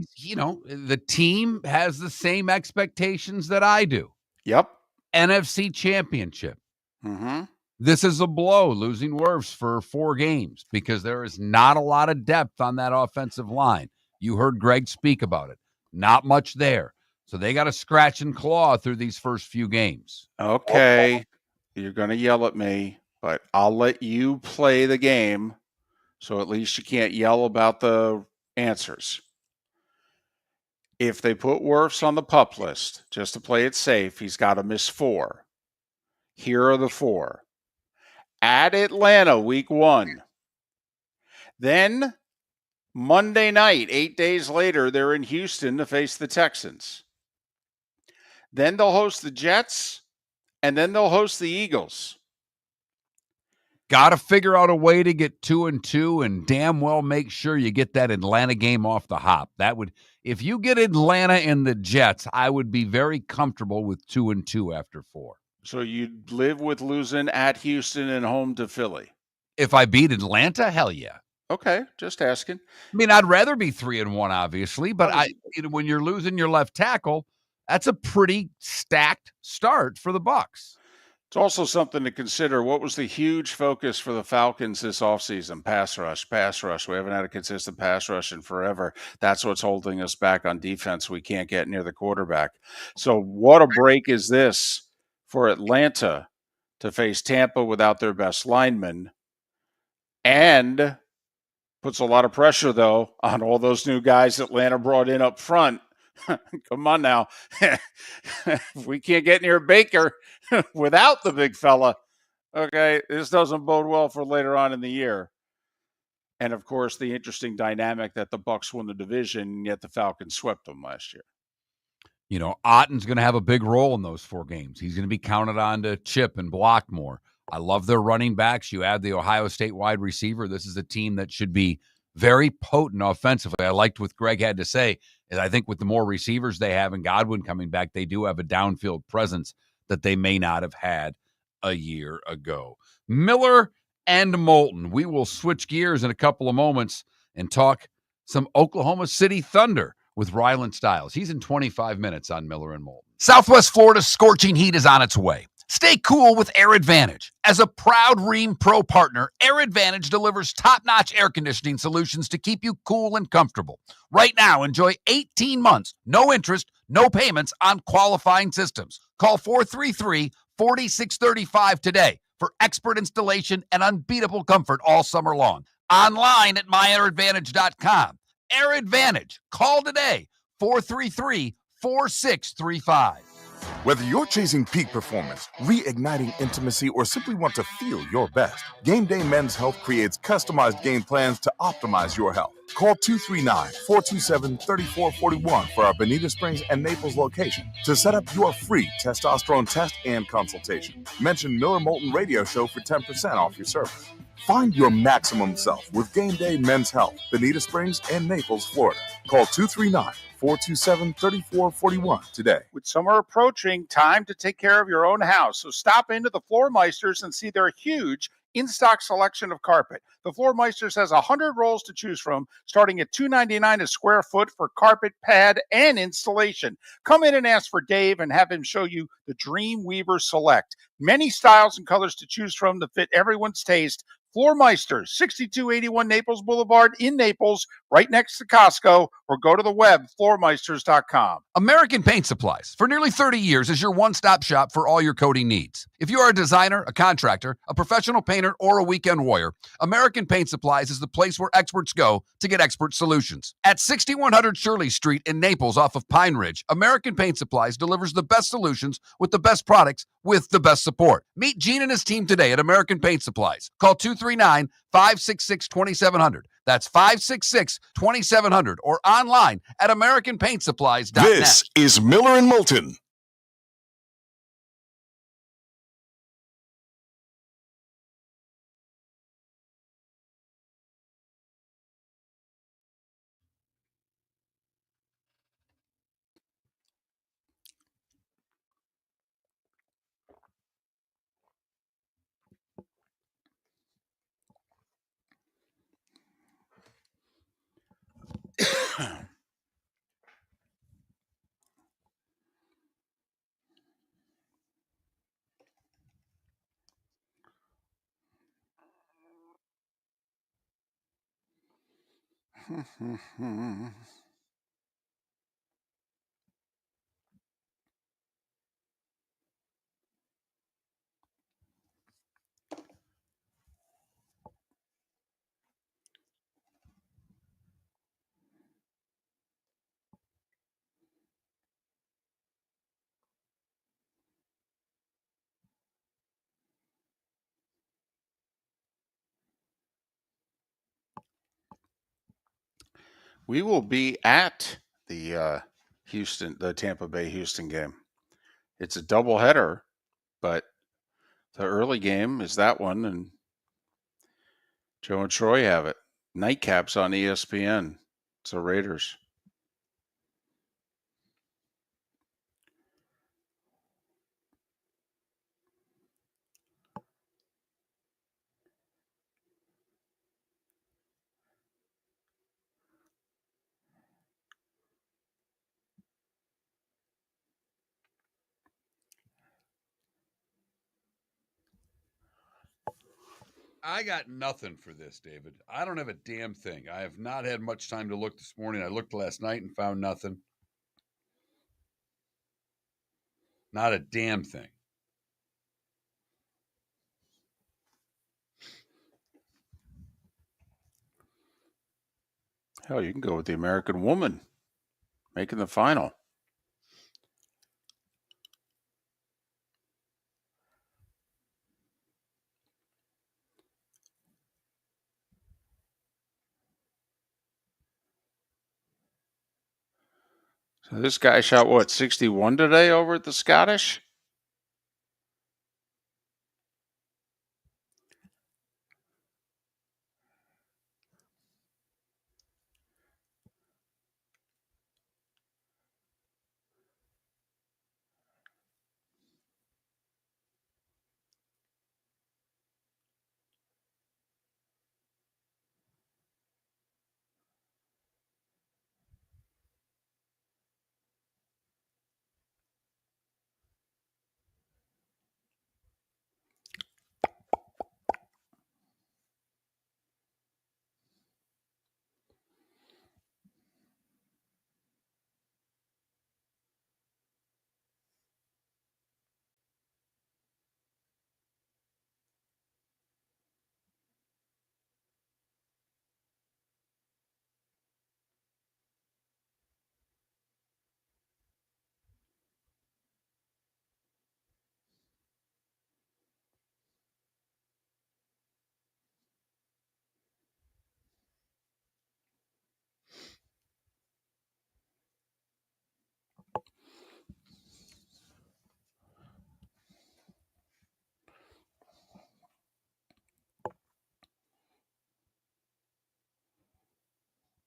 The team has the same expectations that I do. Yep. NFC Championship. Mm-hmm. This is a blow, losing Wirfs for 4 games, because there is not a lot of depth on that offensive line. You heard Greg speak about it. Not much there. So they got to scratch and claw through these first few games. Okay. You're going to yell at me, but I'll let you play the game, so at least you can't yell about the answers. If they put Wirfs on the PUP list, just to play it safe, he's got to miss 4. Here are the 4. At Atlanta, week 1. Then Monday night, 8 days later, they're in Houston to face the Texans. Then they'll host the Jets, and then they'll host the Eagles. Got to figure out a way to get 2-2, and damn well make sure you get that Atlanta game off the hop. If you get Atlanta and the Jets, I would be very comfortable with 2-2 after 4. So you'd live with losing at Houston and home to Philly? If I beat Atlanta, hell yeah. Okay, just asking. I mean, I'd rather be 3-1, obviously, but when you're losing your left tackle, that's a pretty stacked start for the Bucs. It's also something to consider. What was the huge focus for the Falcons this offseason? Pass rush. We haven't had a consistent pass rush in forever. That's what's holding us back on defense. We can't get near the quarterback. So what a break is this for Atlanta to face Tampa without their best lineman, And puts a lot of pressure, though, on all those new guys Atlanta brought in up front. Come on now. If we can't get near Baker without the big fella, okay, this doesn't bode well for later on in the year. And, of course, the interesting dynamic that the Bucs won the division, yet the Falcons swept them last year. You know, Otten's going to have a big role in those 4 games. He's going to be counted on to chip and block more. I love their running backs. You add the Ohio State wide receiver. This is a team that should be very potent offensively. I liked what Greg had to say. And I think with the more receivers they have and Godwin coming back, they do have a downfield presence that they may not have had a year ago. Miller and Moulton. We will switch gears in a couple of moments and talk some Oklahoma City Thunder with Rylen Stiles. He's in 25 minutes on Miller and Moulton. Southwest Florida's scorching heat is on its way. Stay cool with Air Advantage. As a proud Ream Pro partner, Air Advantage delivers top-notch air conditioning solutions to keep you cool and comfortable. Right now, enjoy 18 months, no interest, no payments on qualifying systems. Call 433-4635 today for expert installation and unbeatable comfort all summer long. Online at myairadvantage.com. Air Advantage. Call today, 433-4635. Whether you're chasing peak performance, reigniting intimacy, or simply want to feel your best, Game Day Men's Health creates customized game plans to optimize your health. Call 239-427-3441 for our Bonita Springs and Naples location to set up your free testosterone test and consultation. Mention Miller Moulton Radio Show for 10% off your service. Find your maximum self with Game Day Men's Health, Bonita Springs and Naples, Florida. Call 239-427-3441 today. With summer approaching, time to take care of your own house. So stop into the Floor Meisters and see their huge in-stock selection of carpet. The Floor Meisters has 100 rolls to choose from, starting at $2.99 a square foot for carpet, pad, and installation. Come in and ask for Dave and have him show you the Dream Weaver Select. Many styles and colors to choose from to fit everyone's taste. Floor Meisters, 6281 Naples Boulevard in Naples, right next to Costco, or go to the web, floormeisters.com. American Paint Supplies, for nearly 30 years, is your one-stop shop for all your coating needs. If you are a designer, a contractor, a professional painter, or a weekend warrior, American Paint Supplies is the place where experts go to get expert solutions. At 6100 Shirley Street in Naples off of Pine Ridge, American Paint Supplies delivers the best solutions with the best products with the best support. Meet Gene and his team today at American Paint Supplies. Call 239-566-2700. That's 566-2700 or online at AmericanPaintSupplies.net. This is Miller and Moulton. We will be at the Tampa Bay Houston game. It's a doubleheader, but the early game is that one, and Joe and Troy have it. Nightcaps on ESPN. It's the Raiders. I got nothing for this, David. I don't have a damn thing. I have not had much time to look this morning. I looked last night and found nothing. Not a damn thing. Hell, you can go with the American Woman making the final. So this guy shot, what, 61 today over at the Scottish?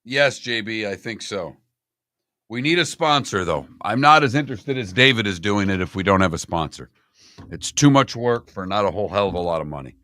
Yes, JB, I think so. We need a sponsor, though. I'm not as interested as David is doing it if we don't have a sponsor. It's too much work for not a whole hell of a lot of money.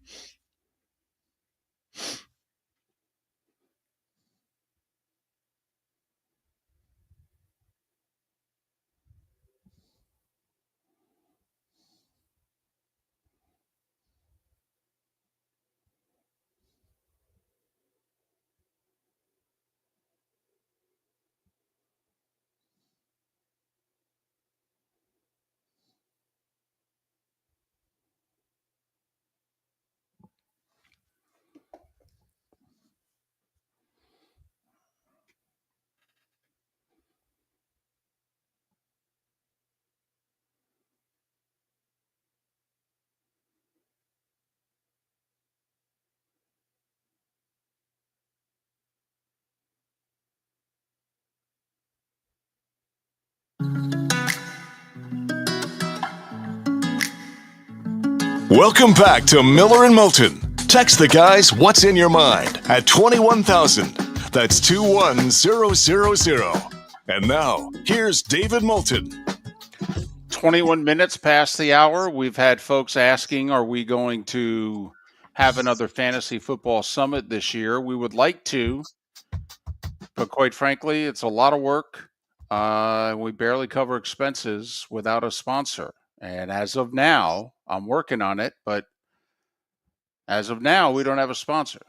Welcome back to Miller and Moulton. Text the guys what's in your mind at 21,000. That's 21000. And now, here's David Moulton. 21 minutes past the hour. We've had folks asking, are we going to have another fantasy football summit this year? We would like to, but quite frankly, it's a lot of work. We barely cover expenses without a sponsor. And as of now, I'm working on it, but as of now, we don't have a sponsor.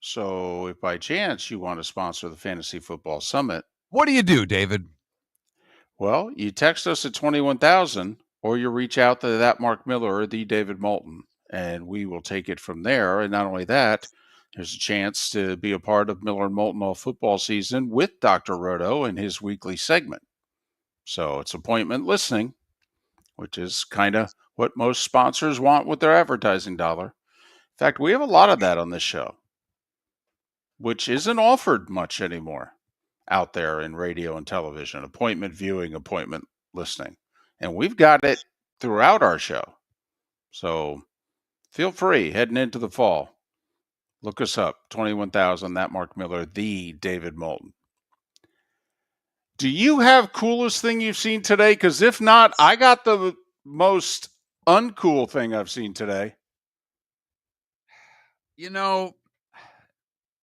So if by chance you want to sponsor the Fantasy Football Summit, what do you do, David? Well, you text us at 21,000 or you reach out to that Mark Miller or the David Moulton, and we will take it from there. And not only that, there's a chance to be a part of Miller and Moulton all football season with Dr. Roto and his weekly segment. So it's appointment listening, which is kind of what most sponsors want with their advertising dollar. In fact, we have a lot of that on this show, which isn't offered much anymore out there in radio and television. Appointment viewing, appointment listening. And we've got it throughout our show. So feel free heading into the fall. Look us up, 21,000, that Mark Miller, the David Moulton. Do you have coolest thing you've seen today? Because if not, I got the most uncool thing I've seen today. You know,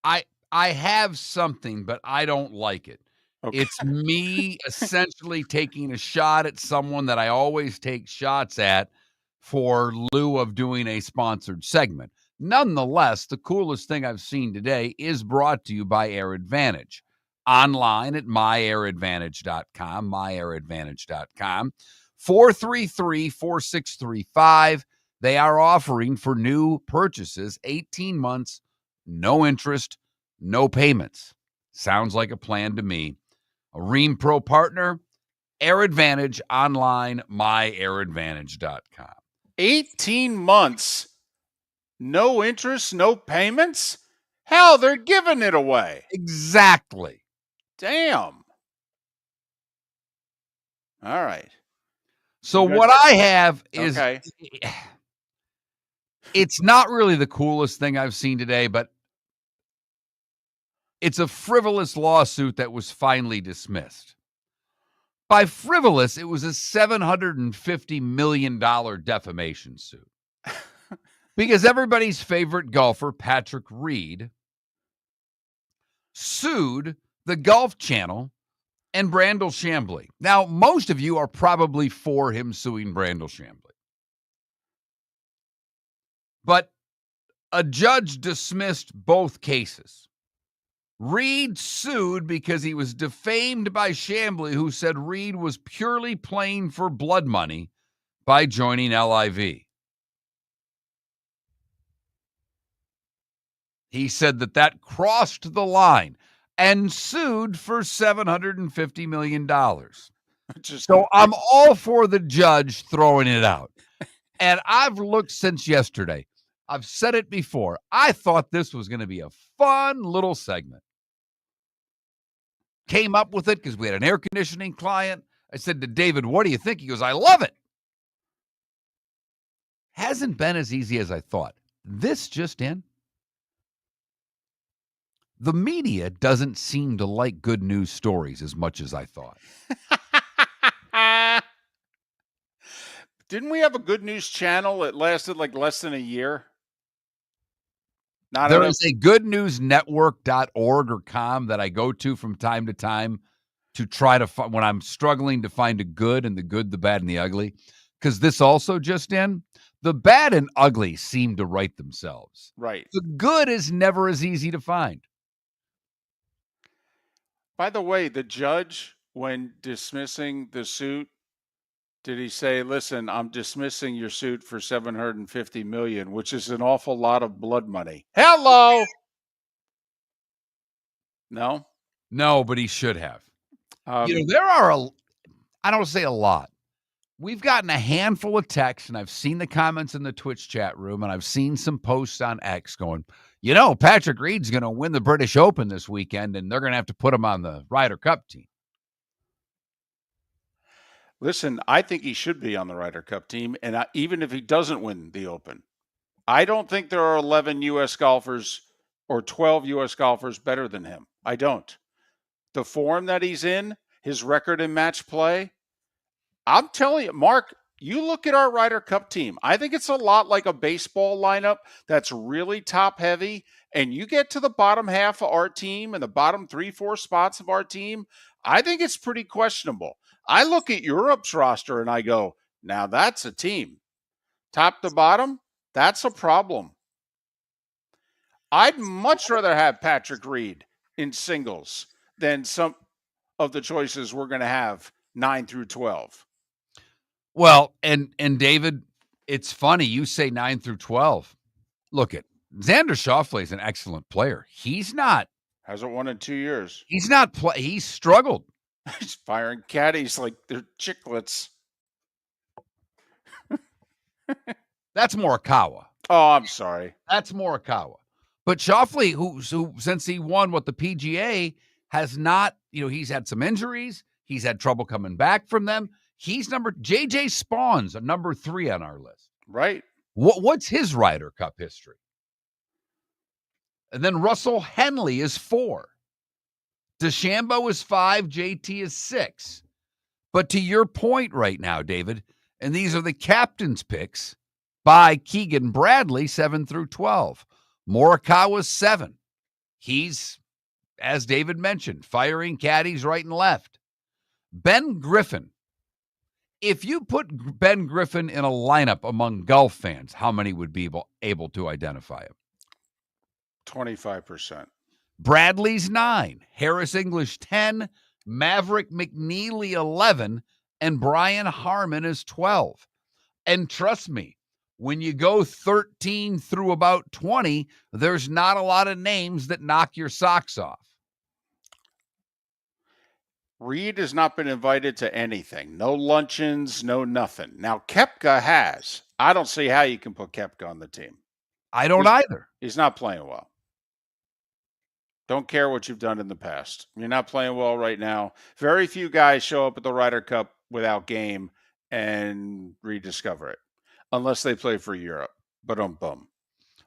I have something, but I don't like it. Okay. It's me essentially taking a shot at someone that I always take shots at for lieu of doing a sponsored segment. Nonetheless, the coolest thing I've seen today is brought to you by Air Advantage. Online at myairadvantage.com, myairadvantage.com, 433-4635. They are offering for new purchases 18 months, no interest, no payments. Sounds like a plan to me. A Ream Pro partner, Air Advantage online, myairadvantage.com. 18 months, no interest, no payments? Hell, they're giving it away. Exactly. Damn. All right. So what I have is, okay. It's not really the coolest thing I've seen today, but it's a frivolous lawsuit that was finally dismissed. By frivolous, it was a $750 million defamation suit. Because everybody's favorite golfer, Patrick Reed, sued the Golf Channel and Brandel Chambly. Now, most of you are probably for him suing Brandel Chambly. But a judge dismissed both cases. Reed sued because he was defamed by Chambly, who said Reed was purely playing for blood money by joining LIV. He said that crossed the line and sued for $750 million. So I'm all for the judge throwing it out. And I've looked since yesterday. I've said it before. I thought this was going to be a fun little segment. Came up with it because we had an air conditioning client. I said to David, what do you think? He goes, I love it. Hasn't been as easy as I thought. This just in. The media doesn't seem to like good news stories as much as I thought. Didn't we have a good news channel that lasted like less than a year? There is a goodnewsnetwork.org or com that I go to from time to time to try to find when I'm struggling to find a good and the good, the bad, and the ugly. Because this also just in, the bad and ugly seem to write themselves. Right. The good is never as easy to find. By the way, the judge, when dismissing the suit, did he say, listen, I'm dismissing your suit for $750 million, which is an awful lot of blood money? Hello. No? No, but he should have. There are I don't say a lot. We've gotten a handful of texts, and I've seen the comments in the Twitch chat room, and I've seen some posts on X going, Patrick Reed's going to win the British Open this weekend, and they're going to have to put him on the Ryder Cup team. Listen, I think he should be on the Ryder Cup team, and even if he doesn't win the Open, I don't think there are 11 U.S. golfers or 12 U.S. golfers better than him. I don't. The form that he's in, his record in match play, I'm telling you, Mark, you look at our Ryder Cup team. I think it's a lot like a baseball lineup that's really top heavy, and you get to the bottom half of our team and the bottom 3-4 spots of our team, I think it's pretty questionable. I look at Europe's roster and I go, now that's a team. Top to bottom, that's a problem. I'd much rather have Patrick Reed in singles than some of the choices we're going to have 9 through 12. Well, and David, it's funny. You say 9 through 12. Look at Xander Schauffele is an excellent player. He's not. Hasn't won in 2 years. He's not. He's struggled. He's firing caddies like they're chiclets. That's Morikawa. Oh, I'm sorry. That's Morikawa. But Schauffele, who since he won the PGA, has not, he's had some injuries. He's had trouble coming back from them. He's JJ Spawn's a number 3 on our list. Right. What's his Ryder Cup history? And then Russell Henley is 4. DeChambeau is 5. JT is 6. But to your point right now, David, and these are the captain's picks by Keegan Bradley, 7 through 12. Morikawa's 7. He's, as David mentioned, firing caddies right and left. Ben Griffin. If you put Ben Griffin in a lineup among golf fans, how many would be able to identify him? 25%. Bradley's 9, Harris English 10, Maverick McNeely 11, and Brian Harmon is 12. And trust me, when you go 13 through about 20, there's not a lot of names that knock your socks off. Reed has not been invited to anything. No luncheons, no nothing. Now, Koepka has. I don't see how you can put Koepka on the team. I don't either. He's not playing well. Don't care what you've done in the past. You're not playing well right now. Very few guys show up at the Ryder Cup without game and rediscover it, unless they play for Europe. Bum.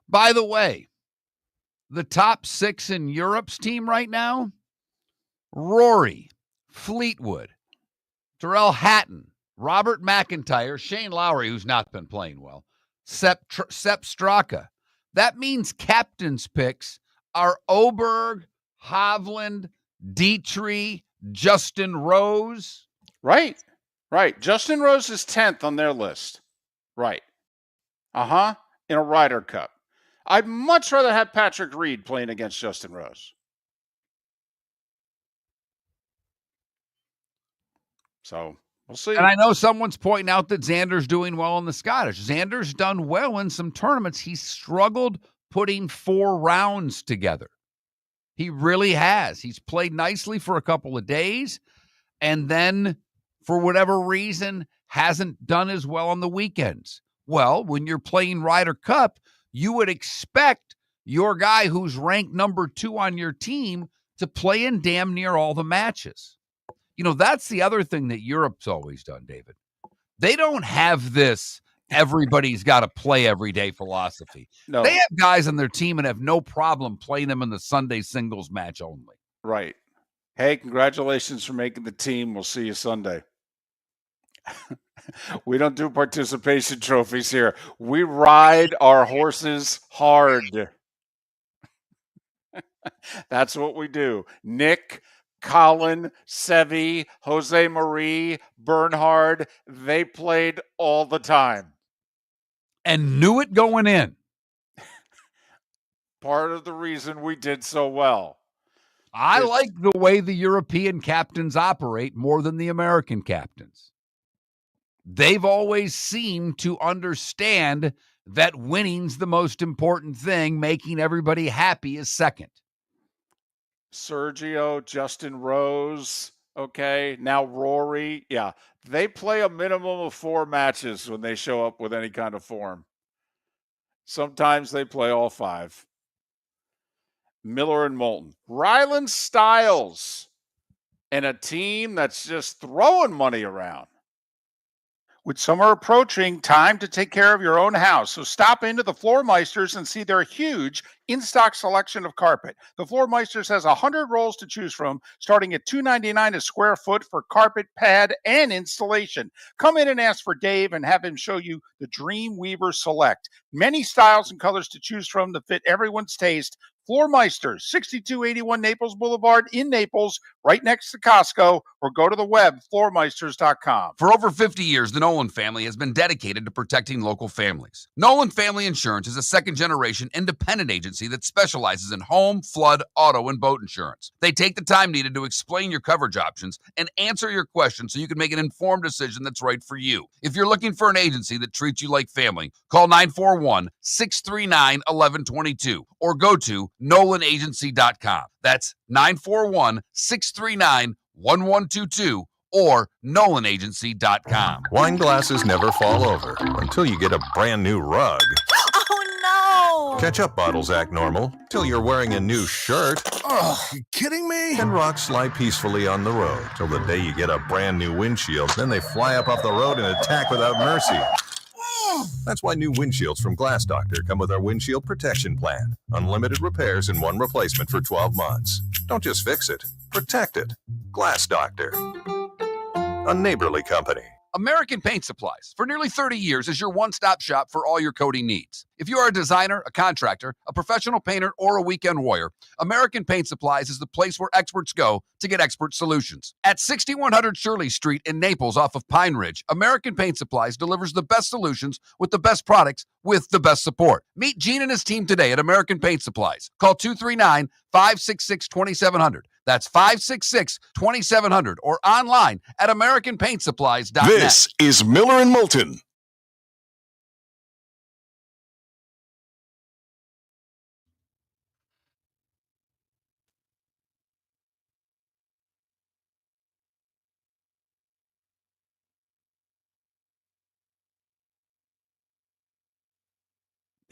By the way, the top 6 in Europe's team right now, Rory, Fleetwood, Tyrrell Hatton, Robert McIntyre, Shane Lowry, who's not been playing well, Sepp Straka. That means captain's picks are Oberg, Hovland, Dietrich, Justin Rose. Right. Justin Rose is 10th on their list. Right. In a Ryder Cup. I'd much rather have Patrick Reed playing against Justin Rose. So we'll see. And I know someone's pointing out that Xander's doing well in the Scottish. Xander's done well in some tournaments. He's struggled putting 4 rounds together. He really has. He's played nicely for a couple of days, and then for whatever reason hasn't done as well on the weekends. Well, when you're playing Ryder Cup, you would expect your guy who's ranked number 2 on your team to play in damn near all the matches. You know, that's the other thing that Europe's always done, David. They don't have this everybody's got to play every day philosophy. No. They have guys on their team and have no problem playing them in the Sunday singles match only. Right. Hey, congratulations for making the team. We'll see you Sunday. We don't do participation trophies here. We ride our horses hard. That's what we do. Nick, Colin, Sevi, Jose Marie, Bernhard, they played all the time. And knew it going in. Part of the reason we did so well. I like the way the European captains operate more than the American captains. They've always seemed to understand that winning's the most important thing, making everybody happy is second. Sergio, Justin Rose, okay, now Rory. Yeah, they play a minimum of 4 matches when they show up with any kind of form. Sometimes they play all 5. Miller and Moulton. Rylen, Stiles, and a team that's just throwing money around. With summer approaching, time to take care of your own house. So stop into the Floor Meisters and see their huge in-stock selection of carpet. The Floor Meisters has 100 rolls to choose from, starting at $2.99 a square foot for carpet, pad, and installation. Come in and ask for Dave and have him show you the Dream Weaver Select. Many styles and colors to choose from to fit everyone's taste. Floor Meisters, 6281 Naples Boulevard in Naples, right next to Costco, or go to the web, floormeisters.com. For over 50 years, the Nolan family has been dedicated to protecting local families. Nolan Family Insurance is a second-generation independent agency that specializes in home, flood, auto, and boat insurance. They take the time needed to explain your coverage options and answer your questions so you can make an informed decision that's right for you. If you're looking for an agency that treats you like family, call 941-639-1122 or go to NolanAgency.com. That's 941-639-1122 or NolanAgency.com. Wine glasses never fall over until you get a brand new rug. Oh, no! Ketchup bottles act normal till you're wearing a new shirt. Oh, you kidding me? And rocks slide peacefully on the road till the day you get a brand new windshield. Then they fly up off the road and attack without mercy. That's why new windshields from Glass Doctor come with our windshield protection plan. Unlimited repairs and 1 replacement for 12 months. Don't just fix it, protect it. Glass Doctor. A neighborly company. American Paint Supplies, for nearly 30 years, is your one-stop shop for all your coating needs. If you are a designer, a contractor, a professional painter, or a weekend warrior, American Paint Supplies is the place where experts go to get expert solutions. At 6100 Shirley Street in Naples off of Pine Ridge, American Paint Supplies delivers the best solutions with the best products with the best support. Meet Gene and his team today at American Paint Supplies. Call 239-566-2700. That's 566-2700 or online at AmericanPaintSupplies.net. This is Miller and Moulton.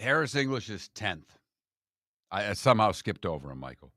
Harris English is 10th. I somehow skipped over him, Michael.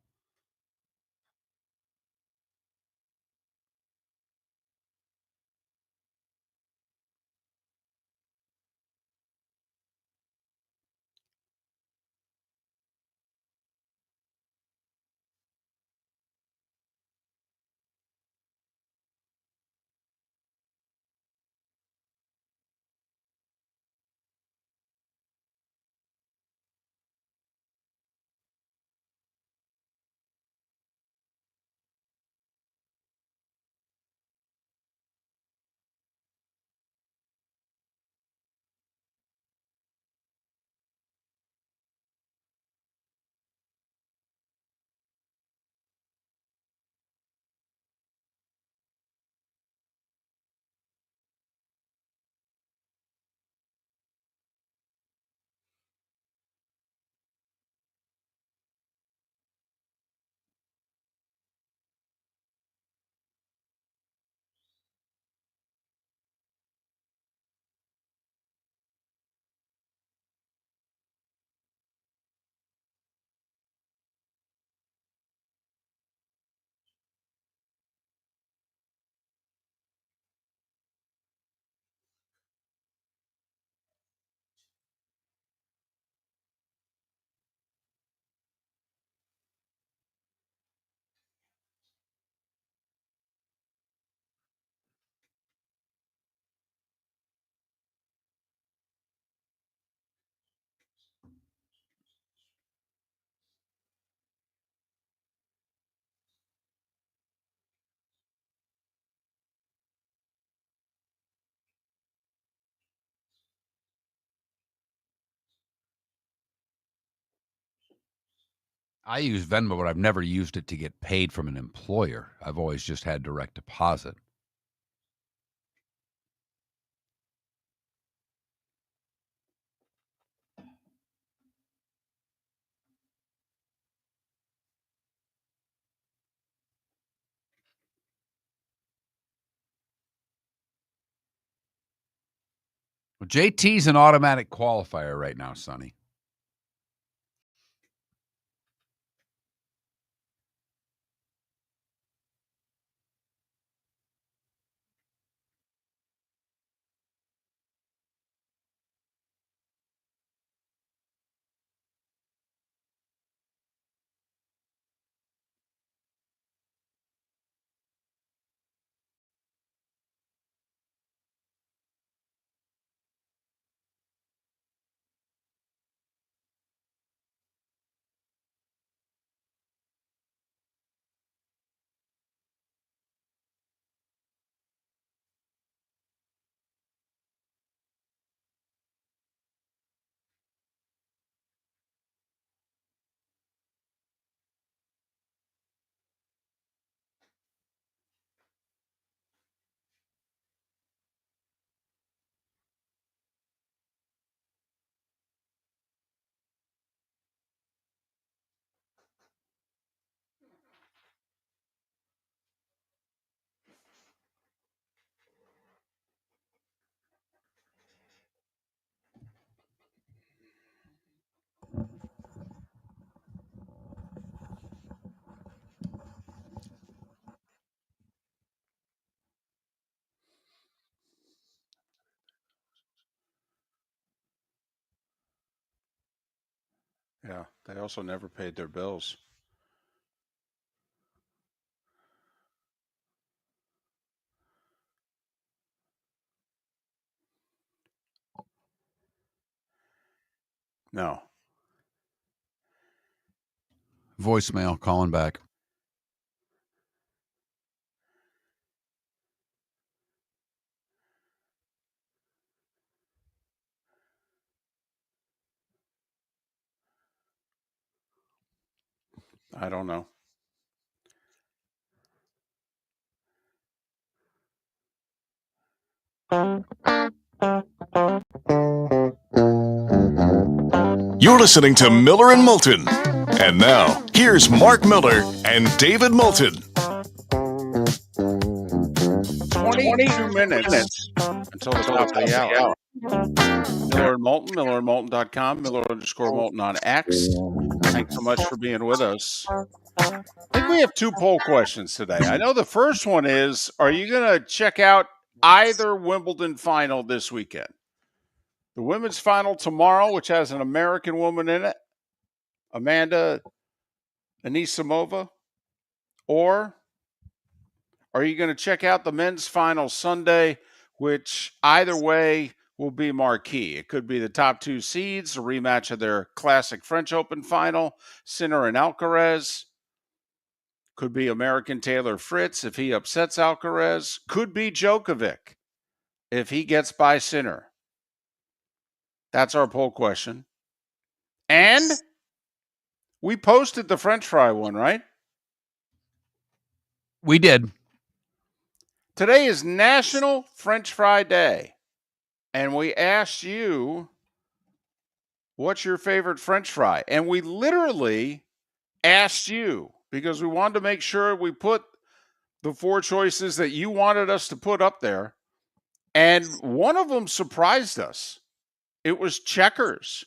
I use Venmo, but I've never used it to get paid from an employer. I've always just had direct deposit. Well, JT's an automatic qualifier right now, Sonny. Yeah, they also never paid their bills. No. Voicemail calling back. I don't know. You're listening to Miller and Moulton. And now, here's Mark Miller and David Moulton. 22 minutes until the top of the hour. Miller and Moulton, MillerandMoulton.com, Miller_Moulton on X. Thanks so much for being with us. I think we have 2 poll questions today. I know the first one is, are you going to check out either Wimbledon final this weekend? The women's final tomorrow, which has an American woman in it, Amanda Anisimova, or are you going to check out the men's final Sunday, which either way will be marquee? It could be the top 2 seeds, a rematch of their classic French Open final, Sinner and Alcaraz. Could be American Taylor Fritz if he upsets Alcaraz. Could be Djokovic if he gets by Sinner. That's our poll question. And we posted the French fry one, right? We did. Today is National French Fry Day. And we asked you, what's your favorite French fry? And we literally asked you because we wanted to make sure we put the 4 choices that you wanted us to put up there. And one of them surprised us. It was Checkers.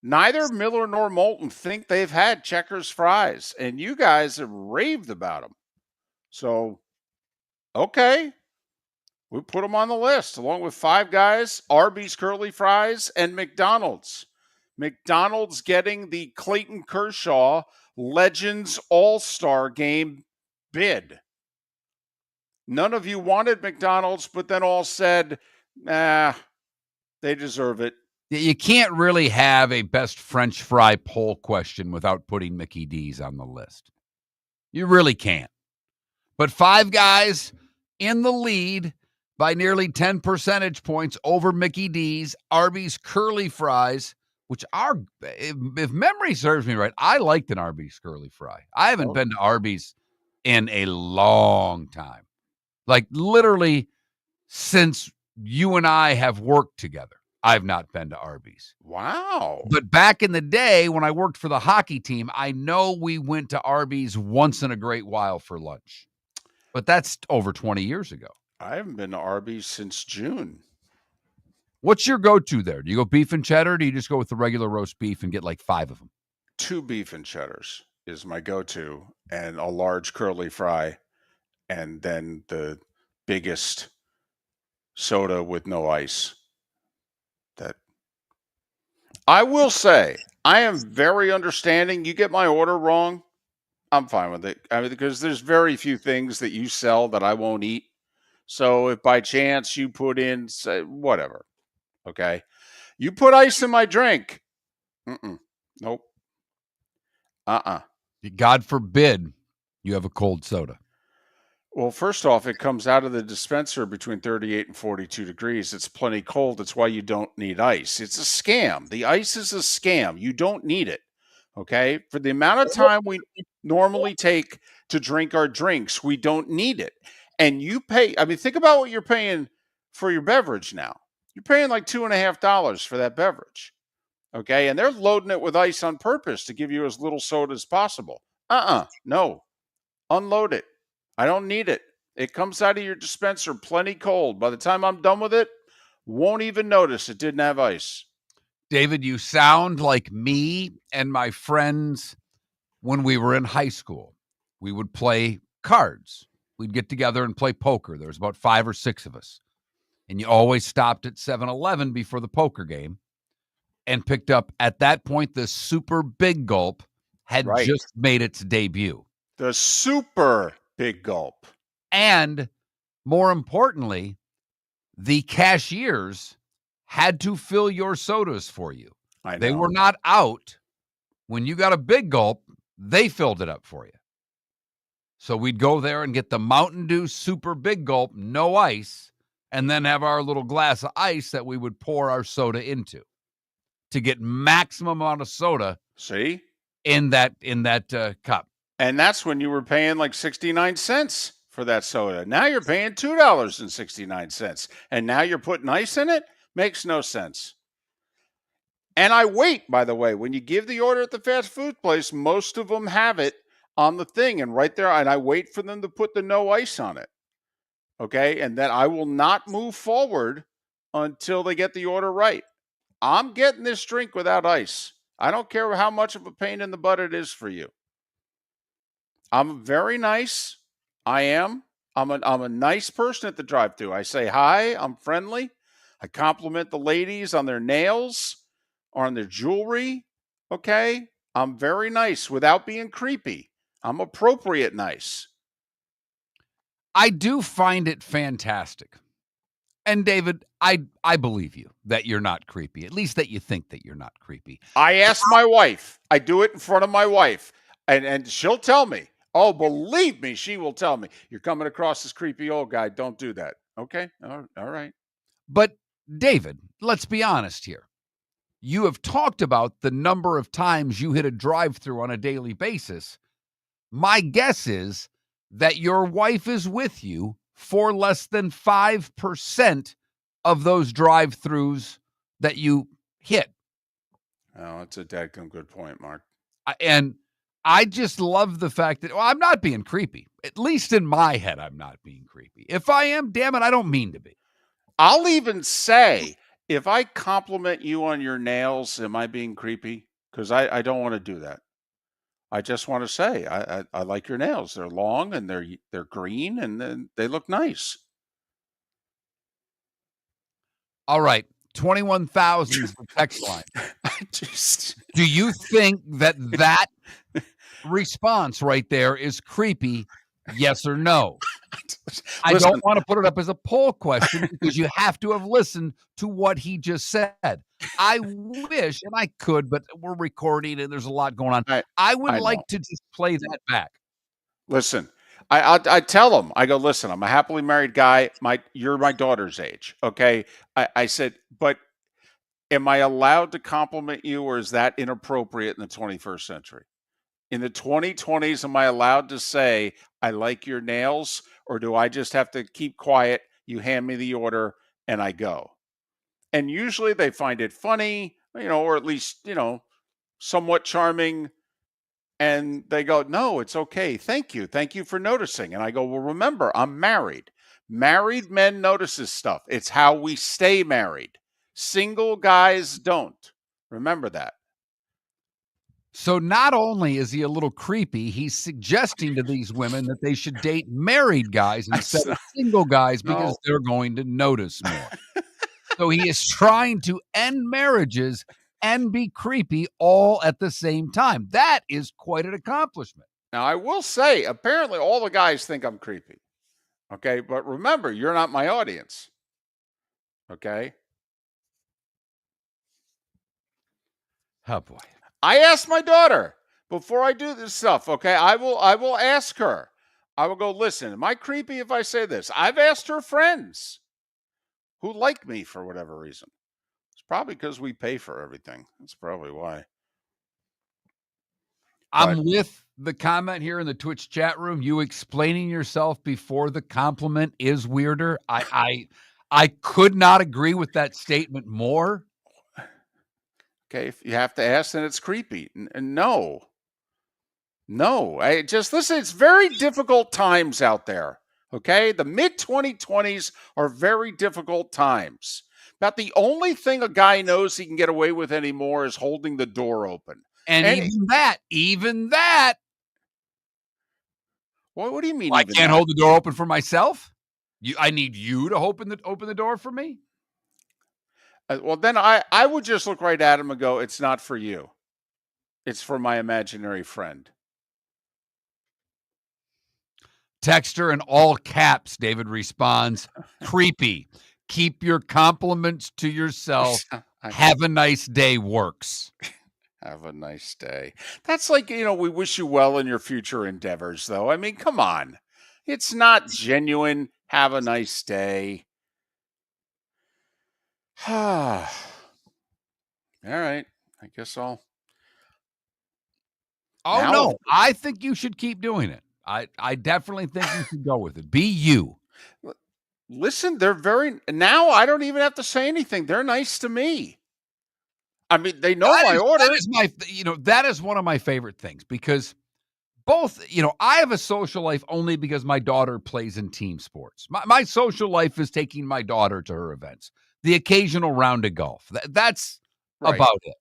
Neither Miller nor Moulton think they've had Checkers fries, and you guys have raved about them. So, okay, we put them on the list along with Five Guys, Arby's curly fries, and McDonald's. McDonald's getting the Clayton Kershaw Legends All-Star Game bid. None of you wanted McDonald's, but then all said, nah, they deserve it. You can't really have a best French fry poll question without putting Mickey D's on the list. You really can't. But Five Guys in the lead by nearly 10 percentage points over Mickey D's, Arby's curly fries, which are, if memory serves me right, I liked an Arby's curly fry. I haven't been to Arby's in a long time. Like literally since you and I have worked together, I've not been to Arby's. Wow. But back in the day when I worked for the hockey team, I know we went to Arby's once in a great while for lunch. But that's over 20 years ago. I haven't been to Arby's since June. What's your go-to there? Do you go beef and cheddar, or do you just go with the regular roast beef and get like 5 of them? 2 beef and cheddars is my go-to, and a large curly fry, and then the biggest soda with no ice. That I will say, I am very understanding. You get my order wrong, I'm fine with it. I mean, because there's very few things that you sell that I won't eat. So if by chance you put in, say, whatever, okay, you put ice in my drink. Nope. God forbid you have a cold soda. Well, first off, it comes out of the dispenser between 38 and 42 degrees. It's plenty cold. It's why you don't need ice. It's a scam. The ice is a scam. You don't need it, okay? For the amount of time we normally take to drink our drinks, we don't need it. And you pay, I mean, think about what you're paying for your beverage now. You're paying like $2.50 for that beverage, okay? And they're loading it with ice on purpose to give you as little soda as possible. No. Unload it. I don't need it. It comes out of your dispenser plenty cold. By the time I'm done with it, won't even notice it didn't have ice. David, you sound like me and my friends when we were in high school. We would play cards. We'd get together and play poker. There was about 5 or 6 of us. And you always stopped at 7-Eleven before the poker game and picked up, at that point, the Super Big Gulp had just made its debut. The Super Big Gulp. And more importantly, the cashiers had to fill your sodas for you. I know. They were not out. When you got a Big Gulp, they filled it up for you. So we'd go there and get the Mountain Dew Super Big Gulp, no ice, and then have our little glass of ice that we would pour our soda into to get maximum amount of soda. See? In that cup. And that's when you were paying like 69 cents for that soda. Now you're paying $2.69. And now you're putting ice in it? Makes no sense. And I wait, by the way, when you give the order at the fast food place, most of them have it on the thing and right there. And I wait for them to put the no ice on it. Okay. And then I will not move forward until they get the order right. I'm getting this drink without ice. I don't care how much of a pain in the butt it is for you. I'm very nice. I am. I'm a nice person at the drive-thru. I say hi. I'm friendly. I compliment the ladies on their nails or on their jewelry. Okay. I'm very nice without being creepy. I'm appropriate nice. I do find it fantastic. And David, I believe you that you're not creepy, at least that you think that you're not creepy. I ask my wife. I do it in front of my wife, and she'll tell me. Oh, believe me, she will tell me. You're coming across this creepy old guy. Don't do that. Okay? All right. But David, let's be honest here. You have talked about the number of times you hit a drive-thru on a daily basis. My guess is that your wife is with you for less than 5% of those drive-thrus that you hit. Oh, that's a dadgum good point, Mark. And I just love the fact that, well, I'm not being creepy. At least in my head, I'm not being creepy. If I am, damn it, I don't mean to be. I'll even say, if I compliment you on your nails, am I being creepy? Because I don't want to do that. I just want to say, I like your nails. They're long and they're green and then they look nice. All right. 21,000 is the text line. Do you think that response right there is creepy? Yes or no? I don't want to put it up as a poll question because you have to have listened to what he just said. I wish, and I could, but we're recording and there's a lot going on. I would like to just play that back. Listen, I tell him, I go, listen, I'm a happily married guy. You're my daughter's age. Okay. I said, but am I allowed to compliment you, or is that inappropriate in the 21st century? In the 2020s, am I allowed to say, I like your nails, or do I just have to keep quiet? You hand me the order and I go. And usually they find it funny, or at least, somewhat charming. And they go, no, it's okay. Thank you. Thank you for noticing. And I go, well, remember, I'm married. Married men notice this stuff. It's how we stay married. Single guys don't. Remember that. So not only is he a little creepy, he's suggesting to these women that they should date married guys instead of single guys because they're going to notice more. So he is trying to end marriages and be creepy all at the same time. That is quite an accomplishment. Now, I will say, apparently all the guys think I'm creepy. Okay, but remember, you're not my audience. Okay? Oh, boy. I asked my daughter before I do this stuff, okay? I will ask her. I will go, listen, am I creepy if I say this? I've asked her friends who like me for whatever reason. It's probably because we pay for everything. That's probably why. I'm with the comment here in the Twitch chat room. You explaining yourself before the compliment is weirder. I could not agree with that statement more. Okay, if you have to ask, then it's creepy. No. I just listen. It's very difficult times out there. Okay, the mid-2020s are very difficult times. About the only thing a guy knows he can get away with anymore is holding the door open. And even that. What do you mean? I can't hold the door open for myself. I need you to open the door for me. Well, then I would just look right at him and go, it's not for you. It's for my imaginary friend. Texter in all caps, David responds, creepy. Keep your compliments to yourself. Have a nice day works. Have a nice day. That's like, we wish you well in your future endeavors, though. I mean, come on. It's not genuine. Have a nice day. All right. I guess I'll. Oh, now, no. I think you should keep doing it. I definitely think you should go with it. Be you. Listen, now I don't even have to say anything. They're nice to me. I mean, they know my order. That is one of my favorite things because both, I have a social life only because my daughter plays in team sports. My social life is taking my daughter to her events, the occasional round of golf. That's about it.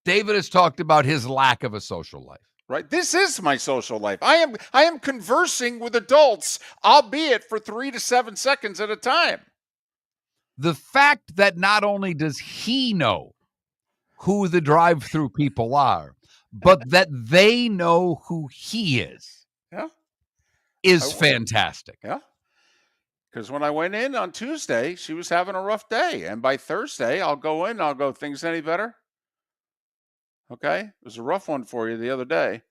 David has talked about his lack of a social life. Right. This is my social life. I am conversing with adults, albeit for 3 to 7 seconds at a time. The fact that not only does he know who the drive-through people are, but that they know who he is, is fantastic. Yeah. Because when I went in on Tuesday, she was having a rough day. And by Thursday, I'll go in, I'll go, things any better? Okay. It was a rough one for you the other day.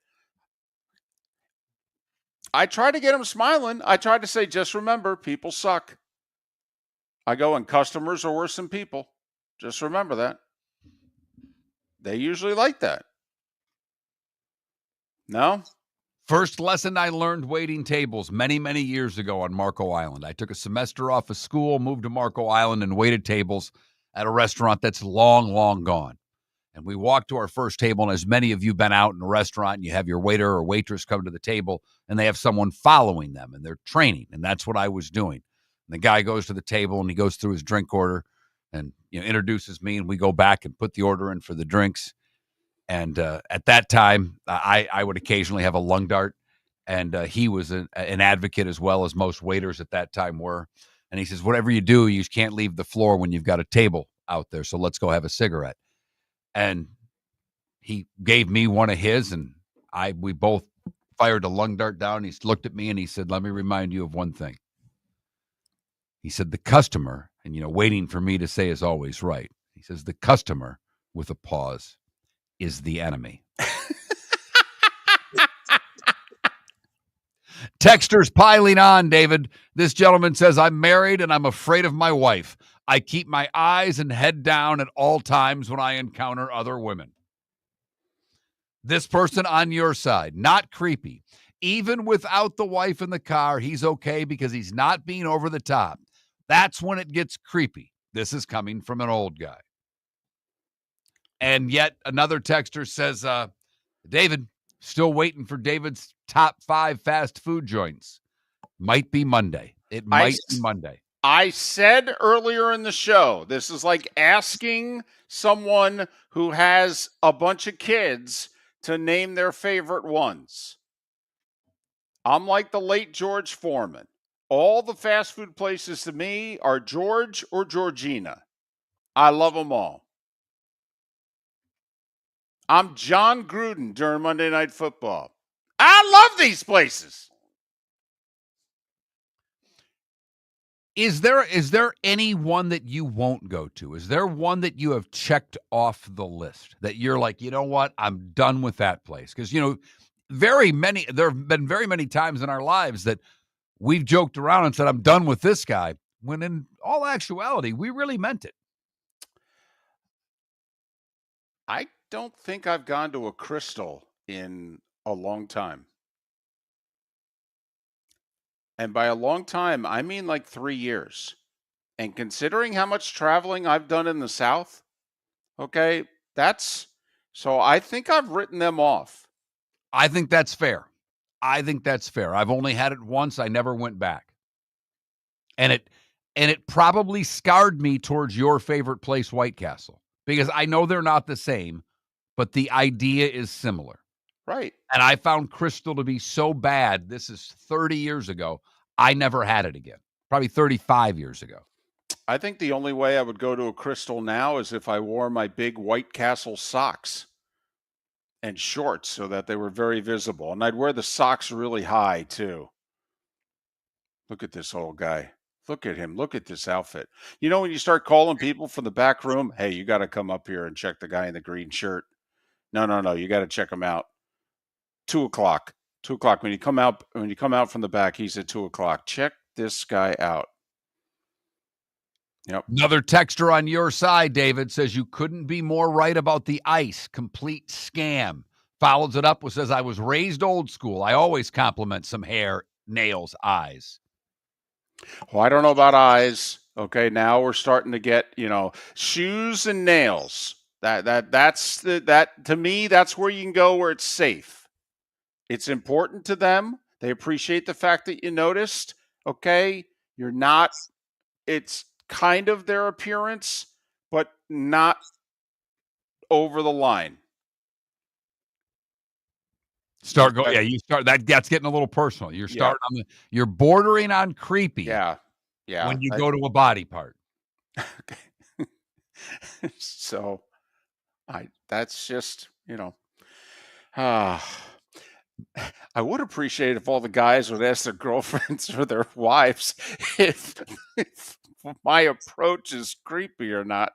I try to get him smiling. I tried to say, just remember, people suck. I go, and customers are worse than people. Just remember that. They usually like that. No? First lesson I learned waiting tables many, many years ago on Marco Island. I took a semester off of school, moved to Marco Island, and waited tables at a restaurant that's long, long gone. And we walked to our first table, and as many of you been out in a restaurant, and you have your waiter or waitress come to the table, and they have someone following them, and they're training, and that's what I was doing. And the guy goes to the table, and he goes through his drink order, and introduces me, and we go back and put the order in for the drinks. And at that time, I would occasionally have a lung dart, and he was an advocate as well as most waiters at that time were. And he says, whatever you do, you can't leave the floor when you've got a table out there, so let's go have a cigarette. And he gave me one of his, and we both fired a lung dart down. He looked at me, and he said, let me remind you of one thing. He said, the customer, and, waiting for me to say is always right. He says, the customer, with a pause, is the enemy. Texters piling on, David. This gentleman says, I'm married and I'm afraid of my wife. I keep my eyes and head down at all times when I encounter other women. This person on your side, not creepy. Even without the wife in the car, he's okay because he's not being over the top. That's when it gets creepy. This is coming from an old guy. And yet another texter says, David, still waiting for David's top 5 fast food joints. Might be Monday. It might be Monday. I said earlier in the show, this is like asking someone who has a bunch of kids to name their favorite ones. I'm like the late George Foreman. All the fast food places to me are George or Georgina. I love them all. I'm John Gruden during Monday Night Football. I love these places. Is there any one that you won't go to? Is there one that you have checked off the list that you're like, you know what, I'm done with that place? Because, there have been very many times in our lives that we've joked around and said, I'm done with this guy, when in all actuality, we really meant it. I don't think I've gone to a Crystal in a long time. And by a long time, I mean like 3 years. And considering how much traveling I've done in the South, okay, so I think I've written them off. I think that's fair. I've only had it once. I never went back. And it probably scarred me towards your favorite place, White Castle, because I know they're not the same, but the idea is similar. Right. And I found Crystal to be so bad. This is 30 years ago. I never had it again. Probably 35 years ago. I think the only way I would go to a Crystal now is if I wore my big White Castle socks and shorts so that they were very visible. And I'd wear the socks really high, too. Look at this old guy. Look at him. Look at this outfit. When you start calling people from the back room, hey, you got to come up here and check the guy in the green shirt. No. You got to check him out. 2:00. 2:00. When you come out from the back, he's at 2:00. Check this guy out. Yep. Another texter on your side, David, says you couldn't be more right about the ice. Complete scam. Follows it up with says, I was raised old school. I always compliment some hair, nails, eyes. Well, I don't know about eyes. Okay, now we're starting to get, shoes and nails. That's to me, that's where you can go where it's safe. It's important to them. They appreciate the fact that you noticed. Okay. You're not, it's kind of their appearance, but not over the line. You start that's getting a little personal. You're starting on you're bordering on creepy. Yeah. When you go to a body part. So that's just, I would appreciate if all the guys would ask their girlfriends or their wives if my approach is creepy or not.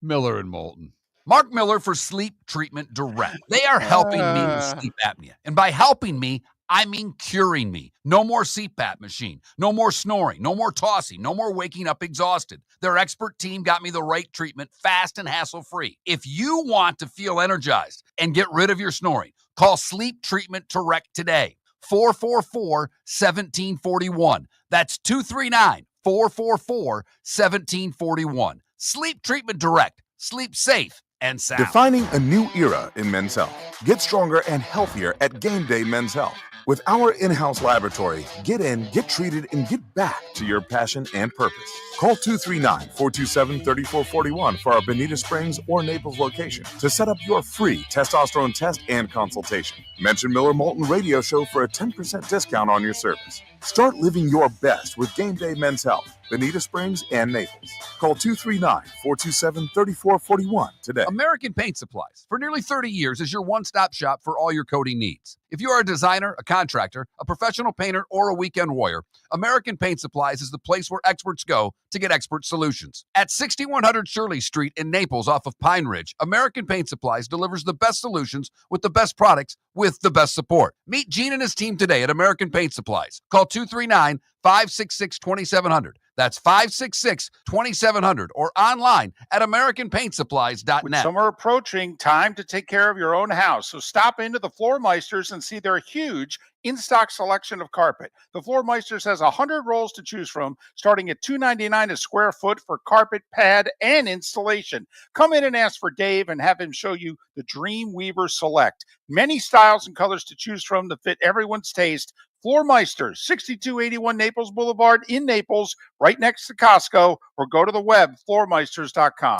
Miller and Moulton. Mark Miller for Sleep Treatment Direct. They are helping me with sleep apnea. And by helping me, I mean curing me. No more CPAP machine. No more snoring. No more tossing. No more waking up exhausted. Their expert team got me the right treatment, fast and hassle-free. If you want to feel energized and get rid of your snoring, call Sleep Treatment Direct today. 444-1741. That's 239-444-1741. Sleep Treatment Direct. Sleep safe and sound. Defining a new era in men's health. Get stronger and healthier at Game Day Men's Health. With our in-house laboratory, get in, get treated, and get back to your passion and purpose. Call 239-427-3441 for our Bonita Springs or Naples location to set up your free testosterone test and consultation. Mention Miller Moulton Radio Show for a 10% discount on your service. Start living your best with Game Day Men's Health, Bonita Springs and Naples. Call 239-427-3441 today. American Paint Supplies, for nearly 30 years, is your one-stop shop for all your coating needs. If you are a designer, a contractor, a professional painter, or a weekend warrior, American Paint Supplies is the place where experts go to get expert solutions. At 6100 Shirley Street in Naples off of Pine Ridge, American Paint Supplies delivers the best solutions with the best products with the best support. Meet Gene and his team today at American Paint Supplies. Call 239-566-2700. That's 566-2700 or online at AmericanPaintSupplies.net. With summer approaching, time to take care of your own house. So stop into the Floor Meisters and see their huge in-stock selection of carpet. The Floor Meisters has 100 rolls to choose from, starting at $2.99 a square foot for carpet, pad, and installation. Come in and ask for Dave and have him show you the Dream Weaver Select. Many styles and colors to choose from to fit everyone's taste. Floor Meisters, 6281 Naples Boulevard in Naples, right next to Costco, or go to the web, floormeisters.com.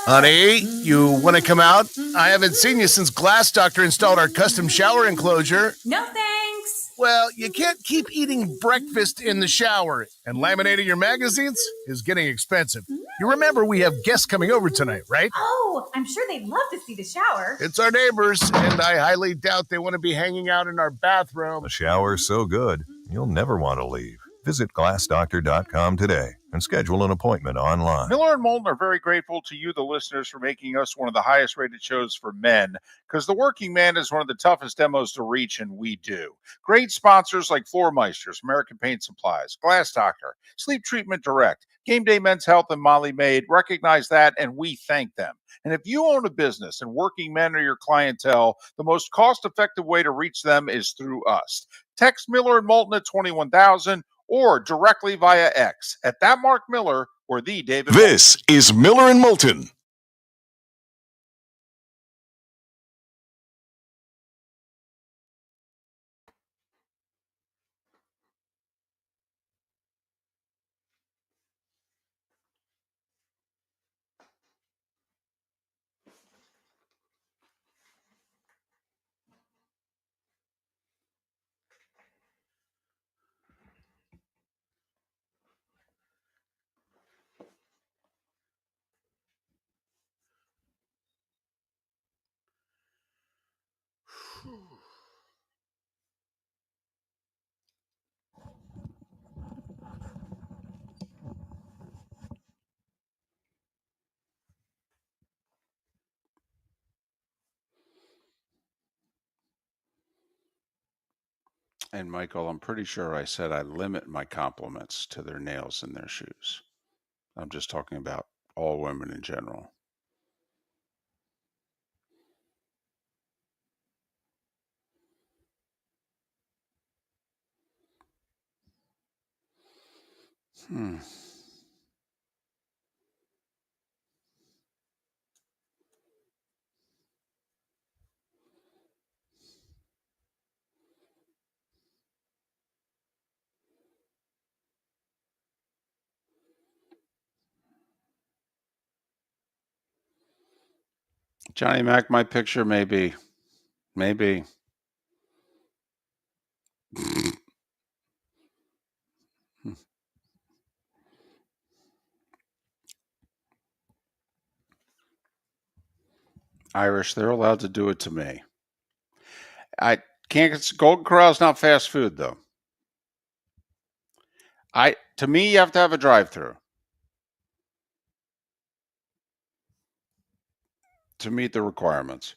Honey, you want to come out? I haven't seen you since Glass Doctor installed our custom shower enclosure. No thanks. Well, you can't keep eating breakfast in the shower, and laminating your magazines is getting expensive. You remember we have guests coming over tonight, right? Oh, I'm sure they'd love to see the shower. It's our neighbors, and I highly doubt they want to be hanging out in our bathroom. The shower's so good, you'll never want to leave. Visit glassdoctor.com today and schedule an appointment online. Miller and Moulton are very grateful to you, the listeners, for making us one of the highest rated shows for men, because the working man is one of the toughest demos to reach, and we do. Great sponsors like Floor Meisters, American Paint Supplies, Glass Doctor, Sleep Treatment Direct, Game Day Men's Health, and Molly Maid recognize that, and we thank them. And if you own a business and working men are your clientele, the most cost-effective way to reach them is through us. Text Miller and Moulton at 21,000 or directly via X at that Mark Miller or the David. This is Miller and Moulton. And Michael, I'm pretty sure I said I limit my compliments to their nails and their shoes. I'm just talking about all women in general. Johnny Mac, my picture, maybe. Irish, they're allowed to do it to me. I can't. Golden Corral's not fast food, though. To me, you have to have a drive-through to meet the requirements.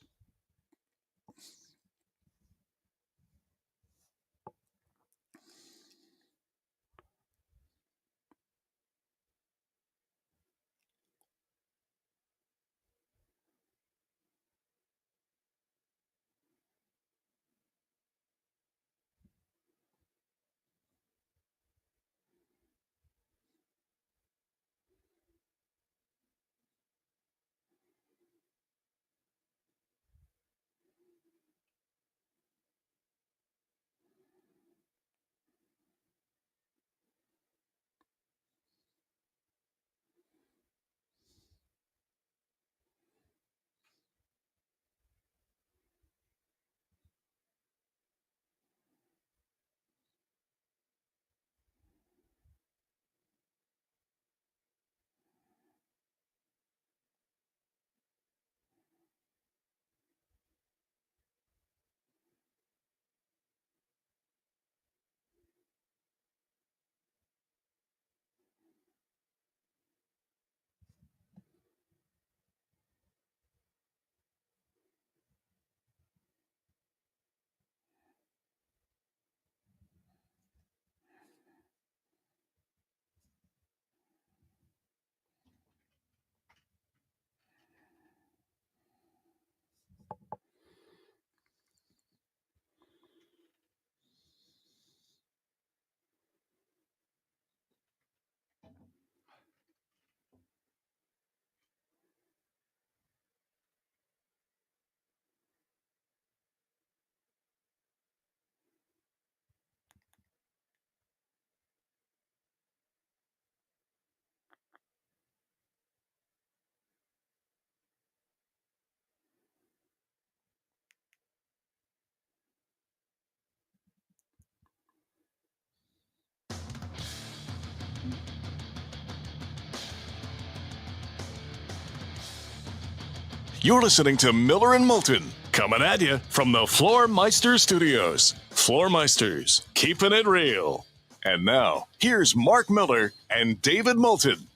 You're listening to Miller and Moulton, coming at you from the Floor Meister Studios. Floor Meisters, keeping it real. And now, here's Mark Miller and David Moulton.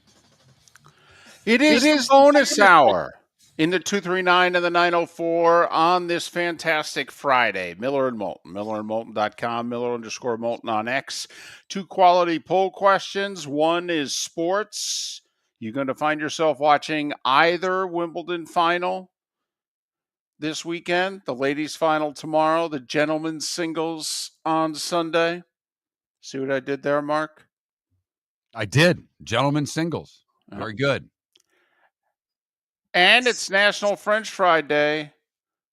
It is the bonus hour in the 239 and the 904 on this fantastic Friday. Miller and Moulton, millerandmoulton.com, Miller_Moulton on X. 2 quality poll questions. One is sports. You're going to find yourself watching either Wimbledon final this weekend, the ladies final tomorrow, the gentlemen's singles on Sunday. See what I did there, Mark? I did. Gentlemen's singles. Very good. And it's National French Fry Day.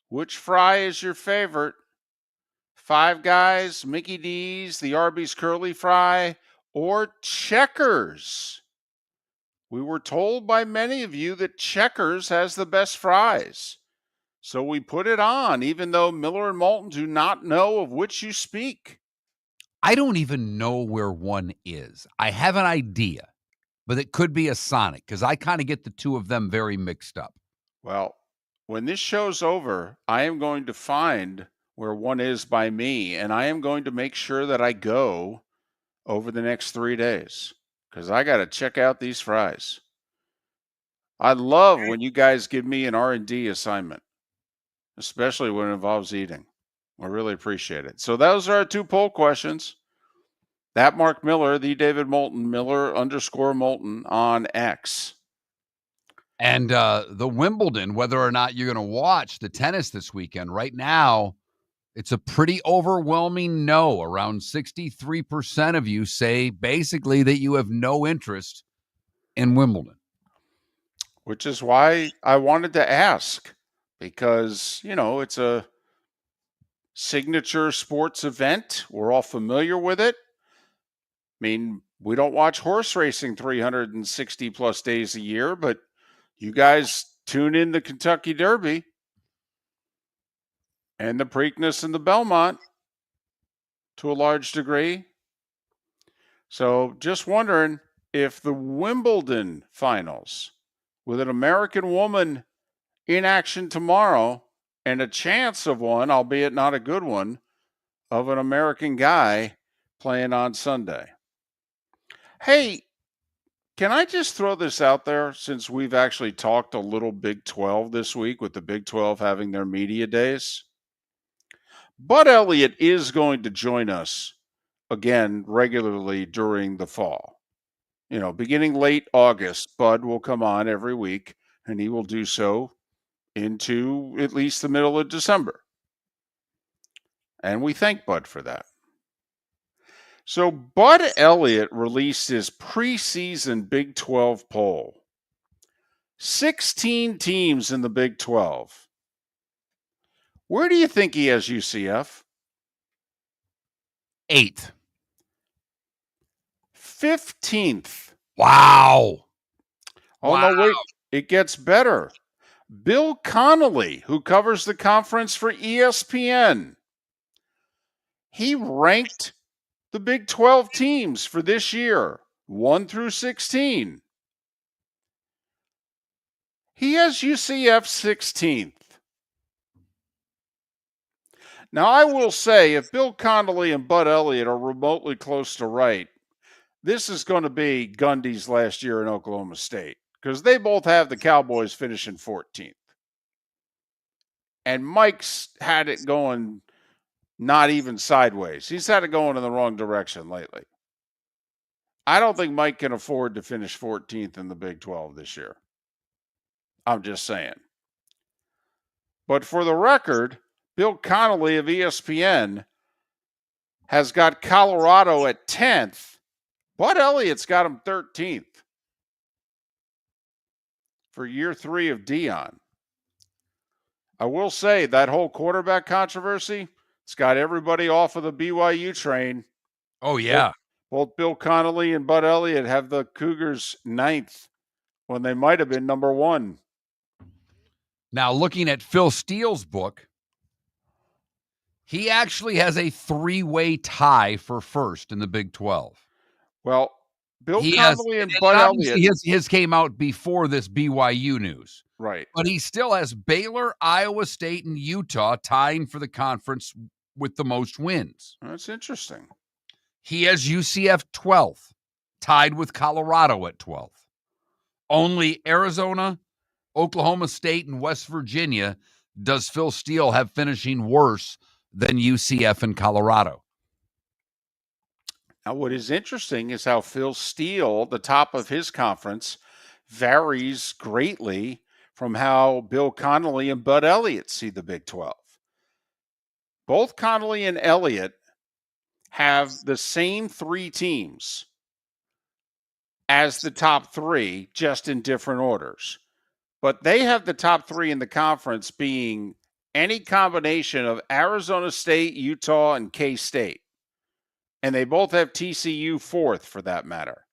Which fry is your favorite? Five Guys, Mickey D's, the Arby's Curly Fry, or Checkers? We were told by many of you that Checkers has the best fries. So we put it on, even though Miller and Moulton do not know of which you speak. I don't even know where one is. I have an idea, but it could be a Sonic because I kind of get the two of them very mixed up. Well, when this show's over, I am going to find where one is by me, and I am going to make sure that I go over the next 3 days because I got to check out these fries. I love when you guys give me an R&D assignment, especially when it involves eating. I really appreciate it. So those are our 2 poll questions. That Mark Miller, the David Moulton, Miller_Moulton on X. And the Wimbledon, whether or not you're going to watch the tennis this weekend, right now, it's a pretty overwhelming no. Around 63% of you say basically that you have no interest in Wimbledon. Which is why I wanted to ask, because, it's a signature sports event. We're all familiar with it. I mean, we don't watch horse racing 360 plus days a year, but you guys tune in the Kentucky Derby and the Preakness and the Belmont to a large degree. So just wondering if the Wimbledon finals with an American woman in action tomorrow and a chance of one, albeit not a good one, of an American guy playing on Sunday. Hey, can I just throw this out there since we've actually talked a little Big 12 this week with the Big 12 having their media days? Bud Elliott is going to join us again regularly during the fall. Beginning late August, Bud will come on every week, and he will do so into at least the middle of December. And we thank Bud for that. So Bud Elliott released his preseason Big 12 poll. 16 teams in the Big 12. Where do you think he has UCF? 8th. 15th. Wow. Oh, no, wait. It gets better. Bill Connolly, who covers the conference for ESPN, he ranked the Big 12 teams for this year, 1 through 16. He has UCF 16th. Now, I will say, if Bill Connolly and Bud Elliott are remotely close to right, this is going to be Gundy's last year in Oklahoma State, because they both have the Cowboys finishing 14th. And Mike's had it going not even sideways. He's had it going in the wrong direction lately. I don't think Mike can afford to finish 14th in the Big 12 this year. I'm just saying. But for the record, Bill Connolly of ESPN has got Colorado at 10th. Bud Elliott's got him 13th for year 3 of Dion. I will say that whole quarterback controversy, it's got everybody off of the BYU train. Oh, yeah. Both Bill Connolly and Bud Elliott have the Cougars 9th when they might have been number 1. Now, looking at Phil Steele's book, he actually has a 3-way tie for first in the Big 12. Well, Bill Connolly and Bud Elliott. His came out before this BYU news. Right. But he still has Baylor, Iowa State, and Utah tying for the conference with the most wins. That's interesting. He has UCF 12th, tied with Colorado at 12th. Only Arizona, Oklahoma State, and West Virginia does Phil Steele have finishing worse than UCF and Colorado. Now, what is interesting is how Phil Steele, the top of his conference, varies greatly from how Bill Connolly and Bud Elliott see the Big 12. Both Connolly and Elliott have the same 3 teams as the top 3, just in different orders. But they have the top 3 in the conference being any combination of Arizona State, Utah, and K-State. And they both have TCU 4th for that matter.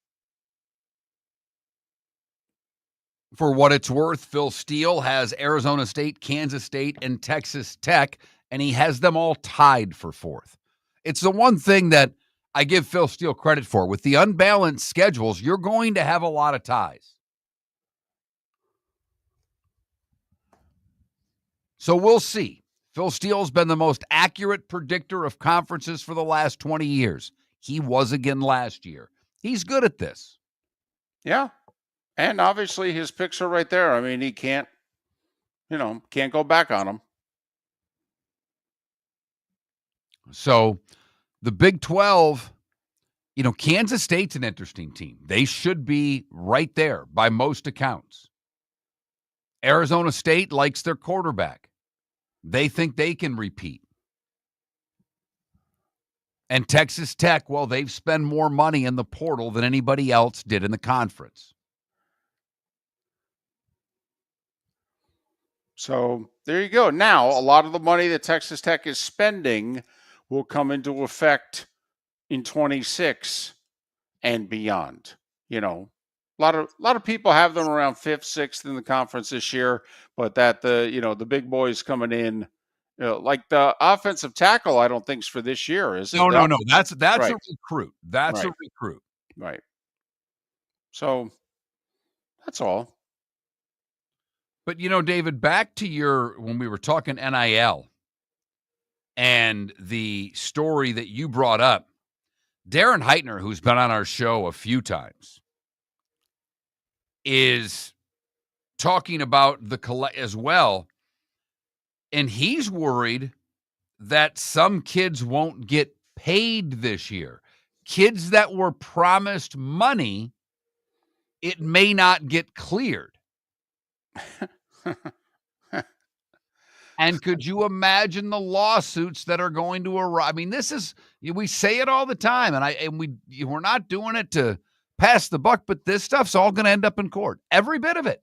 For what it's worth, Phil Steele has Arizona State, Kansas State, and Texas Tech, and he has them all tied for 4th. It's the one thing that I give Phil Steele credit for. With the unbalanced schedules, you're going to have a lot of ties. So we'll see. Phil Steele's been the most accurate predictor of conferences for the last 20 years. He was again last year. He's good at this. Yeah. And obviously his picks are right there. I mean, he can't go back on them. So the Big 12, Kansas State's an interesting team. They should be right there by most accounts. Arizona State likes their quarterback. They think they can repeat. And Texas Tech, well, they've spent more money in the portal than anybody else did in the conference. So there you go. Now, a lot of the money that Texas Tech is spending will come into effect in 26 and beyond. A lot of people have them around 5th, 6th in the conference this year, but that the big boys coming in, like the offensive tackle, I don't think is for this year, is it? No. That's Right. a recruit. That's a Right. recruit. Right. So that's all. But David, back to when we were talking NIL and the story that you brought up, Darren Heitner, who's been on our show a few times, is talking about the collect as well. And he's worried that some kids won't get paid this year. Kids that were promised money, it may not get cleared. And could you imagine the lawsuits that are going to arise? I mean, we say it all the time, and we're not doing it to pass the buck, but this stuff's all going to end up in court. Every bit of it.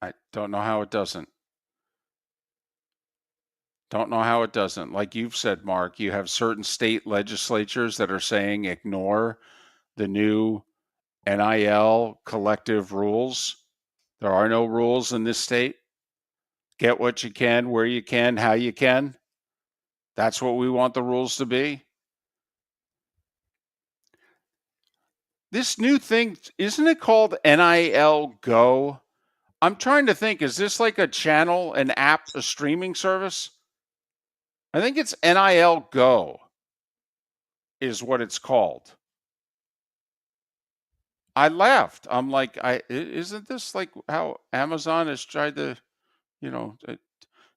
I don't know how it doesn't. Don't know how it doesn't. Like you've said, Mark, you have certain state legislatures that are saying ignore the new NIL collective rules. There are no rules in this state. Get what you can, where you can, how you can. That's what we want the rules to be. This new thing, isn't it called NIL Go? I'm trying to think, is this like a channel, an app, a streaming service? I think it's NIL Go is what it's called. I laughed. I'm like, isn't this like how Amazon has tried to,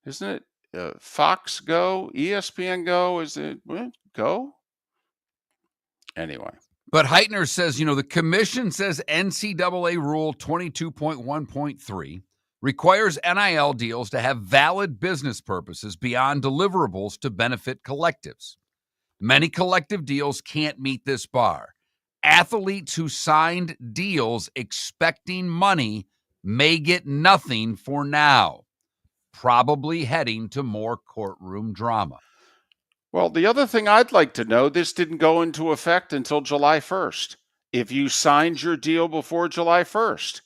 isn't it Fox Go, ESPN Go? Is it Go? Anyway. But Heitner says, the commission says NCAA Rule 22.1.3 requires NIL deals to have valid business purposes beyond deliverables to benefit collectives. Many collective deals can't meet this bar. Athletes who signed deals expecting money may get nothing for now, probably heading to more courtroom drama. Well, the other thing I'd like to know, this didn't go into effect until July 1st. If you signed your deal before July 1st,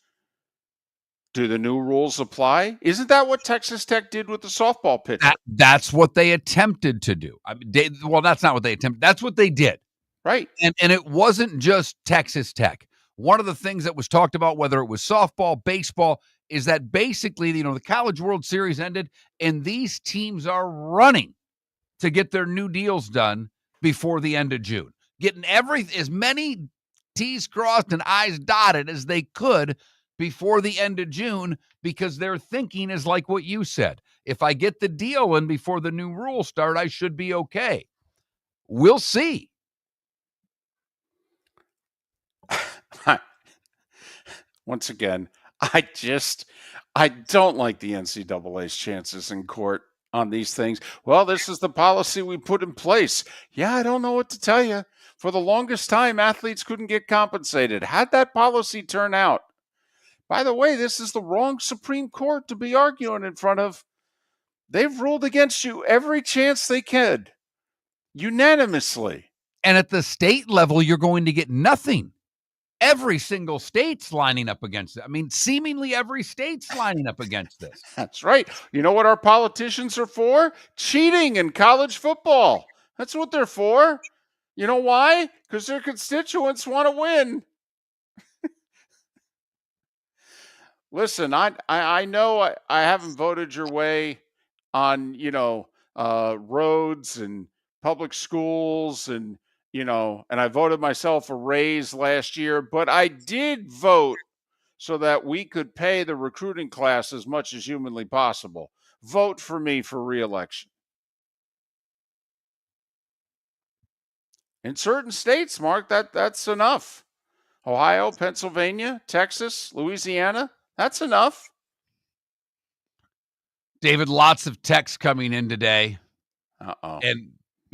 do the new rules apply? Isn't that what Texas Tech did with the softball pitcher? That's what they attempted to do. That's not what they attempted. That's what they did. Right. And it wasn't just Texas Tech. One of the things that was talked about, whether it was softball, baseball, is that basically, the College World Series ended and these teams are running to get their new deals done before the end of June. Getting as many T's crossed and I's dotted as they could before the end of June, because their thinking is like what you said. If I get the deal in before the new rules start, I should be okay. We'll see. Once again, I don't like the NCAA's chances in court on these things. Well, this is the policy we put in place. Yeah, I don't know what to tell you. For the longest time, athletes couldn't get compensated. How'd that policy turn out? By the way, this is the wrong Supreme Court to be arguing in front of. They've ruled against you every chance they could, unanimously. And at the state level, you're going to get nothing. Every single state's lining up against it. I mean, seemingly every state's lining up against this. That's right. You know what our politicians are for? Cheating in college football. That's what they're for. You know why? Because their constituents want to win. Listen, I know I haven't voted your way on, roads and public schools and I voted myself a raise last year, but I did vote so that we could pay the recruiting class as much as humanly possible. Vote for me for re-election. In certain states, Mark, that's enough. Ohio, Pennsylvania, Texas, Louisiana, that's enough. David, lots of texts coming in today. Uh-oh. And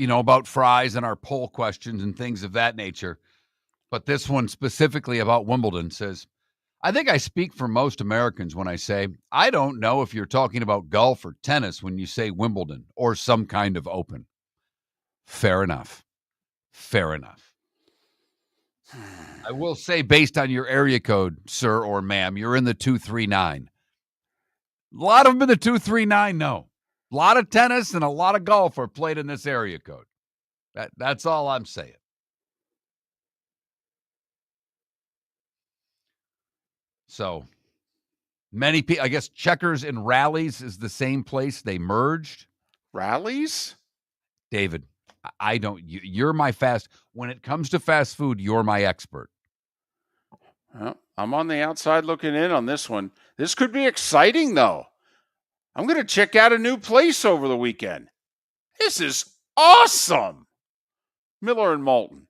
about fries and our poll questions and things of that nature. But this one specifically about Wimbledon says, I think I speak for most Americans when I say, I don't know if you're talking about golf or tennis when you say Wimbledon or some kind of open. Fair enough. Fair enough. I will say, based on your area code, sir or ma'am, you're in the 239. A lot of them in the 239, no. A lot of tennis and a lot of golf are played in this area code. That's all I'm saying. So many people, I guess Checkers and Rallies is the same place. They merged. Rallies? David, I don't, you're my when it comes to fast food, you're my expert. Well, I'm on the outside looking in on this one. This could be exciting, though. I'm going to check out a new place over the weekend. This is awesome. Miller and Moulton.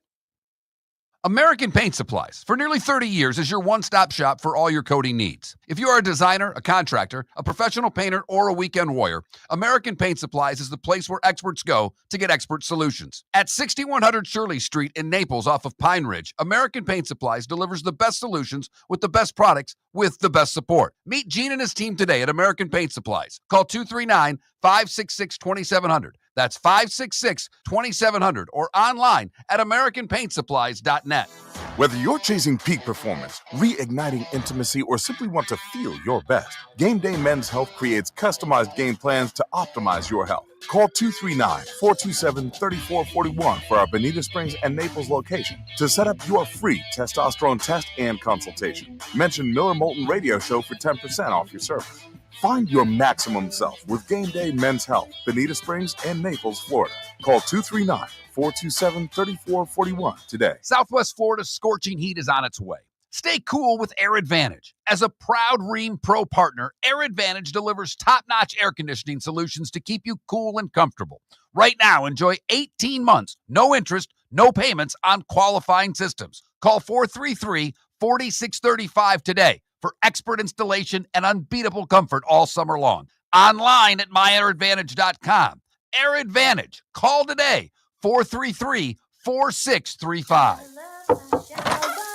American Paint Supplies, for nearly 30 years, is your one-stop shop for all your coating needs. If you are a designer, a contractor, a professional painter, or a weekend warrior, American Paint Supplies is the place where experts go to get expert solutions. At 6100 Shirley Street in Naples off of Pine Ridge, American Paint Supplies delivers the best solutions with the best products with the best support. Meet Gene and his team today at American Paint Supplies. Call 239-566-2700. That's 566-2700 or online at AmericanPaintSupplies.net. Whether you're chasing peak performance, reigniting intimacy, or simply want to feel your best, Game Day Men's Health creates customized game plans to optimize your health. Call 239-427-3441 for our Bonita Springs and Naples location to set up your free testosterone test and consultation. Mention Miller Moulton Radio Show for 10% off your service. Find your maximum self with Game Day Men's Health, Bonita Springs and Naples, Florida. Call 239-427-3441 today. Southwest Florida's scorching heat is on its way. Stay cool with Air Advantage. As a proud Rheem Pro partner, Air Advantage delivers top-notch air conditioning solutions to keep you cool and comfortable. Right now, enjoy 18 months, no interest, no payments on qualifying systems. Call 433-4635 today for expert installation and unbeatable comfort all summer long. Online at myairadvantage.com. Air Advantage. Call today, 433-4635.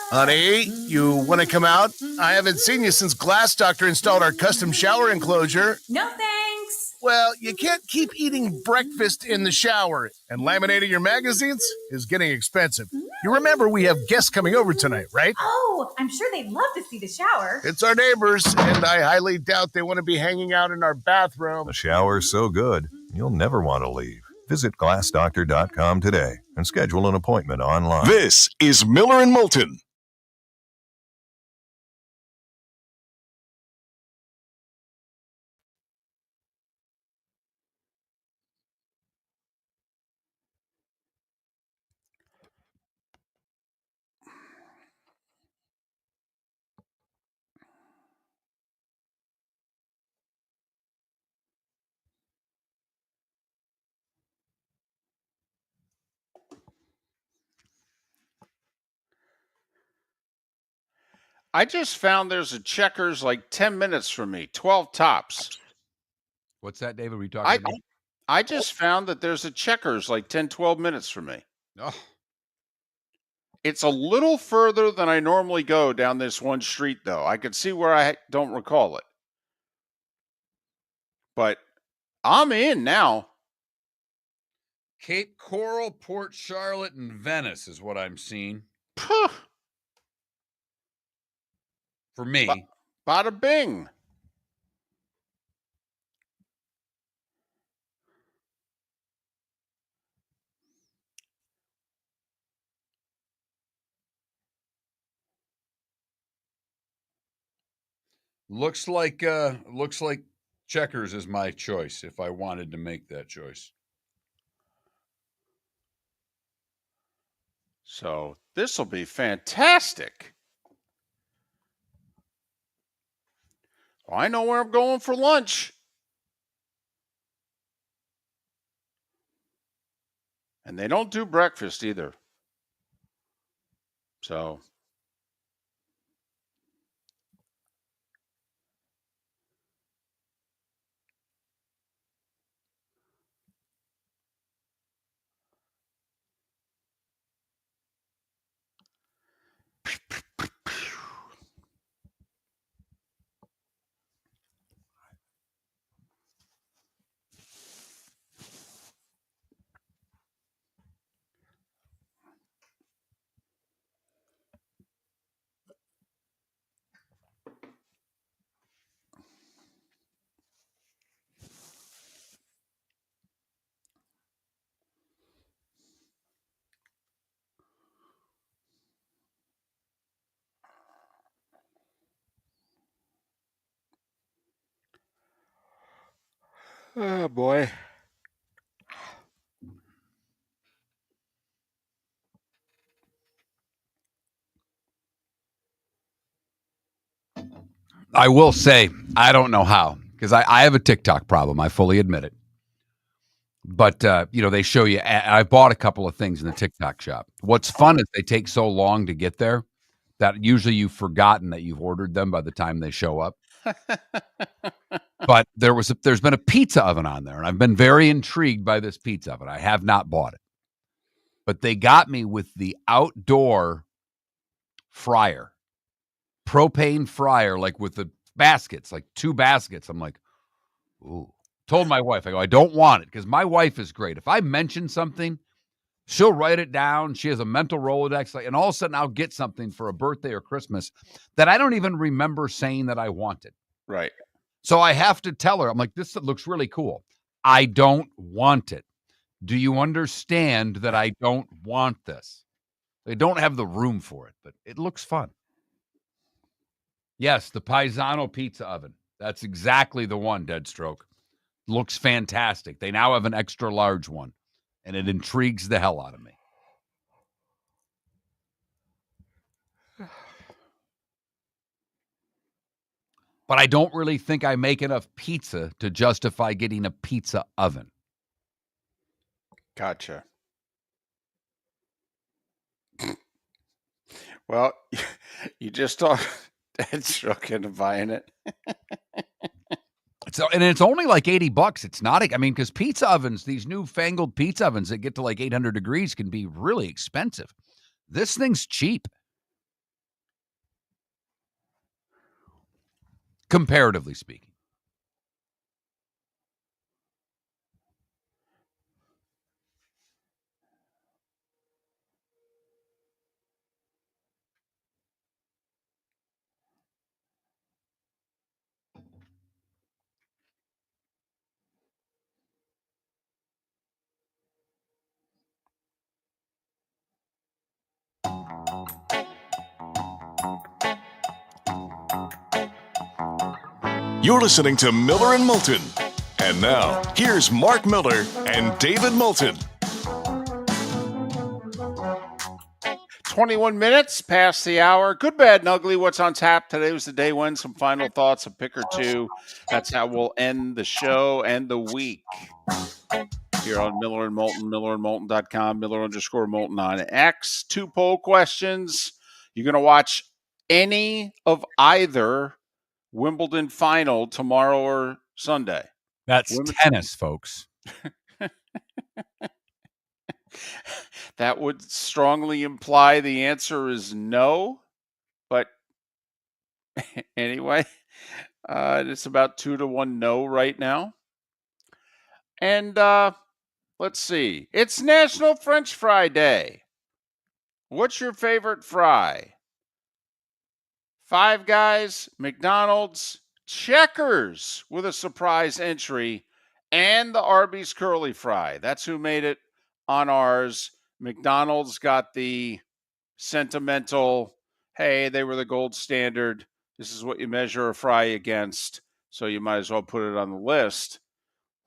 Honey, you want to come out? I haven't seen you since Glass Doctor installed our custom shower enclosure. No thanks. Well, you can't keep eating breakfast in the shower, and laminating your magazines is getting expensive. You remember we have guests coming over tonight, right? Oh, I'm sure they'd love to see the shower. It's our neighbors, and I highly doubt they want to be hanging out in our bathroom. The shower's so good, you'll never want to leave. Visit glassdoctor.com today and schedule an appointment online. This is Miller and Moulton. I just found there's a Checkers like 10 minutes from me, 12 tops. What's that, David? Were you talking about? I just found that there's a Checkers like 10, 12 minutes from me. Oh. It's a little further than I normally go down this one street, though. I could see where I don't recall it. But I'm in now. Cape Coral, Port Charlotte, and Venice is what I'm seeing. Puh. For me. Bada bing. Looks like Checkers is my choice if I wanted to make that choice. So this will be fantastic. Well, I know where I'm going for lunch. And they don't do breakfast either. So Oh, boy. I will say, I don't know how, because I have a TikTok problem. I fully admit it. But, they show you. I bought a couple of things in the TikTok shop. What's fun is they take so long to get there that usually you've forgotten that you've ordered them by the time they show up. But there's been a pizza oven on there, and I've been very intrigued by this pizza oven. I have not bought it. But they got me with the outdoor fryer, propane fryer, like with the baskets, like 2 baskets. I'm like, ooh. Told my wife, I go, I don't want it, because my wife is great. If I mention something, she'll write it down. She has a mental Rolodex, and all of a sudden I'll get something for a birthday or Christmas that I don't even remember saying that I wanted. Right. So I have to tell her, I'm like, this looks really cool. I don't want it. Do you understand that I don't want this? They don't have the room for it, but it looks fun. Yes, the Paisano pizza oven. That's exactly the one, Deadstroke. Looks fantastic. They now have an extra large one, and it intrigues the hell out of me. But I don't really think I make enough pizza to justify getting a pizza oven. Gotcha. Well, you just talked Deadstroke into buying it. And it's only like $80. It's not, because pizza ovens, these newfangled pizza ovens that get to like 800 degrees can be really expensive. This thing's cheap. Comparatively speaking. You're listening to Miller and Moulton. And now, here's Mark Miller and David Moulton. 21 minutes past the hour. Good, bad, and ugly. What's on tap? Today was the day one. Some final thoughts, a pick or two. That's how we'll end the show and the week. Here on Miller and Moulton, millerandmoulton.com, Miller_Moulton on X. 2 poll questions. You're going to watch any of either Wimbledon final tomorrow or Sunday? That's tennis, folks. That would strongly imply the answer is no. But anyway, it's about 2-1 no right now. And let's see. It's National French Fry Day. What's your favorite fry? Five Guys, McDonald's, Checkers with a surprise entry, and the Arby's Curly Fry. That's who made it on ours. McDonald's got the sentimental, hey, they were the gold standard. This is what you measure a fry against, so you might as well put it on the list.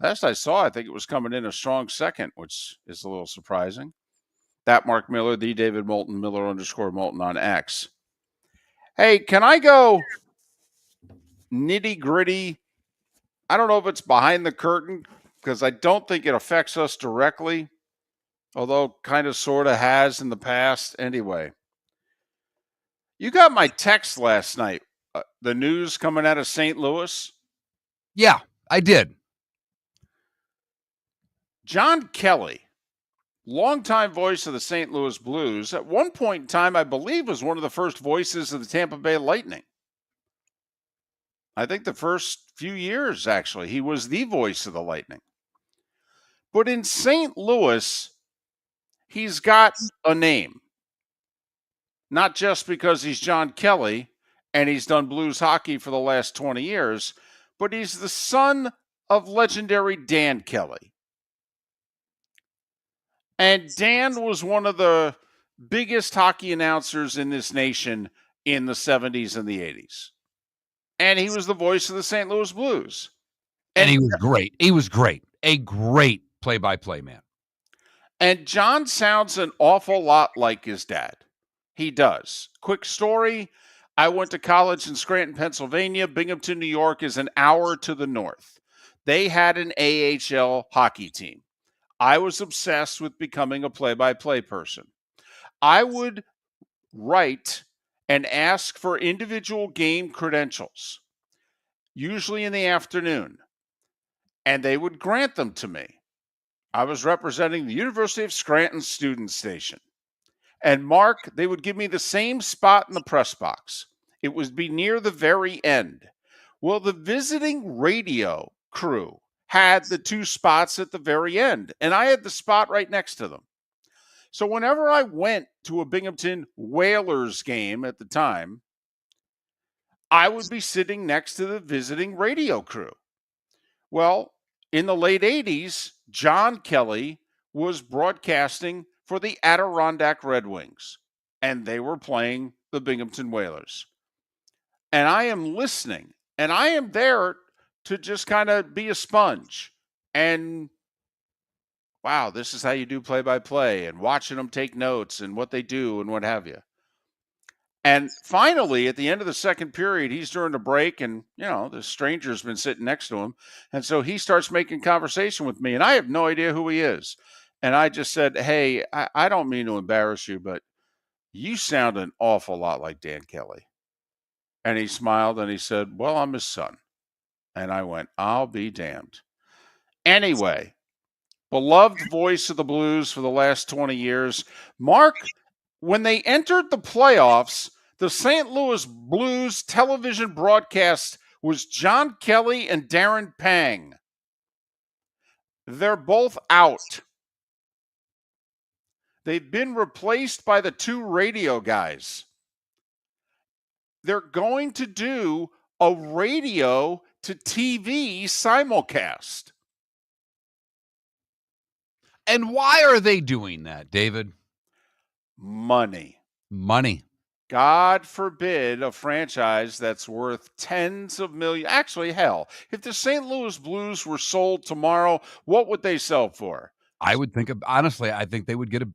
Last I saw, I think it was coming in a strong second, which is a little surprising. That Mark Miller, the David Moulton, Miller_Moulton on X. Hey, can I go nitty gritty? I don't know if it's behind the curtain because I don't think it affects us directly, although kind of sort of has in the past. Anyway, you got my text last night, the news coming out of St. Louis? Yeah, I did. John Kelly, longtime voice of the St. Louis Blues, at one point in time, I believe, was one of the first voices of the Tampa Bay Lightning. I think the first few years, actually, he was the voice of the Lightning. But in St. Louis, he's got a name. Not just because he's John Kelly and he's done Blues hockey for the last 20 years, but he's the son of legendary Dan Kelly. And Dan was one of the biggest hockey announcers in this nation in the 70s and the 80s. And he was the voice of the St. Louis Blues. And he was great. He was great. A great play-by-play man. And John sounds an awful lot like his dad. He does. Quick story. I went to college in Scranton, Pennsylvania. Binghamton, New York is an hour to the north. They had an AHL hockey team. I was obsessed with becoming a play-by-play person. I would write and ask for individual game credentials, usually in the afternoon, and they would grant them to me. I was representing the University of Scranton student station. And Mark, they would give me the same spot in the press box. It would be near the very end. Well, the visiting radio crew had the two spots at the very end, and I had the spot right next to them. So whenever I went to a Binghamton Whalers game at the time, I would be sitting next to the visiting radio crew. Well, in the late 80s, John Kelly was broadcasting for the Adirondack Red Wings, and they were playing the Binghamton Whalers. And I am listening, and I am there to just kind of be a sponge. And wow, this is how you do play-by-play, and watching them take notes and what they do and what have you. And finally, at the end of the second period, he's during the break, and, the stranger's been sitting next to him. And so he starts making conversation with me, and I have no idea who he is. And I just said, hey, I don't mean to embarrass you, but you sound an awful lot like Dan Kelly. And he smiled, and he said, well, I'm his son. And I went, I'll be damned. Anyway, beloved voice of the Blues for the last 20 years. Mark, when they entered the playoffs, the St. Louis Blues television broadcast was John Kelly and Darren Pang. They're both out. They've been replaced by the two radio guys. They're going to do a radio to TV simulcast. And why are they doing that, David? Money. God forbid a franchise that's worth tens of millions. Actually, hell, if the St. Louis Blues were sold tomorrow, what would they sell for? I would think honestly, I think they would get a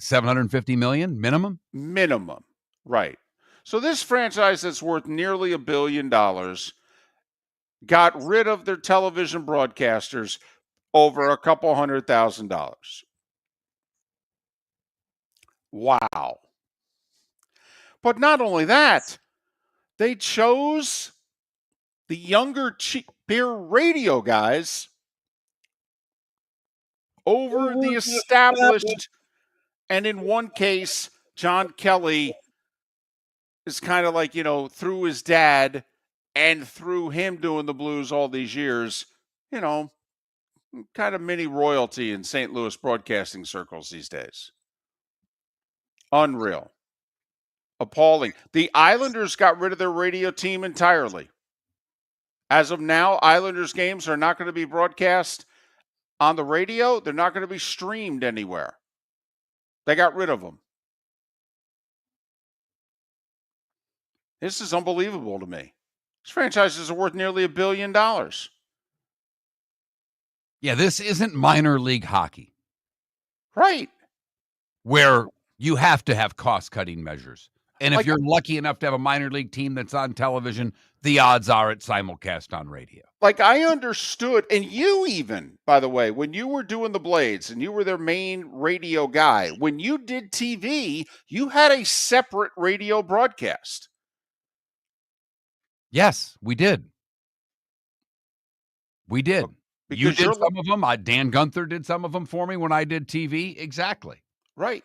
$750 million minimum. Minimum, right. So this franchise that's worth nearly $1 billion got rid of their television broadcasters over a couple $100,000. Wow. But not only that, they chose the younger, cheaper radio guys over the established. And in one case, John Kelly is kind of like, through his dad and through him doing the Blues all these years, kind of mini royalty in St. Louis broadcasting circles these days. Unreal. Appalling. The Islanders got rid of their radio team entirely. As of now, Islanders games are not going to be broadcast on the radio. They're not going to be streamed anywhere. They got rid of them. This is unbelievable to me. These franchises are worth nearly $1 billion. Yeah, this isn't minor league hockey. Right. Where you have to have cost-cutting measures. And if you're lucky enough to have a minor league team that's on television, the odds are it's simulcast on radio. Like, I understood, and you even, by the way, when you were doing the Blades and you were their main radio guy, when you did TV, you had a separate radio broadcast. Yes, we did. We did. You did some of them. Dan Gunther did some of them for me when I did TV. Exactly. Right.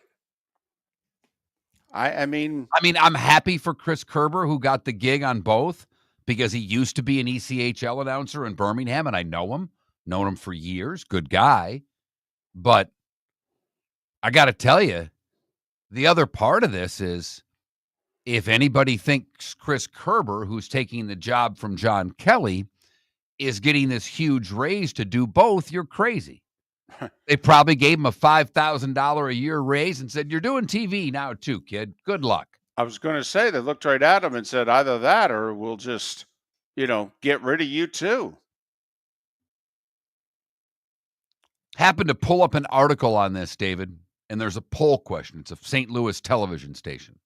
I mean, I'm happy for Chris Kerber, who got the gig on both, because he used to be an ECHL announcer in Birmingham, and I know him. Known him for years. Good guy. But I got to tell you, the other part of this is, if anybody thinks Chris Kerber, who's taking the job from John Kelly, is getting this huge raise to do both, you're crazy. They probably gave him a $5,000 a year raise and said, you're doing TV now too, kid. Good luck. I was going to say, they looked right at him and said, either that or we'll just, get rid of you too. Happened to pull up an article on this, David, and there's a poll question. It's a St. Louis television station.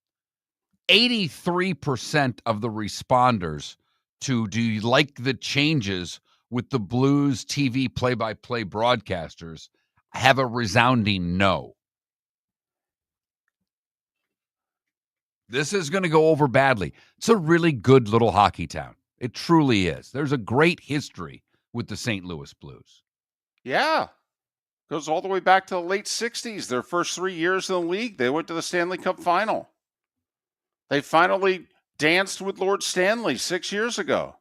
83% of the responders to do you like the changes with the Blues TV play-by-play broadcasters have a resounding no. This is going to go over badly. It's a really good little hockey town. It truly is. There's a great history with the St. Louis Blues. Yeah. Goes all the way back to the late 60s. Their first 3 years in the league, they went to the Stanley Cup final. They finally danced with Lord Stanley 6 years ago.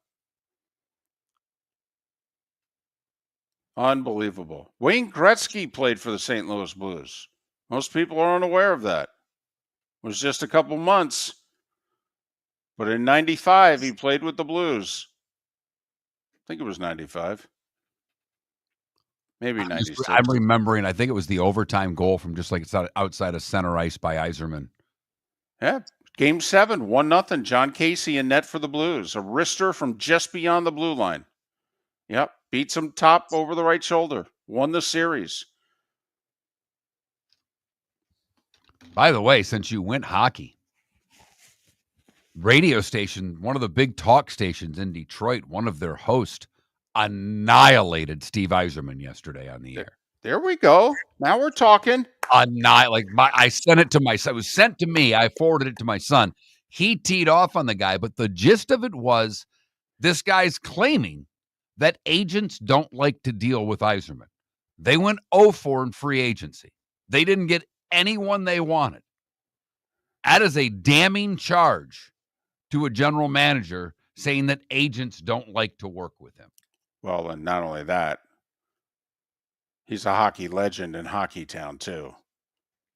Unbelievable. Wayne Gretzky played for the St. Louis Blues. Most people are unaware of that. It was just a couple months. But in 95, he played with the Blues. I think it was 95. Maybe 96. I'm remembering, I think it was the overtime goal from just like it's outside of center ice by Yzerman. Yeah. Game 7, 1-0. John Casey in net for the Blues. A wrister from just beyond the blue line. Yep. Beats him top over the right shoulder. Won the series. By the way, since you went hockey, radio station, one of the big talk stations in Detroit, one of their hosts annihilated Steve Yzerman yesterday on the air. There we go. Now we're talking. I sent it to my son. It was sent to me. I forwarded it to my son. He teed off on the guy, but the gist of it was this guy's claiming that agents don't like to deal with Yzerman. They went 0-4 in free agency. They didn't get anyone they wanted. That is a damning charge to a general manager saying that agents don't like to work with him. Well, and not only that, he's a hockey legend in Hockey Town too.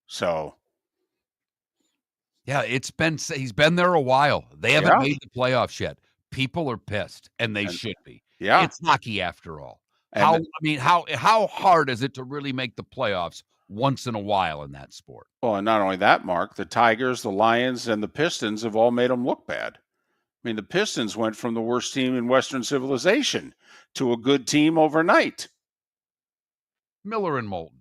So, yeah, he's been there a while. They haven't made the playoffs yet. People are pissed, and they should be. Yeah, it's hockey after all. How hard is it to really make the playoffs once in a while in that sport? Well, and not only that, Mark, the Tigers, the Lions, and the Pistons have all made them look bad. I mean, the Pistons went from the worst team in Western civilization to a good team overnight. Miller and Moulton.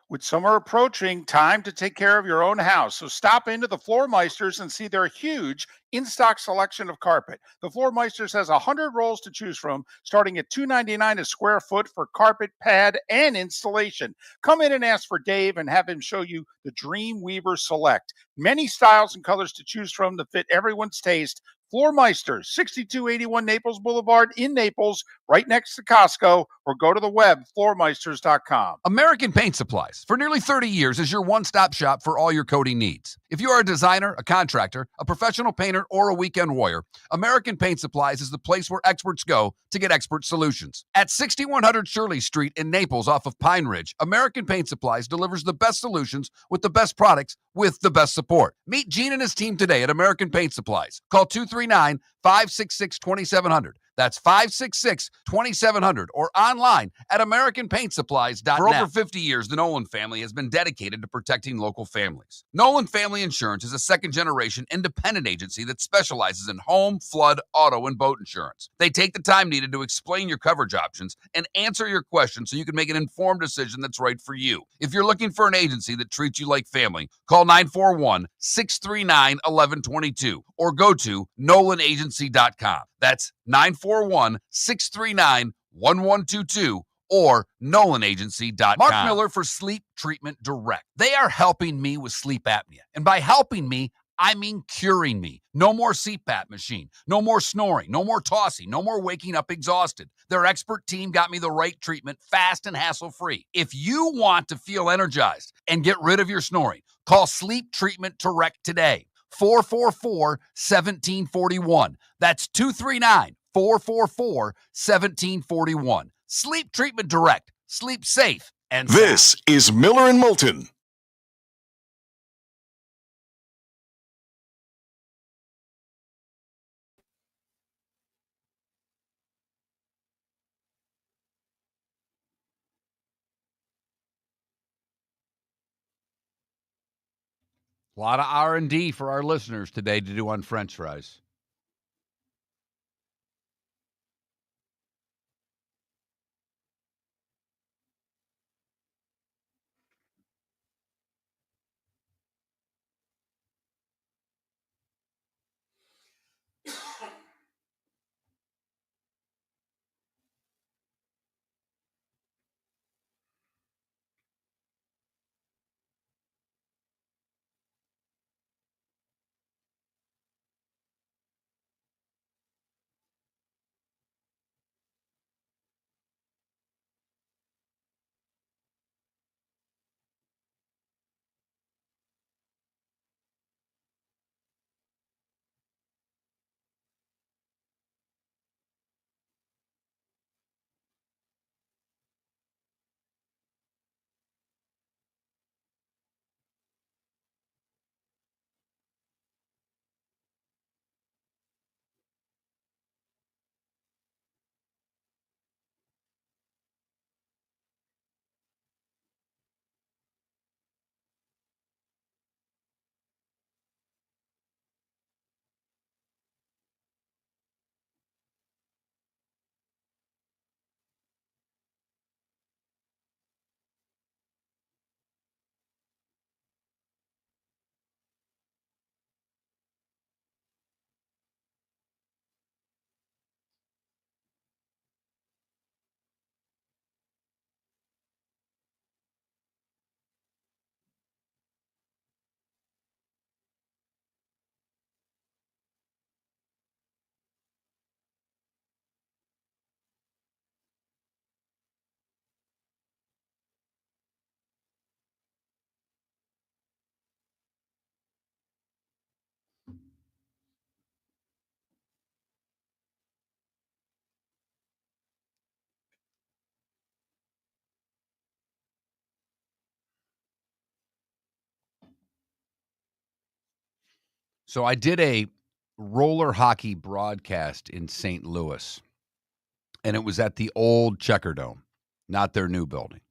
With summer approaching, time to take care of your own house. So stop into the Floor Meisters and see their huge in-stock selection of carpet. The Floor Meisters has 100 rolls to choose from, starting at $2.99 a square foot for carpet, pad, and installation. Come in and ask for Dave and have him show you the Dream Weaver Select. Many styles and colors to choose from to fit everyone's taste. Floor Meisters, 6281 Naples Boulevard in Naples, right next to Costco, or go to the web, floormeisters.com. American Paint Supplies, for nearly 30 years, is your one-stop shop for all your coating needs. If you are a designer, a contractor, a professional painter, or a weekend warrior, American Paint Supplies is the place where experts go to get expert solutions. At 6100 Shirley Street in Naples off of Pine Ridge, American Paint Supplies delivers the best solutions with the best products with the best support. Meet Gene and his team today at American Paint Supplies. Call 239-566-2700. That's 566-2700 or online at AmericanPaintSupplies.net. For over 50 years, the Nolan family has been dedicated to protecting local families. Nolan Family Insurance is a second-generation independent agency that specializes in home, flood, auto, and boat insurance. They take the time needed to explain your coverage options and answer your questions so you can make an informed decision that's right for you. If you're looking for an agency that treats you like family, call 941-639-1122 or go to NolanAgency.com. That's 941-639-1122 or NolanAgency.com. Mark Miller for Sleep Treatment Direct. They are helping me with sleep apnea. And by helping me, I mean curing me. No more CPAP machine. No more snoring. No more tossing. No more waking up exhausted. Their expert team got me the right treatment fast and hassle-free. If you want to feel energized and get rid of your snoring, call Sleep Treatment Direct today. 444-1741. That's 239-444-1741. Sleep Treatment Direct. Sleep safe and sound. This is Miller and Moulton. A lot of R&D for our listeners today to do on French fries. So I did a roller hockey broadcast in St. Louis, and it was at the old Checker Dome, not their new building,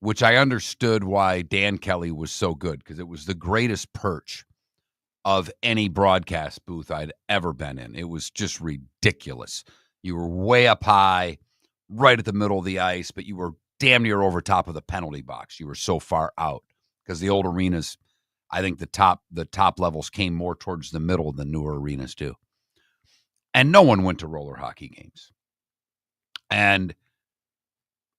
which I understood why Dan Kelly was so good, because it was the greatest perch of any broadcast booth I'd ever been in. It was just ridiculous. You were way up high, right at the middle of the ice, but you were damn near over top of the penalty box. You were so far out, because the old arenas, I think the top levels came more towards the middle of the newer arenas too. And no one went to roller hockey games. And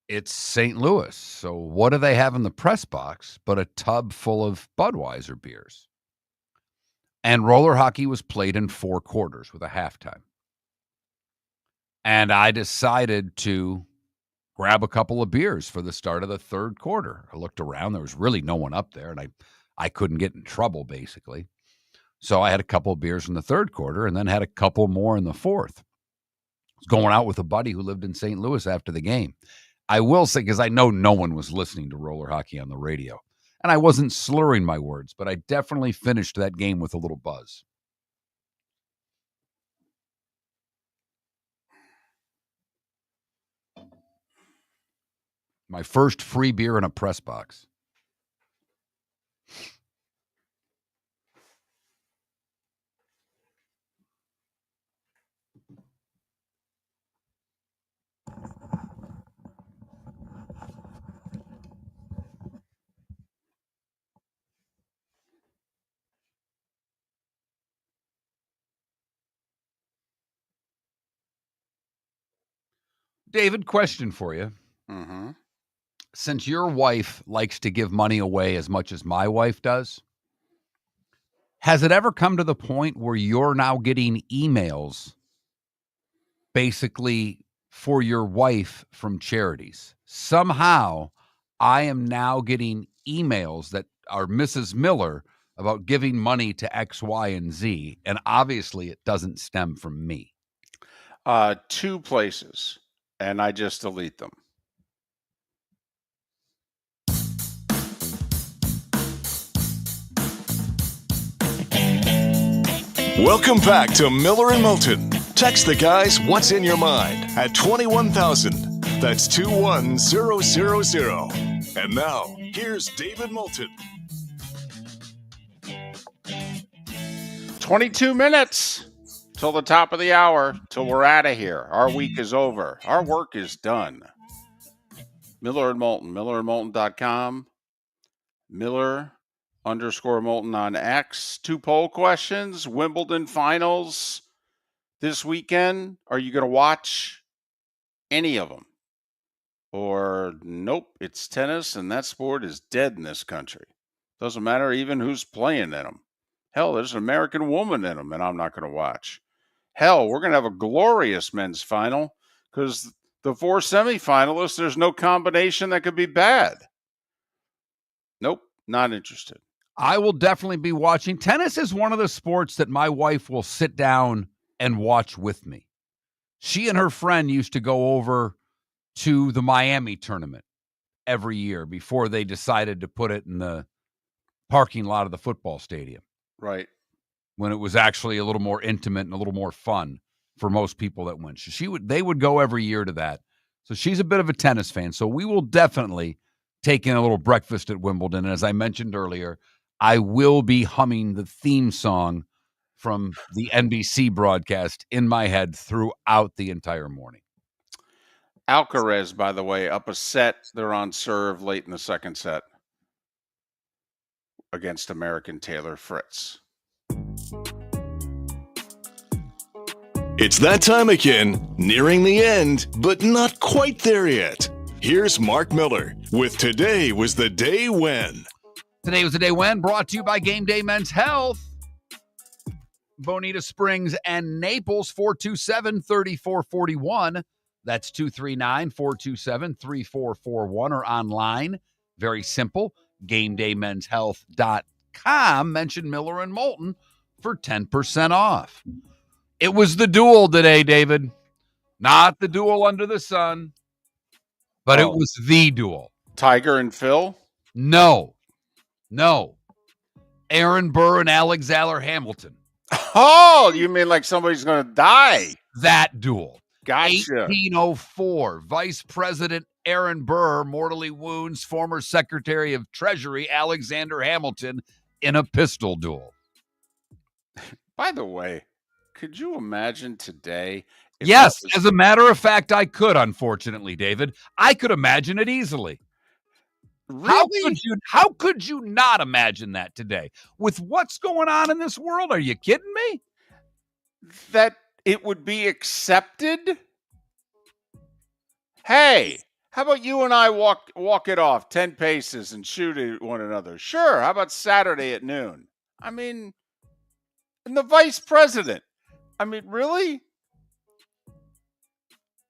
it's St. Louis. So what do they have in the press box but a tub full of Budweiser beers? And roller hockey was played in 4 quarters with a halftime. And I decided to grab a couple of beers for the start of the 3rd quarter. I looked around. There was really no one up there, and I couldn't get in trouble, basically. So I had a couple of beers in the 3rd quarter and then had a couple more in the 4th. I was going out with a buddy who lived in St. Louis after the game. I will say, because I know no one was listening to roller hockey on the radio, and I wasn't slurring my words, but I definitely finished that game with a little buzz. My first free beer in a press box. David, question for you. Mm-hmm. Since your wife likes to give money away as much as my wife does, has it ever come to the point where you're now getting emails basically for your wife from charities? Somehow I am now getting emails that are Mrs. Miller about giving money to X, Y, and Z, and obviously it doesn't stem from me. 2 places, and I just delete them. Welcome back to Miller and Moulton. Text the guys what's in your mind at 21,000. That's 21000. And now, here's David Moulton. 22 minutes till the top of the hour, till we're out of here. Our week is over. Our work is done. Miller and Moulton, millerandmoulton.com. Miller_Moulton on X. 2 poll questions. Wimbledon finals this weekend. Are you going to watch any of them? Or nope, it's tennis and that sport is dead in this country. Doesn't matter even who's playing in them. Hell, there's an American woman in them and I'm not going to watch. Hell, we're going to have a glorious men's final because the 4 semifinalists, there's no combination that could be bad. Nope, not interested. I will definitely be watching. Tennis is one of the sports that my wife will sit down and watch with me. She and her friend used to go over to the Miami tournament every year before they decided to put it in the parking lot of the football stadium. Right. When it was actually a little more intimate and a little more fun for most people that went. They would go every year to that. So she's a bit of a tennis fan. So we will definitely take in a little breakfast at Wimbledon. And as I mentioned earlier, I will be humming the theme song from the NBC broadcast in my head throughout the entire morning. Alcaraz, by the way, up a set. They're on serve late in the 2nd set against American Taylor Fritz. It's that time again, nearing the end, but not quite there yet. Here's Mark Miller with Today Was the Day When. Today was the day when, brought to you by Game Day Men's Health. Bonita Springs and Naples, 427-3441. That's 239-427-3441 or online. Very simple. GameDayMen'sHealth.com. Mention Miller and Moulton for 10% off. It was the duel today, David. Not the duel under the sun, but it was the duel. Tiger and Phil? No. Aaron Burr and Alexander Hamilton. Oh, you mean like somebody's going to die? That duel. Gotcha. 1804, Vice President Aaron Burr mortally wounds former Secretary of Treasury Alexander Hamilton in a pistol duel. By the way, could you imagine today? Yes, as a matter of fact, I could, unfortunately, David. I could imagine it easily. Really? How could you not imagine that today? With what's going on in this world? Are you kidding me? That it would be accepted? Hey, how about you and I walk it off 10 paces and shoot at one another? Sure. How about Saturday at noon? I mean, and the vice president. I mean, really?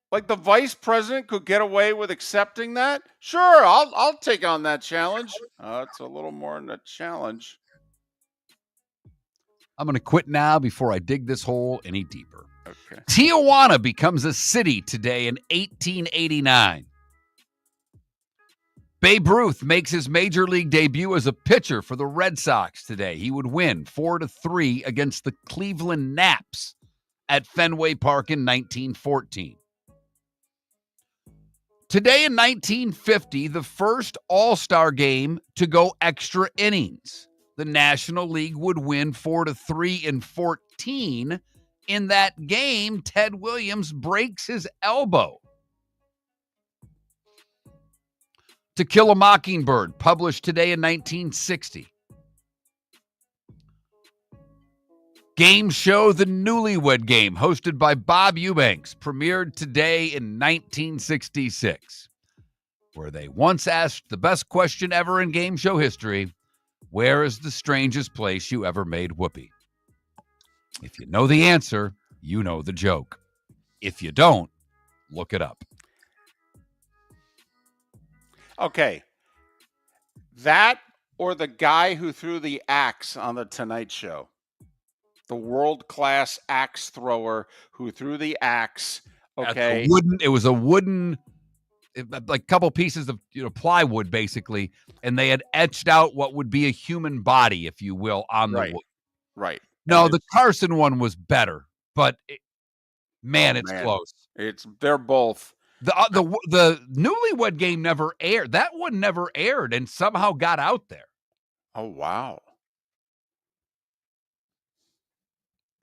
Like the vice president could get away with accepting that? Sure, I'll take on that challenge. It's a little more than a challenge. I'm going to quit now before I dig this hole any deeper. Okay. Tijuana becomes a city today in 1889. Babe Ruth makes his major league debut as a pitcher for the Red Sox today. He would win 4-3 against the Cleveland Naps at Fenway Park in 1914. Today in 1950, the first All-Star game to go extra innings. The National League would win 4-3 in 14. In that game, Ted Williams breaks his elbow. To Kill a Mockingbird, published today in 1960. Game show The Newlywed Game, hosted by Bob Eubanks, premiered today in 1966, where they once asked the best question ever in game show history, where is the strangest place you ever made whoopee? If you know the answer, you know the joke. If you don't, look it up. Okay. That or the guy who threw the axe on the Tonight Show. The world-class axe thrower who threw the axe. Okay. It was a wooden, like a couple pieces of plywood, basically, and they had etched out what would be a human body, if you will, on the wood. Right. No, the Carson one was better, but it's close. They're both. The Newlywed Game never aired. That one never aired and somehow got out there. Oh, wow.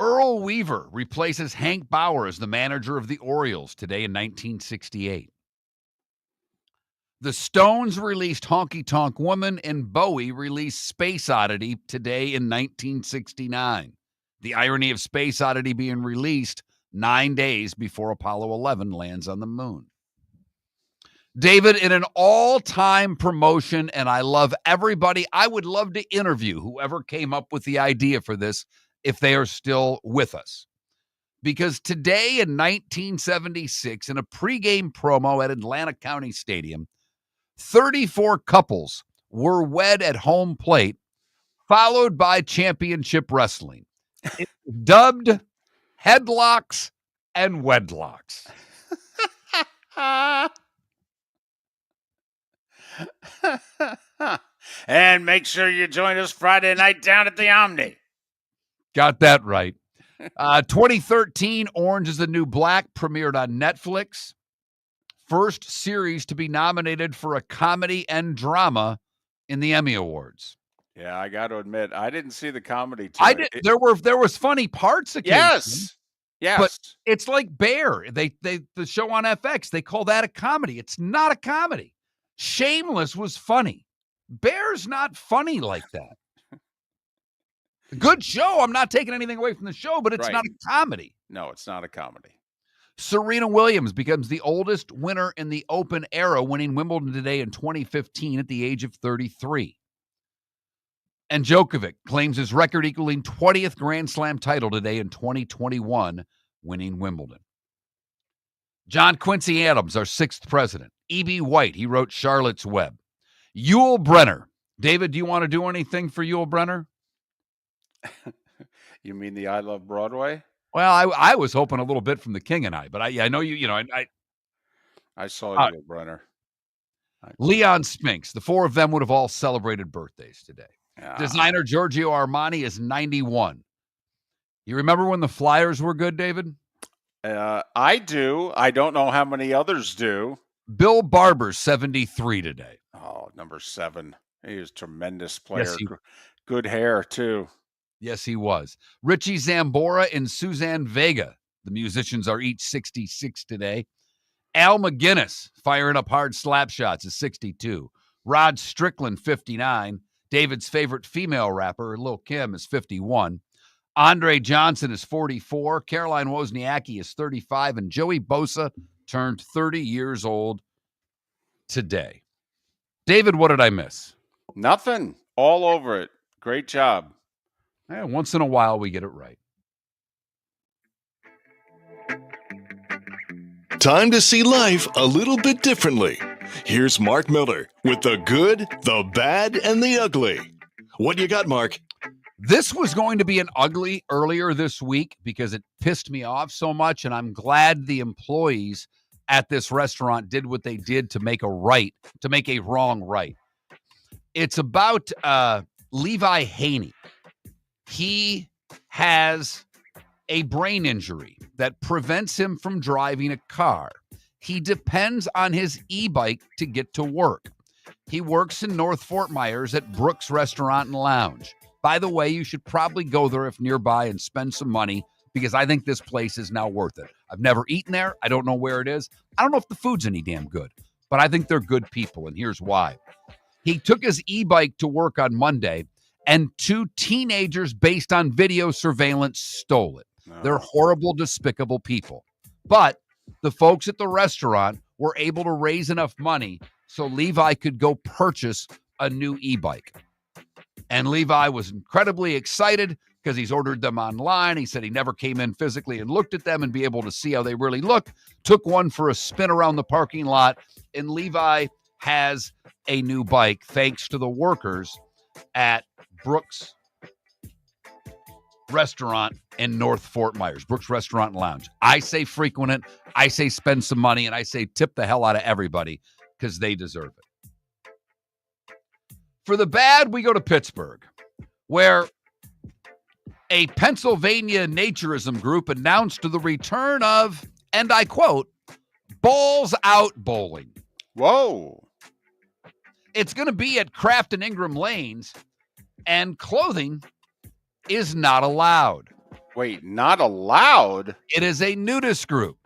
Earl Weaver replaces Hank Bauer as the manager of the Orioles today in 1968. The Stones released Honky Tonk Woman, and Bowie released Space Oddity today in 1969. The irony of Space Oddity being released 9 days before Apollo 11 lands on the moon. David, in an all-time promotion, and I love everybody, I would love to interview whoever came up with the idea for this if they are still with us. Because today in 1976, in a pregame promo at Atlanta County Stadium, 34 couples were wed at home plate, followed by championship wrestling. It was dubbed Headlocks and Wedlocks. And make sure you join us Friday night down at the Omni. Got that right. 2013, Orange is the New Black premiered on Netflix. First series to be nominated for a comedy and drama in the Emmy Awards. Yeah, I got to admit, I didn't see the comedy. I did. There was funny parts. Yes. But it's like Bear. The show on FX. They call that a comedy. It's not a comedy. Shameless was funny. Bear's not funny like that. Good show. I'm not taking anything away from the show, but it's not a comedy. No, it's not a comedy. Serena Williams becomes the oldest winner in the Open era, winning Wimbledon today in 2015 at the age of 33. And Djokovic claims his record equaling 20th Grand Slam title today in 2021, winning Wimbledon. John Quincy Adams, our sixth president. E.B. White, he wrote Charlotte's Web. Yul Brynner. David, do you want to do anything for Yul Brynner? You mean the I Love Broadway? Well, I was hoping a little bit from The King and I, but I know I saw Yul Brynner. Leon Spinks. The four of them would have all celebrated birthdays today. Yeah. Designer Giorgio Armani is 91. You remember when the Flyers were good, David? I do. I don't know how many others do. Bill Barber's 73 today. Oh, number 7. He was a tremendous player. Yes, Good hair, too. Yes, he was. Richie Zambora and Suzanne Vega. The musicians are each 66 today. Al McGinnis, firing up hard slap shots, is 62. Rod Strickland, 59. David's favorite female rapper, Lil' Kim, is 51. Andre Johnson is 44. Caroline Wozniacki is 35. And Joey Bosa turned 30 years old today. David, what did I miss? Nothing. All over it. Great job. Once in a while, we get it right. Time to see life a little bit differently. Here's Mark Miller with the good, the bad, and the ugly. What you got, Mark? This was going to be an ugly earlier this week because it pissed me off so much, and I'm glad the employees at this restaurant did what they did to make a wrong right. It's about Levi Haney. He has a brain injury that prevents him from driving a car. He depends on his e-bike to get to work. He works in North Fort Myers at Bucs Restaurant and Lounge. By the way, you should probably go there if nearby and spend some money because I think this place is now worth it. I've never eaten there. I don't know where it is. I don't know if the food's any damn good, but I think they're good people, and here's why. He took his e-bike to work on Monday, and 2 teenagers, based on video surveillance, stole it. They're horrible, despicable people. But the folks at the restaurant were able to raise enough money so Levi could go purchase a new e-bike. And Levi was incredibly excited because he's ordered them online. He said he never came in physically and looked at them and be able to see how they really look. Took one for a spin around the parking lot, and Levi has a new bike thanks to the workers at Bucs Restaurant in North Fort Myers, Bucs Restaurant and Lounge. I say frequent it, I say spend some money, and I say tip the hell out of everybody because they deserve it. For the bad, we go to Pittsburgh, where a Pennsylvania naturism group announced the return of, and I quote, balls out bowling. Whoa. It's going to be at Kraft and Ingram Lanes, and clothing is not allowed. Wait, not allowed? It is a nudist group.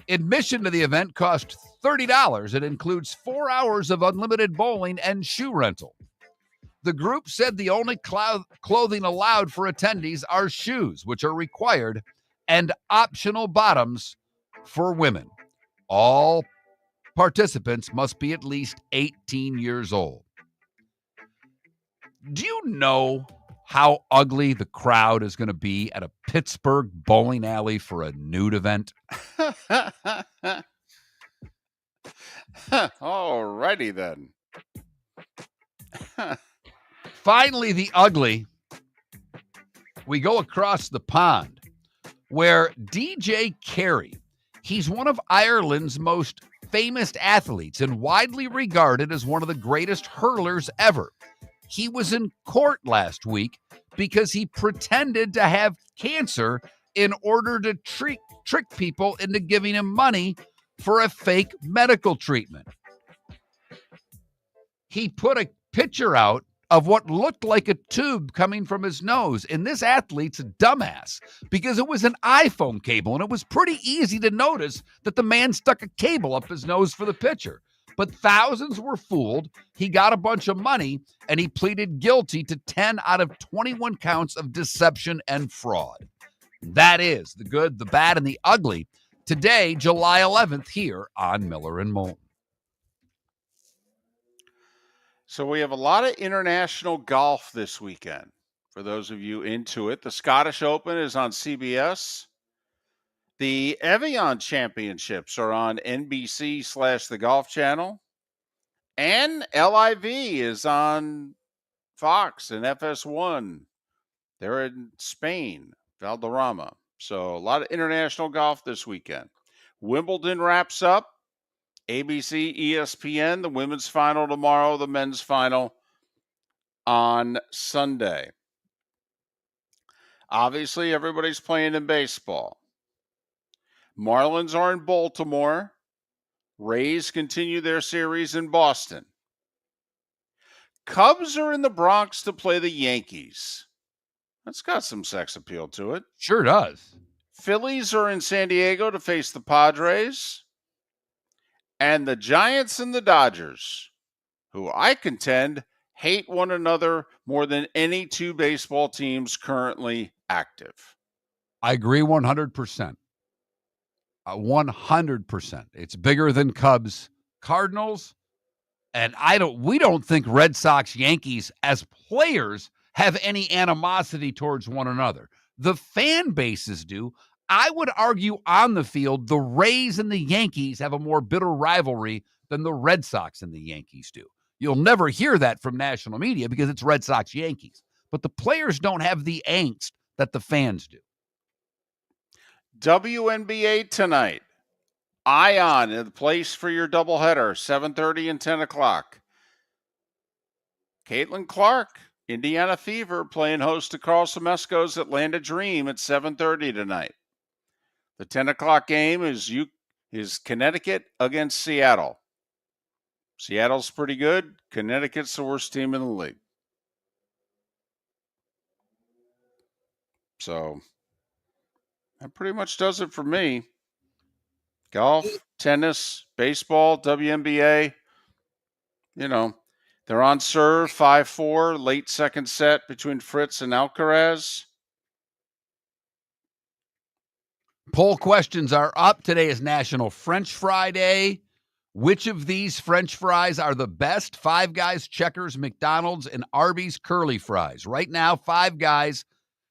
Admission to the event cost $30. It includes 4 hours of unlimited bowling and shoe rental. The group said the only clothing allowed for attendees are shoes, which are required, and optional bottoms for women. All participants must be at least 18 years old. Do you know how ugly the crowd is going to be at a Pittsburgh bowling alley for a nude event? Alrighty then. Finally, the ugly. We go across the pond where DJ Carey, he's one of Ireland's most famous athletes and widely regarded as one of the greatest hurlers ever. He was in court last week because he pretended to have cancer in order to trick people into giving him money for a fake medical treatment. He put a picture out of what looked like a tube coming from his nose. And this athlete's a dumbass because it was an iPhone cable, and it was pretty easy to notice that the man stuck a cable up his nose for the picture. But thousands were fooled. He got a bunch of money, and he pleaded guilty to 10 out of 21 counts of deception and fraud. That is the good, the bad, and the ugly. Today, July 11th, here on Miller and Moulton. So we have a lot of international golf this weekend. For those of you into it, the Scottish Open is on CBS. The Evian Championships are on NBC/the Golf Channel. And LIV is on Fox and FS1. They're in Spain, Valderrama. So a lot of international golf this weekend. Wimbledon wraps up. ABC, ESPN, the women's final tomorrow, the men's final on Sunday. Obviously, everybody's playing in baseball. Marlins are in Baltimore. Rays continue their series in Boston. Cubs are in the Bronx to play the Yankees. That's got some sex appeal to it. Sure does. Phillies are in San Diego to face the Padres. And the Giants and the Dodgers, who I contend hate one another more than any two baseball teams currently active. I agree 100%. 100%. It's bigger than Cubs, Cardinals, and we don't think Red Sox, Yankees as players have any animosity towards one another. The fan bases do. I would argue on the field, the Rays and the Yankees have a more bitter rivalry than the Red Sox and the Yankees do. You'll never hear that from national media because it's Red Sox, Yankees. But the players don't have the angst that the fans do. WNBA tonight. Ion in the place for your doubleheader, 7:30 and 10 o'clock. Caitlin Clark, Indiana Fever, playing host to Carl Semesco's Atlanta Dream at 7:30 tonight. The 10 o'clock game is Connecticut against Seattle. Seattle's pretty good. Connecticut's the worst team in the league. So that pretty much does it for me. Golf, tennis, baseball, WNBA. You know, they're on serve 5-4, late second set between Fritz and Alcaraz. Poll questions are up. Today is National French Fry Day. Which of these French fries are the best? Five Guys, Checkers, McDonald's, and Arby's curly fries. Right now, Five Guys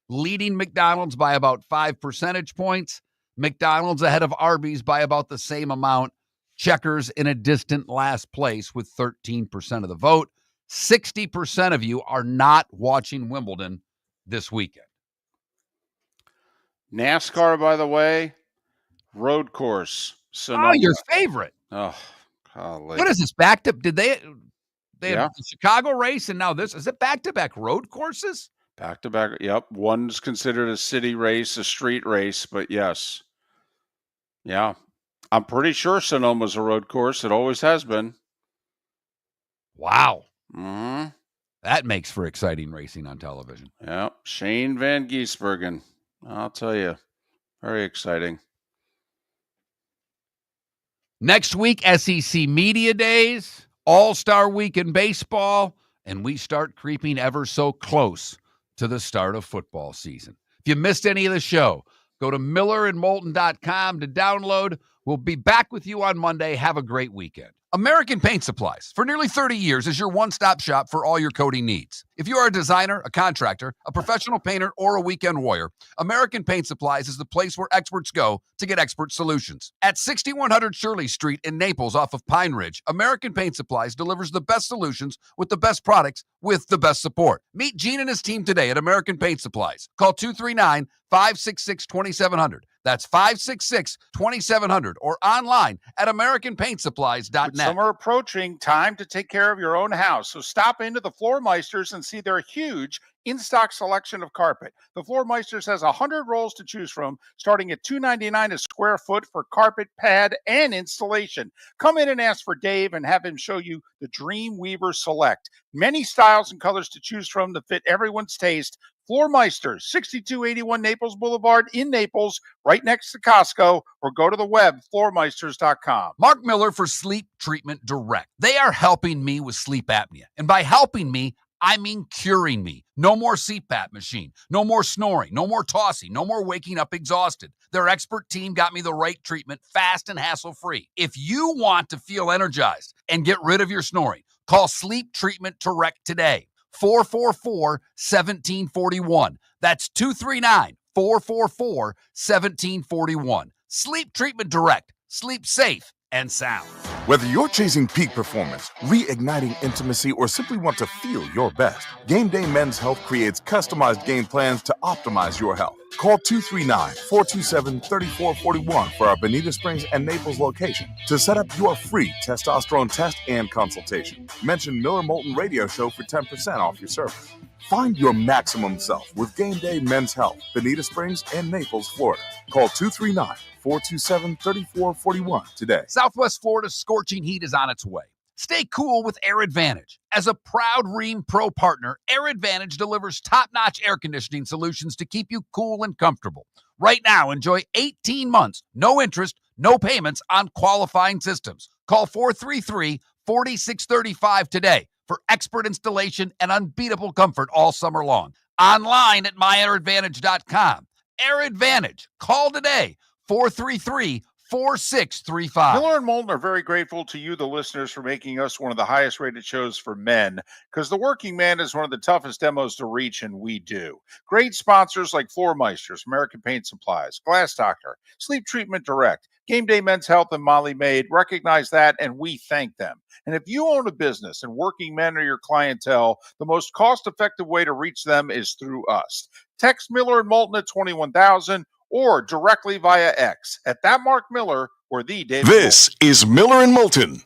leading McDonald's by about 5 percentage points. McDonald's ahead of Arby's by about the same amount. Checkers in a distant last place with 13% of the vote. 60% of you are not watching Wimbledon this weekend. NASCAR, by the way, road course. Sonoma. Oh, your favorite. Oh, golly. What is this? Back to, did they Yeah. have the Chicago race and now this? Is it back-to-back road courses? Back-to-back. Yep. One's considered a city race, a street race, but yes. Yeah. I'm pretty sure Sonoma's a road course. It always has been. Wow. Mm-hmm. That makes for exciting racing on television. Yeah. Shane Van Gisbergen. I'll tell you. Very exciting. Next week, SEC Media Days, All-Star Week in baseball, and we start creeping ever so close to the start of football season. If you missed any of the show, go to millerandmoulton.com to download. We'll be back with you on Monday. Have a great weekend. American Paint Supplies, for nearly 30 years, is your one-stop shop for all your coating needs. If you are a designer, a contractor, a professional painter, or a weekend warrior, American Paint Supplies is the place where experts go to get expert solutions. At 6100 Shirley Street in Naples off of Pine Ridge, American Paint Supplies delivers the best solutions with the best products with the best support. Meet Gene and his team today at American Paint Supplies. Call 239-566-2700. That's 566-2700 or online at AmericanPaintSupplies.net. With summer approaching, time to take care of your own house. So stop into the Floor Meisters and see their huge in-stock selection of carpet. The Floor Meisters has 100 rolls to choose from, starting at $2.99 a square foot for carpet, pad, and installation. Come in and ask for Dave and have him show you the Dream Weaver Select. Many styles and colors to choose from to fit everyone's taste. Floor Meisters, 6281 Naples Boulevard in Naples, right next to Costco, or go to the web, floormeisters.com. Mark Miller for Sleep Treatment Direct. They are helping me with sleep apnea. And by helping me, I mean curing me. No more CPAP machine. No more snoring. No more tossing. No more waking up exhausted. Their expert team got me the right treatment, fast and hassle-free. If you want to feel energized and get rid of your snoring, call Sleep Treatment Direct today. 444-1741. That's 239-444-1741. Sleep Treatment Direct. Sleep safe and sound. Whether you're chasing peak performance, reigniting intimacy, or simply want to feel your best, Game Day Men's Health creates customized game plans to optimize your health. Call 239-427-3441 for our Bonita Springs and Naples location to set up your free testosterone test and consultation. Mention Miller Moulton Radio Show for 10% off your service. Find your maximum self with Game Day Men's Health, Bonita Springs and Naples, Florida. Call 239-427-3441 today. Southwest Florida's scorching heat is on its way. Stay cool with Air Advantage. As a proud Rheem Pro partner, Air Advantage delivers top-notch air conditioning solutions to keep you cool and comfortable. Right now, enjoy 18 months, no interest, no payments on qualifying systems. Call 433-4635 today for expert installation and unbeatable comfort all summer long. Online at myairadvantage.com. Air Advantage. Call today, 433-4635. Miller and Moulton are very grateful to you, the listeners, for making us one of the highest rated shows for men, because the working man is one of the toughest demos to reach, and we do. Great sponsors like Floor Meisters, American Paint Supplies, Glass Doctor, Sleep Treatment Direct, Game Day Men's Health, and Molly Maid recognize that, and we thank them. And if you own a business and working men are your clientele, the most cost-effective way to reach them is through us. Text Miller and Moulton at 21,000 or directly via X at that Mark Miller or the David This is Miller and Moulton.